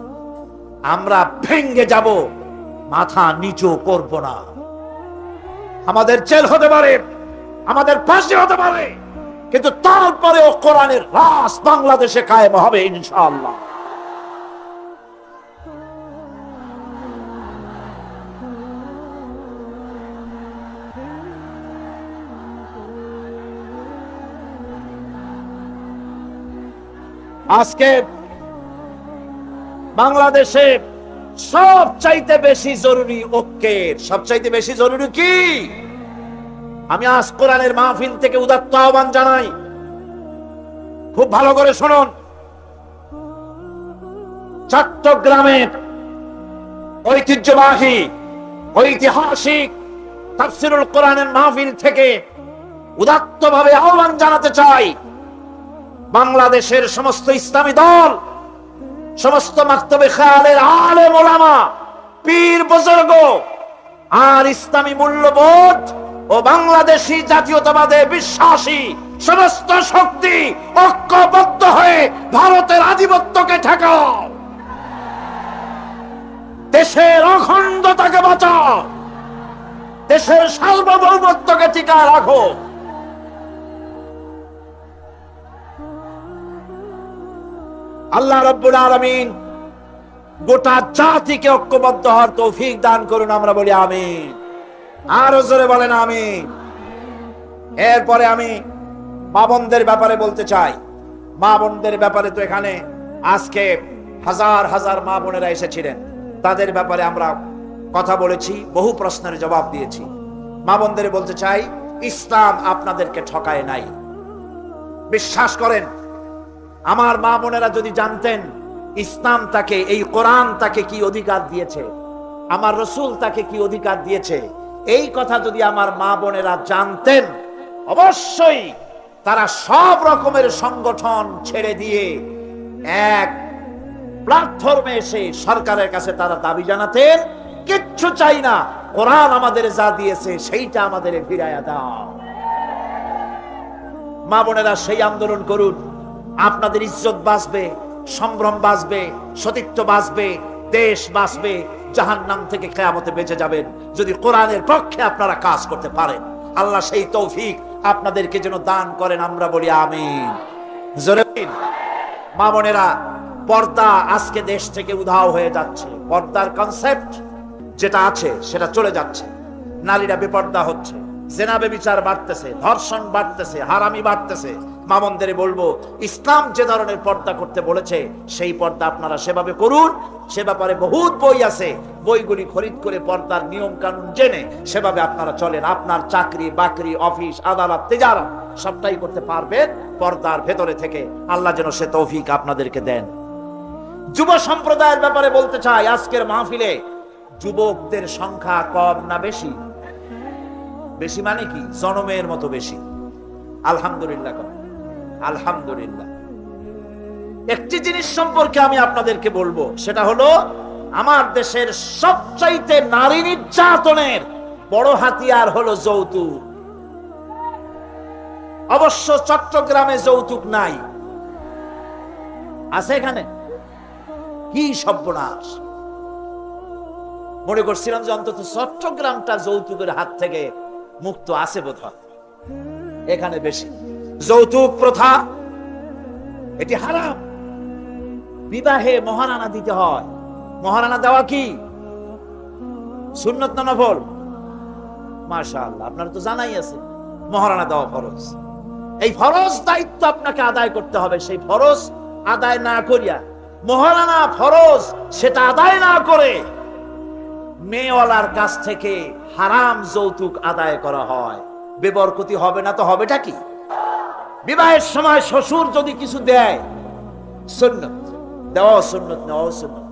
আমরা ভেঙ্গে যাব, মাথা নিচু করব না। আমাদের জেল হতে পারে, আমাদের ফাঁসি হতে পারে, কিন্তু তারপরেও কোরআনের রাজ বাংলাদেশে কায়েম হবে ইনশাআল্লাহ। আজকে বাংলাদেশে সবচাইতে বেশি জরুরি ঐক্যের, সবচাইতে বেশি জরুরি কি? আমি আজ কোরআনের মাহফিল থেকে উদাত্ত আহ্বান জানাই, খুব ভালো করে শুনুন। চট্টগ্রামের ঐতিহ্যবাহী ঐতিহাসিক তাফসীরুল কোরআনের মাহফিল থেকে উদাত্তভাবে আহ্বান জানাতে চাই, বাংলাদেশের সমস্ত ইসলামী দল, সমস্ত মাকতবে খেয়ালের আলেম ওলামা, পীর বুজুর্গ আর ইসলামী মূল্যবোধ ও বাংলাদেশী জাতীয়তাবাদে বিশ্বাসী সমস্ত শক্তি ঐক্যবদ্ধ হয়ে ভারতের আধিপত্যকে ঠেকাও, দেশের অখণ্ডতাকে বাঁচাও, দেশের সার্বভৌমত্বকে টিকায় রাখো। আল্লাহ রাব্বুল আলামিন গোটা জাতিকে ঐক্যবদ্ধ হওয়ার তৌফিক দান করুন, আমরা বলি আমিন। আরো জোরে বলেন আমিন। এরপরে আমি মা বোনদের ব্যাপারে বলতে চাই। মা বোনদের ব্যাপারে তো এখানে আজকে হাজার হাজার মা বোনেরা এসেছিলেন, তাদের ব্যাপারে আমরা কথা বলেছি, বহু প্রশ্নের জবাব দিয়েছি। মা বোনদের বলতে চাই, ইসলাম আপনাদেরকে ঠকায় নাই। বিশ্বাস করেন, আমার মা বোনেরা যদি জানতেন ইসলাম তাকে, এই কোরআন তাকে কি অধিকার দিয়েছে, আমার রসুল তাকে কি অধিকার দিয়েছে, এই কথা যদি আমার মা বোনেরা জানতেন, অবশ্যই তারা সব রকমের সংগঠন ছেড়ে দিয়ে এক প্ল্যাটফর্মে এসে সরকারের কাছে তারা দাবি জানাতেন, কিচ্ছু চাই না, কোরআন আমাদের যা দিয়েছে সেইটা আমাদের ফিরাইয়া দাও। মা বোনেরা সেই আন্দোলন করুন, আপনাদের ইজ্জত বাঁচবে, সম্ভ্রম বাঁচবে, সতীত্ব বাঁচবে, দেশ বাঁচবে, জাহান্নাম থেকে কিয়ামতে বেঁচে যাবেন যদি কোরআনের পক্ষে আপনারা কাজ করতে পারেন। আল্লাহ সেই তৌফিক আপনাদেরকে যেন দান করেন, আমরা বলি আমিন। জোরে মা বোনেরা, পর্দা আজকে দেশ থেকে উধাও হয়ে যাচ্ছে। পর্দার কনসেপ্ট যেটা আছে সেটা চলে যাচ্ছে, নারীরা বেপর্দা হচ্ছে, জেনা ব্যভিচার বাড়তেছে, ধর্ষণ বাড়তেছে, হারামি বাড়তেছে। মা বোনদের বলবো, ইসলাম যে ধরনের পর্দা করতে বলেছে সেই পর্দা আপনারা সেভাবে করুন। সে ব্যাপারে বহুত বই আছে, বইগুলি খরিদ করে পর্দার নিয়ম কানুন জেনে সেভাবে আপনারা চলেন। আপনার চাকরি বাকরি, অফিস আদালত তেজারত সবটাই করতে পারবেন পর্দার ভেতরে থেকে। আল্লাহ যেন সে তৌফিক আপনাদেরকে দেন। যুব সম্প্রদায়ের ব্যাপারে বলতে চাই, আজকের মাহফিলে যুবকদের সংখ্যা কম না বেশি? বেশি মানে কি? জনমের মতো বেশি। আলহামদুলিল্লাহ, আলহামদুলিল্লাহ। একটি জিনিস সম্পর্কে আমি আপনাদেরকে বলবো, সেটা হলো আমার দেশের সবচাইতে নারী নির্যাতনের বড় হাতিয়ার হলো যৌতুক। অবশ্য চট্টগ্রামে যৌতুক নাই, আছে এখানে? কি সর্বনাশ! মনে করছিলাম যে অন্তত চট্টগ্রামটা যৌতুকের হাত থেকে মুক্ত আছে বোধহয়, এখানে বেশি। যৌতুক প্রথা এটি হারাম। বিবাহে মহারানা দিতে হয়। মহারানা দেওয়া কি সুন্নত না নফল? মাশাআল্লাহ, আপনারা তো জানাই আছে মহারানা দেওয়া ফরজ। এই ফরজ দায়িত্ব আপনাকে আদায় করতে হবে। সেই ফরজ আদায় না করিয়া, মহারানা ফরজ সেটা আদায় না করে মেয়েওয়ালার কাছ থেকে হারাম যৌতুক আদায় করা হয়, বেবরকতি হবে না তো হবেটা কি? বিবাহের সময় শ্বশুর যদি কিছু দেয় সুন্নত, দেওয়া সুন্নত, নেওয়া সুন্নত,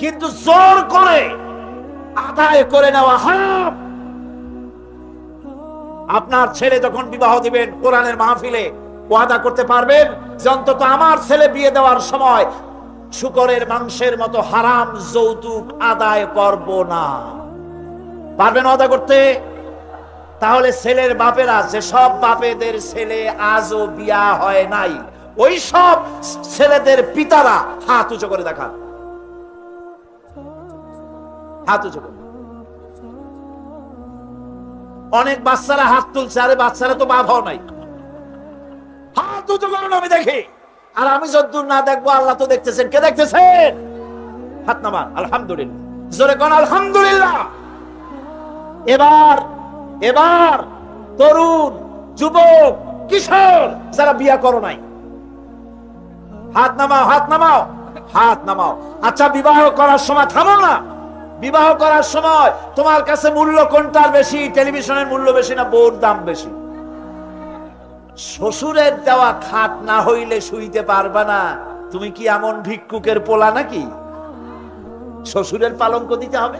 কিন্তু জোর করে আদায় করে নেওয়া হারাম। আপনার ছেলে যখন বিবাহ দিবেন কোরআনের মাহফিলে ওয়াদা করতে পারবেন যে অন্তত আমার ছেলে বিয়ে দেওয়ার সময় শুকরের মাংসের মতো হারাম যৌতুক আদায় করব না, পারবেন ওয়াদা করতে? তাহলে ছেলের বাপেরা, যে সব বাপেদের ছেলে আজও বিয়া হয় নাই, ওই সব ছেলেদের পিতারা হাত উঁচু করে দেখান, হাত উঁচু করে। অনেক বাচ্চারা হাত তুলছে, আরে বাচ্চারা তো বাপ হওয়া নাই, হাত উঁচু করুন আমি দেখি। আর আমি যতদূর না দেখবো আল্লাহ তো দেখতেছেন। কে দেখতেছেন? হাত নামান। আলহামদুলিল্লাহ, জোরে কোন আলহামদুলিল্লাহ। এবার এবার তরুণ, যুবক, কিশোর যারা বিয়ে করো নাই, হাত নামাও, হাত নামাও, হাত নামাও। আচ্ছা, বিবাহ করার সময় থামো না। বিবাহ করার সময় তোমার কাছে মূল্য কোনটার বেশি? টেলিভিশনের মূল্য বেশি না বউর দাম বেশি? শ্বশুরের দেওয়া খাট না হইলে শুইতে পারবা না। তুমি কি এমন ভিক্ষুকের পোলা নাকি? শ্বশুরের পালঙ্ক দিতে হবে,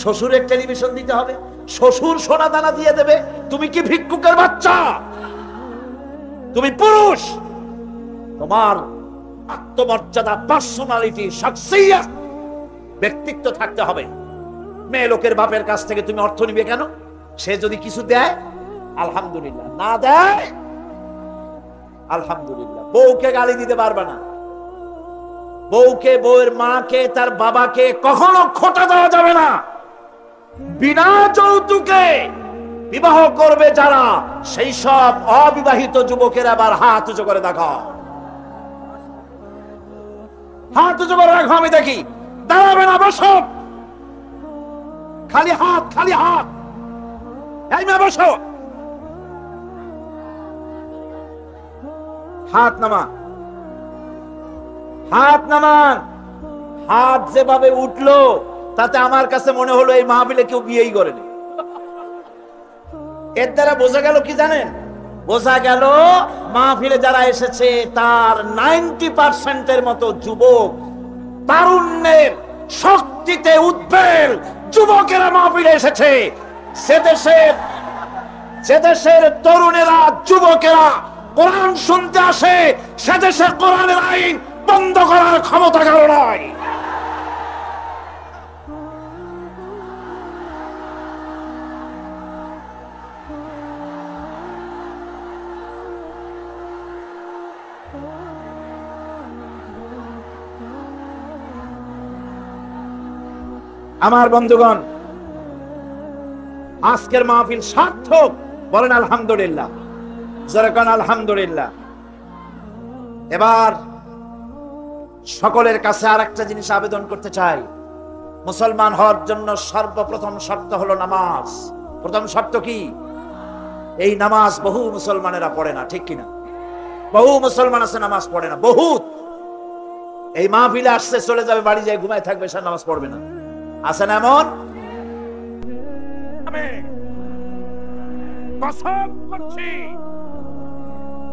শ্বশুরের টেলিভিশন দিতে হবে, শ্বশুর সোনা দানা দিয়ে দেবে। তুমি কি ভিক্ষুকের বাচ্চা? তুমি পুরুষ, তোমার আত্মমর্যাদা, পার্সোনালিটি, শাখসিয়ত, ব্যক্তিত্ব থাকতে হবে। মেয়ে লোকের বাপের কাছ থেকে তুমি অর্থ নিবে কেন? সে যদি কিছু দেয় আলহামদুলিল্লাহ, না দেয় আলহামদুলিল্লাহ। বউকে গালি দিতে পারবে না, বউকে, বউয়ের মাকে, তার বাবাকে কখনো খোঁটা দেওয়া যাবে না। বিনা যৌতুকে বিবাহ করবে যারা, সেই সব অবিবাহিত যুবকের আবার হাত উঁচু করে দেখাও, হাত উঁচু করে রাখো আমি দেখি। দাঁড়াবে না, বসো, খালি হাত, খালি হাত। এই মেয়ে বসো, হাত নামা, হাত নামান। হাত যেভাবে উঠলো তাতে আমার কাছে মনে হলো এই মাহফিলে কেউ বিয়েই করেনি। এর দ্বারা বোঝা গেল কি জানেন? বোঝা গেল মাহফিলে যারা এসেছে তার 90% মতো যুবক, তারুণ্যের শক্তিতে উদ্বেল যুবকেরা মাহফিলে এসেছে। সে দেশের তরুণেরা, যুবকেরা কোরআন শুনতে আসে, সে দেশের কোরআনের আইন বন্ধ করার ক্ষমতা কারো নাই। আমার বন্ধুগণ, আজকের মাহফিল সার্থক, বলেন আলহামদুলিল্লাহ, জোরে কোন আলহামদুলিল্লাহ। এবার সকলের কাছে আরেকটা জিনিস আবেদন করতে চাই। মুসলমান হওয়ার জন্য সর্বপ্রথম শর্ত হলো নামাজ। প্রথম শর্ত কি? এই নামাজ বহু মুসলমানেরা পড়ে না, ঠিক কিনা? বহু মুসলমান আছে নামাজ পড়ে না, বহুত। এই মাহফিলে আসছে, চলে যাবে, বাড়ি যায় ঘুমায় থাকবে, সে নামাজ পড়বে না। আছেন এমন? আমি কসম করছি,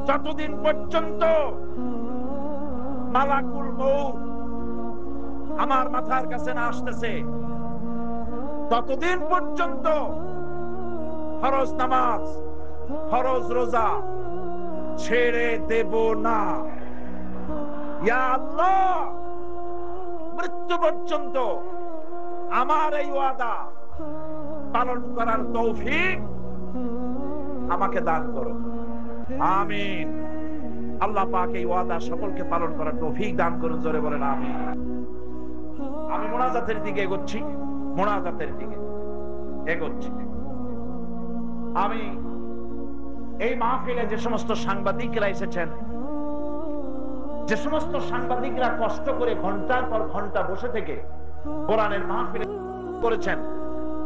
যতদিন পর্যন্ত মালাকুল মউত আমার মাথার কাছে না আসতেছে, ততদিন পর্যন্ত ফরজ নামাজ, ফরজ রোজা ছেড়ে দেব না। ইয়া আল্লাহ, মৃত্যু পর্যন্ত আমার এই ওয়াদা পালন করার তৌফিক আমাকে দান করো, আমিন। আল্লাহ পাক এই ওয়াদা সকলকে পালন করার তৌফিক দান করুন, জোরে বলেন আমিন। আমি মোনাজাতের দিকে এগোচ্ছি, মোনাজাতের দিকে এগোচ্ছি। আমি এই মাহফিলে যে সমস্ত সাংবাদিকরা এসেছেন, যে সমস্ত সাংবাদিকরা কষ্ট করে ঘন্টার পর ঘন্টা বসে থেকে কোরআনের মাহফিলে করেছেন,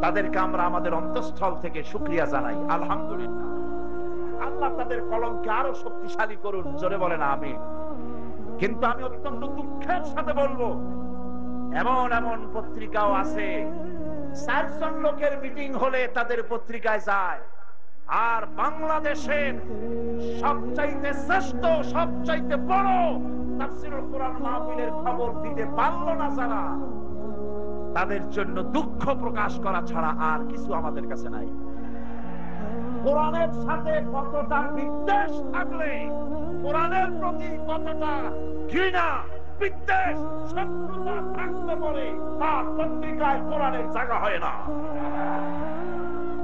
তাদেরকে আমরা আমাদের অন্তঃস্থল থেকে শুকরিয়া জানাই, আলহামদুলিল্লাহ। আল্লাহ তাদের কলমকে আরো শক্তিশালী করুন, জোরে বলেন আমিন। কিন্তু আমি অত্যন্ত দুঃখের সাথে বলবো, এমন এমন পত্রিকাও আছে 4 জন লোকের মিটিং হলে তাদের পত্রিকায় যায়, আর বাংলাদেশের সবচাইতে শ্রেষ্ঠ, সবচাইতে বড় তাফসীরুল কোরআন মাহফিলের খবর দিতে পারলো না যারা, তাদের জন্য দুঃখ প্রকাশ করা ছাড়া আর কিছু আমাদের কাছে নাই। কোরআনের সাথে কতটা বিদ্বেষ থাকলে, কোরআনের প্রতি কতটা ঘৃণা, বিদ্বেষ, শত্রুতা থাকতে পারে, তার পত্রিকায় কোরআনের জায়গা হয় না।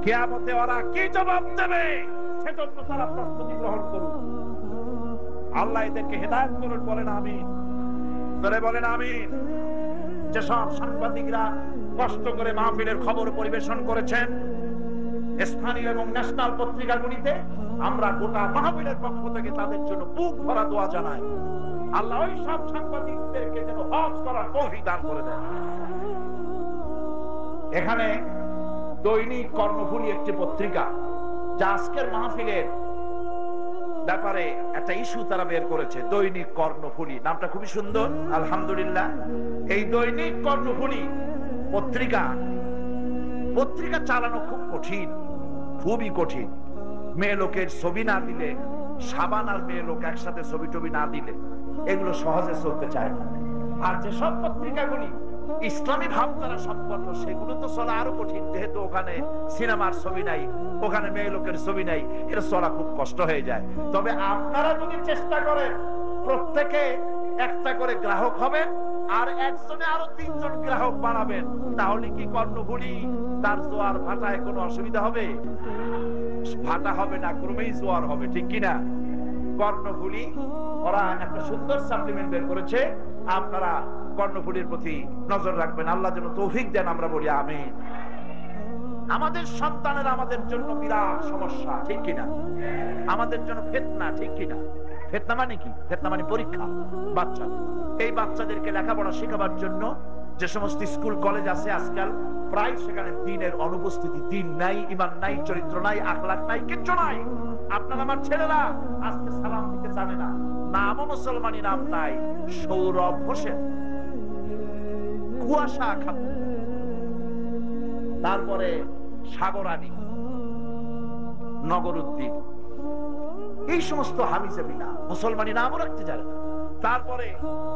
কিয়ামতে ওরা কি জবাব দেবে, সেজন্য তারা প্রস্তুতি গ্রহণ করুন। আল্লাহ এদেরকে হেদায়েত করুন, বলেন আমিন। ধরে বলেন আমিন। যেসব সাংবাদিকরা কষ্ট করে মাহফিলের খবর পরিবেশন করেছেন স্থানীয় এবং ন্যাশনাল পত্রিকাগুলিতে, আমরা গোটা মাহফিলের পক্ষ থেকে তাদের জন্য বুক ভরা দোয়া জানাই। আল্লাহ ওই সব সাংবাদিকদেরকে যেন হজ করার তৌফিক দান করে দেন। এখানে দৈনিক কর্ণফুলী একটি পত্রিকা, যা আজকের মাহফিলের ব্যাপারে একটা ইস্যু তারা বের করেছে। দৈনিক কর্ণফুলী নামটা খুবই সুন্দর, আলহামদুলিল্লাহ। এই দৈনিক কর্ণফুলী পত্রিকা চালানো খুব কঠিন, খুবই কঠিন। মেয়ে লোকের ছবি না দিলে, সাবান আর মেয়ে লোক একসাথে ছবি টবি না দিলে এগুলো সহজে চলতে চায় না। আর যেসব পত্রিকাগুলি ইসলামী ভাবধারা সম্পন্ন, সেগুলো তো চলা আরো কঠিন, যেহেতু ওখানে সিনেমার ছবি নাই, ওখানে মেয়ে লোকের ছবি নাই, এটা চলা খুব কষ্ট হয়ে যায়। তবে আপনারা যদি চেষ্টা করেন, প্রত্যেকে একটা করে গ্রাহক হবেন আর একজনে আরো 3 জন গ্রাহক বানাবেন, তাহলে কি কর্ণফুলী তার জোয়ার ভাটায় কোনো অসুবিধা হবে? ভাটা হবে না, ক্রমেই জোয়ার হবে, ঠিক কিনা? কর্ণফুলী ওরা একটা সুন্দর সাপ্লিমেন্ট বের করেছে, আপনারা কর্ণফুলীর প্রতি নজর রাখবেন। আল্লাহ যেন তৌফিক দেন, আমরা বলি আমিন। আমাদের সন্তানের আমাদের জন্য বিরাট সমস্যা, ঠিক কিনা? আমাদের জন্য ফিতনা, ঠিক কিনা? ফিতনা মানে কি? ফিতনা মানে পরীক্ষা। বাচ্চা, এই বাচ্চাদেরকে লেখাপড়া শেখাবার জন্য যে সমস্ত স্কুল কলেজ আছে আজকাল, প্রায় সেখানে দ্বীনের অনুপস্থিতি। দ্বীন নাই, ঈমান নাই, চরিত্র নাই, আখলাক নাই, কিচ্ছু নাই। আপনার আমার ছেলেরা আজকে সালাম দিতে জানে না, নামও মুসলমানি নাম নাই। সৌরভ হোসেন, কুয়াশা খাতুন, তারপরে সাগরানী, নগরউদ্দিন, এই সমস্ত হাবিজাবি নাম, মুসলমানি নামও রাখতে জানে না। তারপরে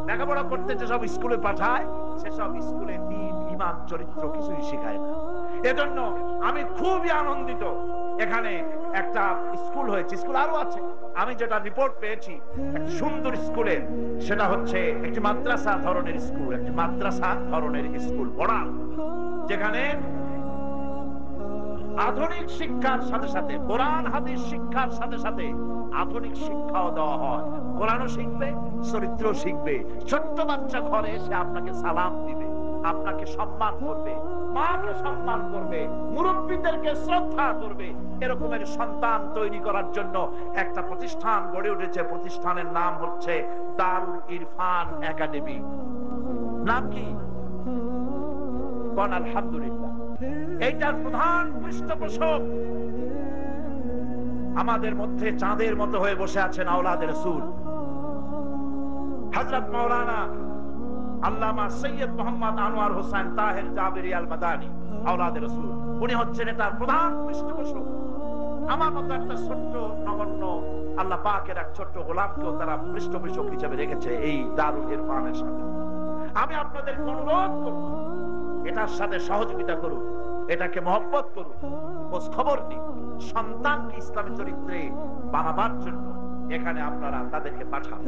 লেখাপড়া করতে যেসব স্কুলে পাঠায়, সেসব স্কুলে দ্বীন, ঈমান, চরিত্র কিছুই শেখায় না। এজন্য আমি খুবই আনন্দিত, এখানে একটা স্কুল হয়েছে, স্কুল আরো আছে, আমি যেটা রিপোর্ট পেয়েছি একটা সুন্দর স্কুলের, সেটা হচ্ছে একটি মাদ্রাসা ধরনের স্কুল, একটি মাদ্রাসা ধরনের স্কুল পড়ান, যেখানে আধুনিক শিক্ষার সাথে সাথে, কোরআন হাদিস শিক্ষার সাথে সাথে আধুনিক শিক্ষাও দেওয়া হয়। কোরআনও শিখবে, চরিত্র শিখবে। ছোট্ট বাচ্চা ঘরে এসে আপনাকে সালাম দিবে, আপনাকে সম্মান করবে, মাকে সম্মান করবে, মুরব্বীদেরকে শ্রদ্ধা করবে। এরকমের সন্তান তৈরি করার জন্য একটা প্রতিষ্ঠান গড়ে উঠেছে। প্রতিষ্ঠানের নাম হচ্ছে দারুল ইরফান একাডেমি। নাম কি? আলহামদুলিল্লাহ। এইটার প্রধান পৃষ্ঠপোষক আমাদের মধ্যে চাঁদের মতো হয়ে বসে আছেন আওলাদে রাসূল হযরত মাওলানা আল্লামা সৈয়দ মোহাম্মদ আনোয়ার হোসেন তাহের জাবেরি আল মাদানী, আওলাদে রাসূল। উনি হচ্ছেন এটার প্রধান পৃষ্ঠপোষক। আমার মতো একটা ছোট্ট নগণ্য আল্লাহ পাকের এক ছোট্ট গোলামকেও তারা পৃষ্ঠপোষক হিসেবে রেখেছে এই দারুল ইরফানের সাথে। আমি আপনাদের অনুরোধ করব, এটার সাথে সহযোগিতা করুন, এটাকে মহব্বত করুন, খোঁজ খবর নিন। সন্তানকে ইসলামী চরিত্রে বানাবার জন্য এখানে আপনারা তাদেরকে পাঠান।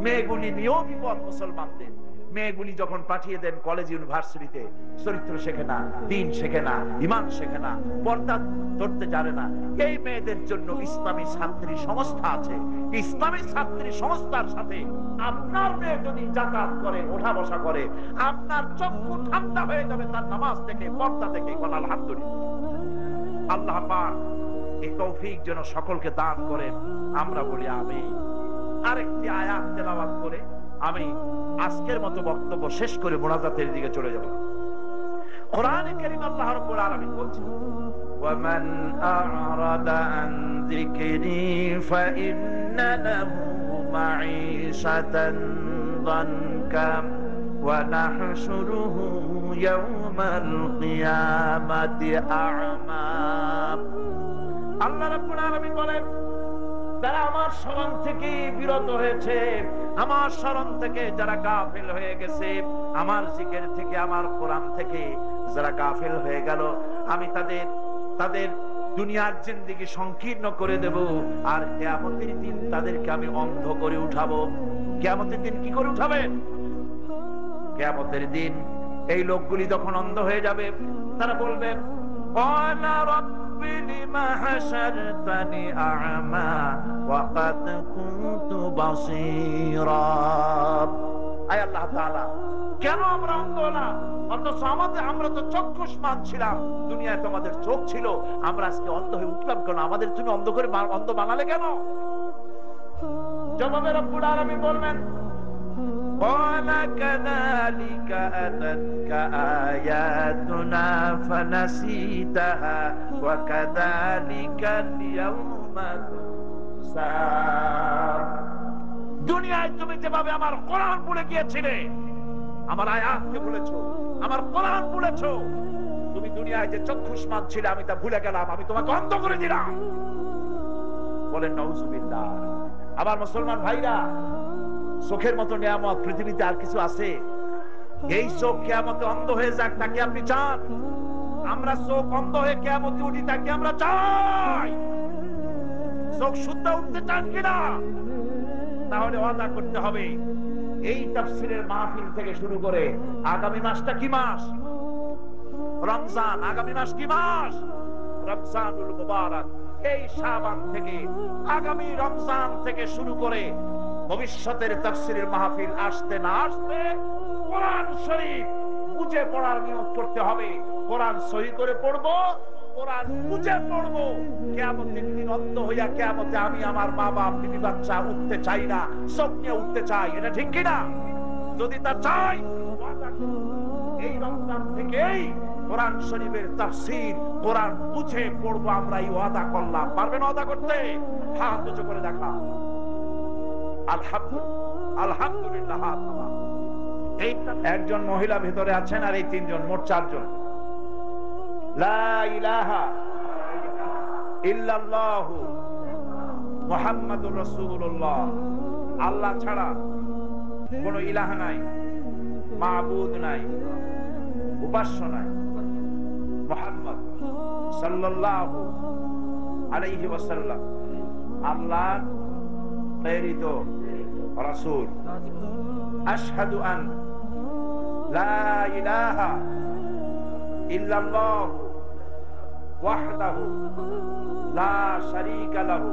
মেয়েগুলি নিয়েও বিপদ মুসলমানদের। মেয়েগুলি যখন পাঠিয়ে দেন কলেজ ইউনিভার্সিটিতে, চরিত্র শেখে না, দ্বীন শেখে না, ঈমান শেখে না, পর্দা ধরতে জানে না। এই মেয়েদের জন্য ইসলামী ছাত্রী সংস্থা আছে। ইসলামী ছাত্রী সংস্থার সাথে আপনার মেয়ে যদি যাতায়াত করে, ওঠা বসা করে, আপনার চক্ষু ঠান্ডা হয়ে যাবে তার নামাজ থেকে, পর্দা থেকে। আলহামদুলিল্লাহ। আল্লাহ পাক এই তৌফিক যেন সকলকে দান করেন, আমরা বলি আমিন। আরেকটি আয়াত তেলাওয়াত করে আমি আজকের মতো বক্তব্য শেষ করে মুনাজাতের দিকে চলে যাব। কোরআনে কারীম আল্লাহ রাব্বুল আলামিন বলছেন, ওয়ামান আ'রাদা আন যিকরি ফাইন্না লাহু মাঈশাতান দানকা ওয়া নাহশুরুহু ইয়াওমাল কিয়ামাতি আ'মা। আল্লাহ রাব্বুল আলামিন বলেন, যারা আমার স্মরণ থেকে বিরত হয়েছে, আমার স্মরণ থেকে যারা গাফিল হয়ে গেছে, আমার জিকির থেকে, আমার কোরআন থেকে যারা গাফিল হয়ে গেল, আমি তাদের দুনিয়ার জিন্দেগি সংকীর্ণ করে দেব, আর কিয়ামতের দিন তাদেরকে আমি অন্ধ করে উঠাবো। কিয়ামতের দিন কি করে উঠাবেন? কিয়ামতের দিন এই লোকগুলি যখন অন্ধ হয়ে যাবে, তারা বলবে, ক্বালা রাব্বি লিমা হাশারতানি আ'মা ওয়া ক্বাদ কুনতু বাসীরা। আয় আল্লাহ তাআলা, কেন আমরা অন্ধ হলাম? অথচ আমরা তো চক্ষুষ্মান ছিলাম, দুনিয়ায় তোমাদের চোখ ছিল, আমরা আজকে অন্ধ হয়ে উঠলাম কেন? আমাদের তুমি অন্ধ করে অন্ধ বানালে কেন? জবাবে রব্বুল আলামিন বলবেন, ক্বালা কাযালিকা আতাতকা আয়াতুনা ফানাসিতাহা ওয়া কাযালিকাল ইয়াউমা তুনসা। দুনিয়ায় তুমি যেভাবে আমার কোরআন ভুলে গিয়েছিলে, আমার আয়াতকে ভুলেছো, আমার কোরআন ভুলেছো, তুমি দুনিয়ায় যে চক্ষুষ্মান ছিলে আমি তা ভুলে গেলাম, আমি তোমাকে অন্ধ করে দিলাম। বলেন নাউজুবিল্লাহ। আবার মুসলমান ভাইরা, চোখের মতো নিয়ামত পৃথিবীতে আর কিছু আছে? এই চোখ কিয়ামতে অন্ধ হয়ে যাক, তাকে আপনি চান? আমরা চোখ অন্ধ হয়ে কিয়ামতে উঠি, তাকে আমরা চাই? চোখ শুদ্ধ উঠতে চান কিনা? তাহলে ওয়াদা করতে হবে, এই তাফসীরের মাহফিল থেকে শুরু করে আগামী মাসটা কি মাস? রমজান। আগামী মাস কি মাস? রমজানুল মুবারক। এই শাবান থেকে, আগামী রমজান থেকে শুরু করে ভবিষ্যতের তাফসীরের মাহফিল আসতে না আসতে কোরআন শরীফ বুঝে পড়ার নিয়ত করতে হবে। কোরআন সহি করে পড়বো, কোরআন বুঝে পড়বো। কিয়ামতের দিন অন্ধ হইয়া কিয়ামতে আমি আমার মা বাপ বিবি বাচ্চা উঠতে চাই না, চোখ নিয়ে উঠতে চাই। এটা ঠিক কিনা? যদি তা চাই, এই রমজান থেকেই কোরআন শরীফের তাফসীর কোরআন বুঝে পড়বো। আমরা এই ওয়াদা করলাম। পারবেন ওয়াদা করতে? হাত উঁচু করে দেখা। আলহামদুলিল্লাহ, আলহামদুলিল্লাহ। এই একজন মহিলা ভিতরে আছেন, আর এই তিনজন, মোট চারজন। লা ইলাহা ইল্লাল্লাহু মুহাম্মাদুর রাসূলুল্লাহ। আল্লাহ ছাড়া কোন ইলাহ নাই, মাবুদ নাই, উপাস্য নাই। মুহাম্মদ সাল্লাল্লাহু আলাইহি ওয়াসাল্লাম আল্লাহর প্রেরিত রাসূল। আশহাদু আন লা ইলাহা ইল্লাল্লাহু ওয়াহদাহু লা শারীকা লাহু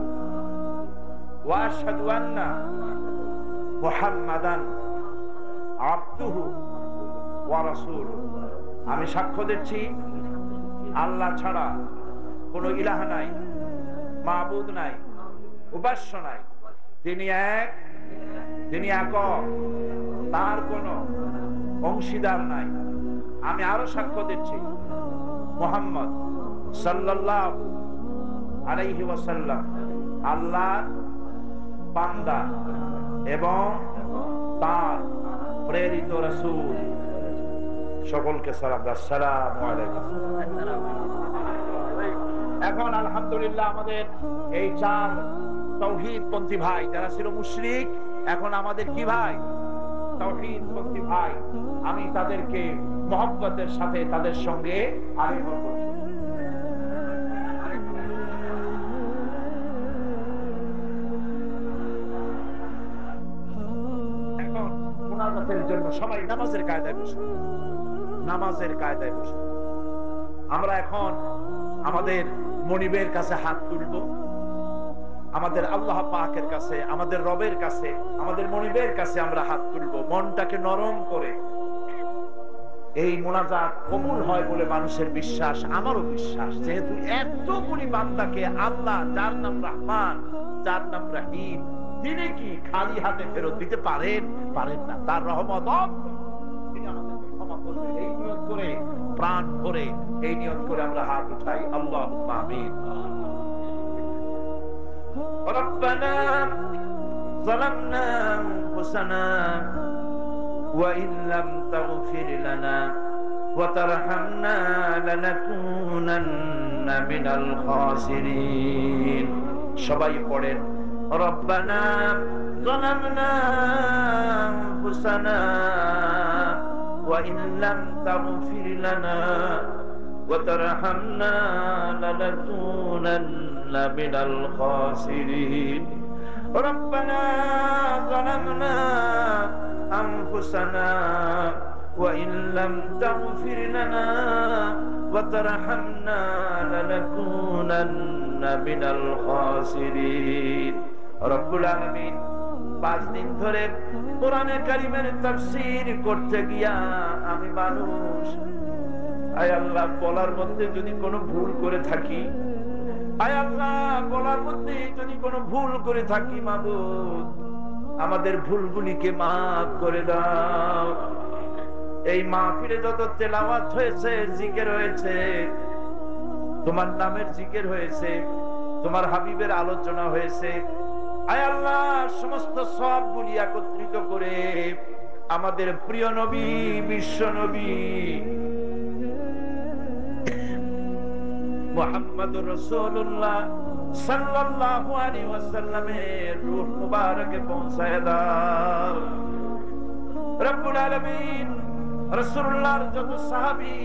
ওয়া আশহাদু আন্না মুহাম্মাদান আবদুহু ওয়া রাসূলুহু। আমি সাক্ষ্য দিচ্ছি, আল্লাহ ছাড়া কোনো ইলাহ নাই, মাবুদ নাই, উপাস্য নাই। তিনি এক, তিনি একক, তার কোনো অংশীদার নাই। আমি আরো সাক্ষ্য দিচ্ছি, মুহাম্মদ সাল্লাল্লাহু আলাইহি ওয়াসাল্লাম আল্লাহর বান্দা এবং তার প্রেরিত রাসূল। সকলকে সালাম। আসসালামু আলাইকুম। এখন আলহামদুলিল্লাহ আমাদের এই চার তাওহীদপন্থী ভাই যারা ছিল মুশরিক, এখন আমাদের কি ভাই? তাওহীদপন্থী ভাই। আমি তাদেরকে মহব্বতের সাথে তাদের সঙ্গে আলিঙ্গন করছি। এখন মুনাজাতের জন্য সবাই নামাজের কায়দায় বসে, নামাজের কায়দায় বসে। আমরা এখন আমাদের মনিবের কাছে হাত তুলব, আমাদের আল্লাহ পাকের কাছে, আমাদের রবের কাছে, আমাদের মনিবের কাছে আমরা হাত তুলব মনটাকে নরম করে। এই মুনাজাত কবুল হয় বলে মানুষের বিশ্বাস, আমারও বিশ্বাস। যেহেতু এতগুলি বান্দাকে আল্লাহ, যার নাম রহমান, যার নাম রহিম, তিনি কি খালি হাতে ফেরত দিতে পারেন? পারেন না। তার রহমত তিনি আমাদেরকে ক্ষমা করবেন। এই নিয়ত করে, প্রাণ ভরে এই নিয়ত করে আমরা হাত উঠাই। আল্লাহুম্মা আমিন। ربنا ظلمنا أنفسنا وإن لم تغفر لنا وترحمنا لنكونن من الخاسرين সবাই পড়েন ربنا ظلمنا أنفسنا وإن لم تغفر لنا وترحمنا لنكونن من الخاسرين ربنا ظلمنا أنفسنا وإن لم تغفر لنا وترحمنا لنكونن من الخاسرين رب العالمين 5 দিন ধরে কোরআনে কারীমের তাফসীর করতে গিয়া আমি মানুষ আয় আল্লাহ বলার মধ্যে যদি কোনো ভুল করে থাকি আয় আল্লাহ বলার মধ্যে যদি কোনো ভুল করে থাকি মাবুদ আমাদের ভুলগুলিকে মাফ করে দাও এই মাহফিলে যত তেলাওয়াত হয়েছে জিকির হয়েছে তোমার নামের জিকির হয়েছে তোমার হাবিবের আলোচনা হয়েছে আয় আল্লাহ সমস্ত সবগুলি একত্রিত করে আমাদের প্রিয় নবী বিশ্ব নবী মুহাম্মদুর রাসূলুল্লাহ সাল্লাল্লাহু আলাইহি ওয়াসাল্লামের রূহ মুবারকে পৌঁছায় দাও রব্বুল আলামিন রাসূলুল্লাহর যত সাহাবী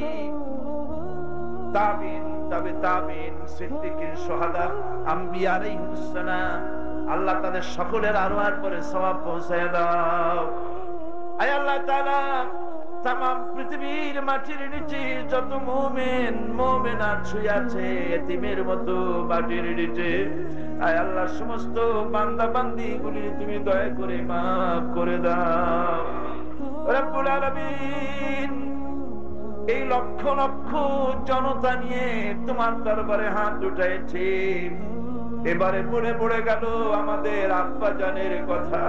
তাবিন তাবে তাবিন সিদ্দিকিন শুহাদা আম্বিয়া আলাইহিস সালাম আল্লাহ তাদের সকলের আরওয়ার পরে সওয়াব পৌঁছায় দাও আয় আল্লাহ তাআলা तमाम পৃথিবীর মাটির নিচে যত মুমিন মুমিনাত শুয়ে আছে এতিমের মতো মাটির নিচে আয় আল্লাহ সমস্ত বান্দা বান্দীগুলি তুমি দয়া করে maaf করে দাও রব্বুল আলামিন এই লক্ষ লক্ষ জনতা নিয়ে তোমার দরবারে হাত উঠাইছি এবারে মনে পড়ে গেল আমাদের আব্বা জানের কথা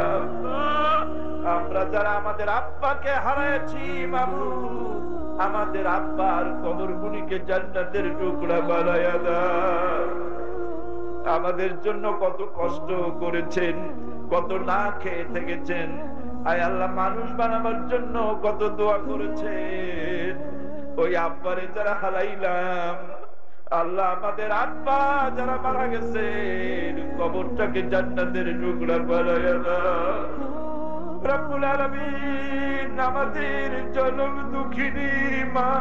আমরা যারা আমাদের আব্বাকে হারাইছি মাবুদ আমাদের আব্বার কবরগুলিকে জান্নাতের টুকরা বানায়া দাও আমাদের জন্য কত কষ্ট করেছেন কত না খেয়ে থেকেছেন আয় আল্লাহ মানুষ বানাবার জন্য কত দোয়া করেছেন ওই আব্বারে যারা হারাইলাম আল্লাহ আমাদের আব্বা যারা মারা গেছেন কবরটাকে জান্নাতের টুকরা বানায়া দাও রব্বুল আলামিন আমাদের জনম দুঃখিনী মা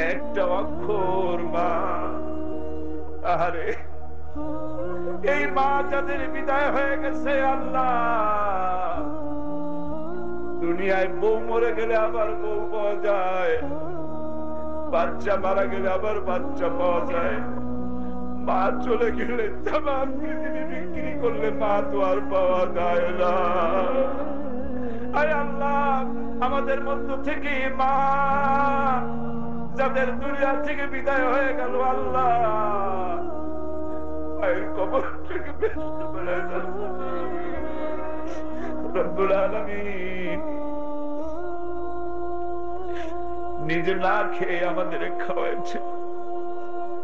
একটা অক্ষর মা আরে এই মা যাদের বিদায় হয়ে গেছে আল্লাহ দুনিয়ায় বউ মরে গেলে আবার বউ পাওয়া যায় বাচ্চা মারা গেলে আবার বাচ্চা পাওয়া যায় মা চলে গেলে তামাম পৃথিবী বিক্রি করলে মা তো আর পাওয়া যায় না আয় আল্লাহ আমাদের মধ্য থেকে মা যাদের দুনিয়া থেকে বিদায় হয়ে গেল আল্লাহ মায়ের কবর থেকে বেহেশত বানায় দাও রব্বুল আলামিন নিজে না খেয়ে আমাদের খাওয়াইছে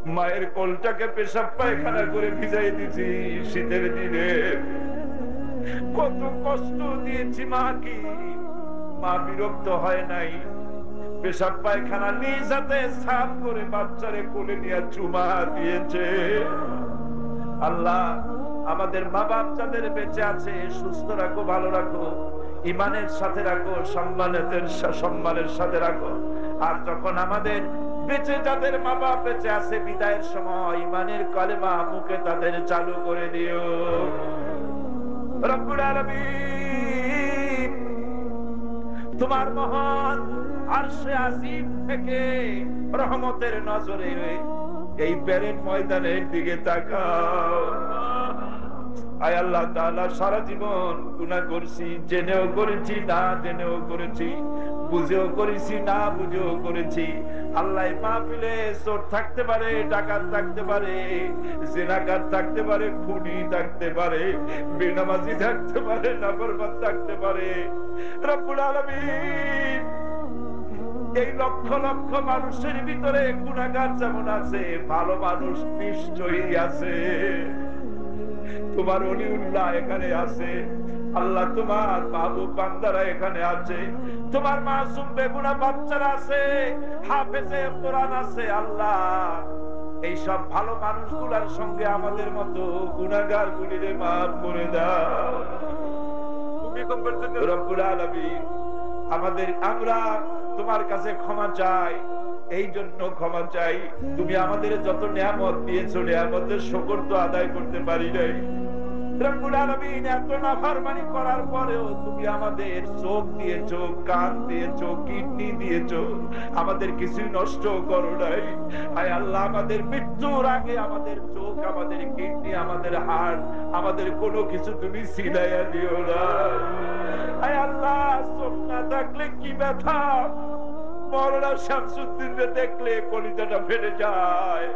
মায়ের কোলটাকে পেশাব পায়খানা করে ভিজাই দিয়েছি শীতের দিনে কত কষ্ট দিয়েছি মা কি মা বিরক্ত হয় নাই পেশাব পায়খানা নিজ হাতে সাফ করে বাচ্চারে কোলে নিয়ে চুমা দিয়েছে আল্লাহ আমাদের মা বাপ যাদের বেঁচে আছে সুস্থ রাখো ভালো রাখো ইমানের সাথে রাখো সম্মানের সাথে রাখো আর যখন আমাদের বেঁচে যাদের মা বাপ বেঁচে আছে বিদায়ের সময় ইমানের কালেমা মুখে তাদের চালু করে দিও রব্বুল আলামিন তোমার মহান আরশে আজিম থেকে রহমতের নজরে এই বেরেন ময়দানের দিকে তাকাও আয় আল্লাহ তাআলা সারা জীবন গুনাহ করছি জেনেও করেছি না জেনেও করেছি বুঝেও করেছি না বুঝেও করেছি আল্লাহ মাহফিলে চোর থাকতে পারে ডাকাত থাকতে পারে জিনাকার থাকতে পারে খুনি থাকতে পারে বেনামাজি থাকতে পারে নাফরমান থাকতে পারে রব্বুল আলামিন এই লক্ষ লক্ষ মানুষের ভিতরে গুনাহগার যেমন আছে ভালো মানুষ নিশ্চয়ই আছে তোমার ওলিউল্লাহ এখানে আছে আল্লাহ তোমার মাহবুব বান্দারা এখানে আছে, তোমার মাসুম বেগুনা বাচ্চারা আছে, হাফেজে কোরআন আছে। আল্লাহ এই সব ভালো মানুষগুলার সঙ্গে আমাদের মতো গুনাহগার গুলিরে মাফ করে দাও। রব্বুল আলামিন আমরা তোমার কাছে ক্ষমা চাই, এই জন্য ক্ষমা চাই তুমি আমাদের যত নিয়ামত দিয়েছো নিয়ামতের শুকর তো আদায় করতে পারি নাই। রব্বুল আলামিন এত নাফরমানি করার পরেও তুমি আমাদের চোখ দিয়েছো, কান দিয়েছো, কিডনি দিয়েছো, আমাদের কিছু নষ্ট করো নাই। হায় আল্লাহ আমাদের মৃত্যুর আগে আমাদের চোখ, আমাদের কিডনি, আমাদের হাড়, আমাদের কোনো কিছু তুমি ছিনাইয়া দিও না। হায় আল্লাহ চোখ না থাকলে কি ব্যথা, মওলানা শামসুদ্দিনকে দেখলে কলিজাটা ফেটে যায়।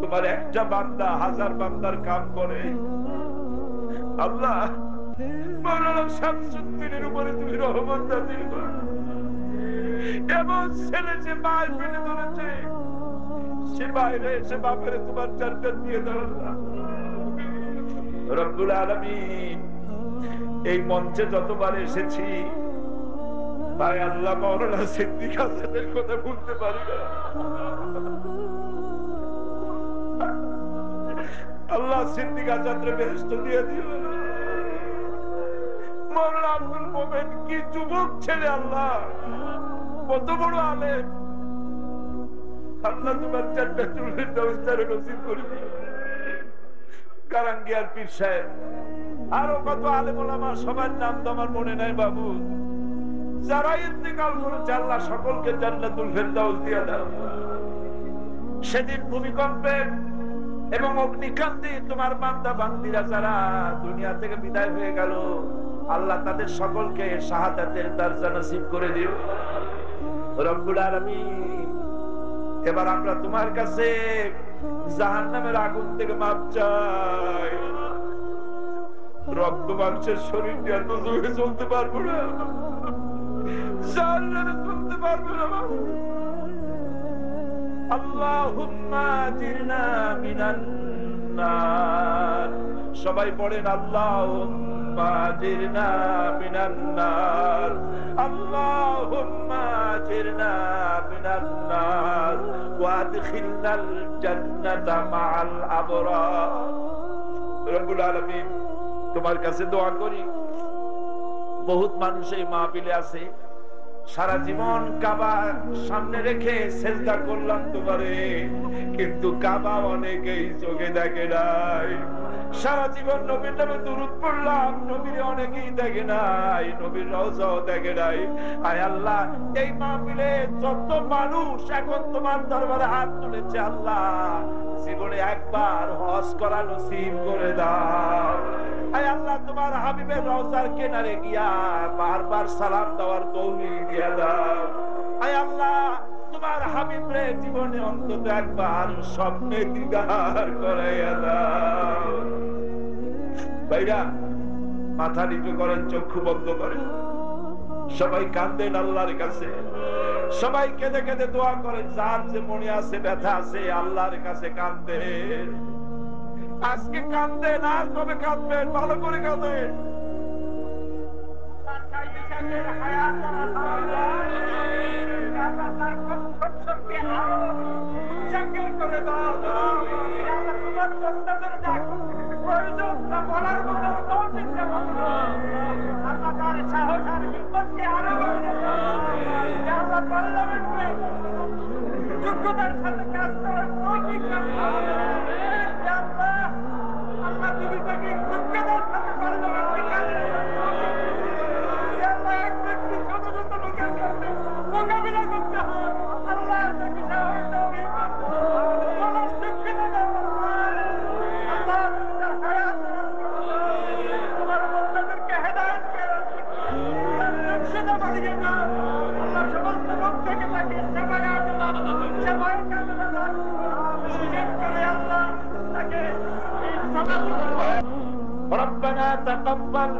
তোমার একটা বান্দা হাজার বান্দার কাম করে। আল্লাহ মওলানা শামসুদ্দিনের উপরে তুমি রহমত নাযিল করো। এমন ছেলে যে মায়ের পেটে ধরেছে, সে বাইরে এসে বাপের তোমার জান্নাত দিয়ে দাও না। রব্বুল আলামিন এই মঞ্চে যতবার এসেছি ভাই আল্লাহ মওলানা সিদ্দিক হাসানের কথা ভুলতে পারি না। আল্লাহ সিদ্দিক হাসানকে বেহেশত দিয়ে দিল। মওলানা আব্দুল মোমেন কি যুবক ছেলে, আল্লাহ কত বড় আলেম। আল্লাহ তোমার জান্নাতুল ফিরদাউস নসিব করে দিও। কারাঙ্গিয়ার পীর সাহেব আরো কত আলেম ওলামা, সবার নাম তো আমার মনে নাই বাবু, যারা ইন্তেকাল করেছে আল্লাহ সকলকে জান্নাতুল ফিরদাউস দিয়ে দাও। সেদিন ভূমিকম্পে এবং অগ্নিকাণ্ডে তোমার বান্দা বান্দিরা যারা দুনিয়া থেকে বিদায় হয়ে গেল, আল্লাহ তাদের সকলকে শাহাদাতের দরজা নসিব করে দিও। রব্বুল আলামিন এবার আমরা তোমার কাছে জাহান্নামের আগুন থেকে মাপ চাই। রক্ত মাংসের শরীর দিয়ে তো জোরে চলতে পারবো না, জাহান্নামে চলতে পারবো না। আল্লাহুম্মা জিরনা মিনান নার। সবাই পড়েন আল্লাহুম্মা জিরনা মিনান নার, আল্লাহুম্মা জিরনা মিনান নার ওয়া আদখিলনাল জান্নাতা মাআল আবরার। রব্বুল আলামিন তোমার কাছে দোয়া করি, বহুত মানুষ এই মাহফিলে আছে, সারা জীবন কাবা সামনে রেখে সেজদা করলাম তোমারে, কিন্তু কাবা অনেকেই চোখে দেখে নাই। সারা জীবন নবীর নামে দুরূদ পড়লাম, নবীর অনেকেই দেখে নাই, নবীর রওজাও দেখে নাই। আয় আল্লাহ এই মাহফিলে যত মানুষ এখন তোমার দরবারে হাত তুলেছে, আল্লাহ জীবনে একবার হজ করা নসিব করে দাও। আয় আল্লাহ তোমার হাবিবের রওজার কিনারে গিয়া বারবার সালাম দেওয়ার তৌফিক দিয়ে দাও। আয় আল্লাহ তোমার হাবিবের জীবনে অন্তত একবার স্বপ্নে দিদার করাইয়া দাও। ভাইরা মাথা নিচু করেন, চক্ষু বন্ধ করেন, সবাই কাঁদেন আল্লাহর কাছে, সবাই কেঁদে কেঁদে দোয়া করেন। যার যে মনে আছে ব্যথা আছে আল্লাহর কাছে কাঁদেন। আজকে কাঁদেন, আর কবে কাঁদবেন? ভালো করে কাঁদেন। যোগ্যতার সাথে কাজ করার মোকাবিলা করতে হয়। আল্লাহ তোমাদেরকে হেদায়েত করে আল্লাহ সমস্ত লোক থেকে তাকে সেবায় আল্লাহ তাকে ربنا تقبل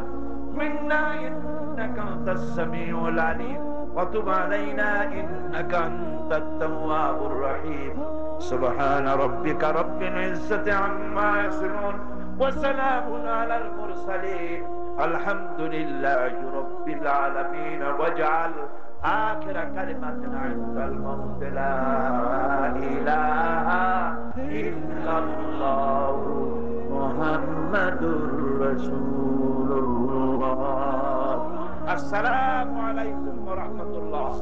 منا إنك أنت السميع العليم وتب علينا إنك أنت التواب الرحيم سبحان ربك رب العزة عما يصفون وسلام على المرسلين الحمد لله رب العالمين واجعل آخر كلمتنا عند الموت لا إله إلا الله محمد رسول الله. السلام عليكم ورحمة الله.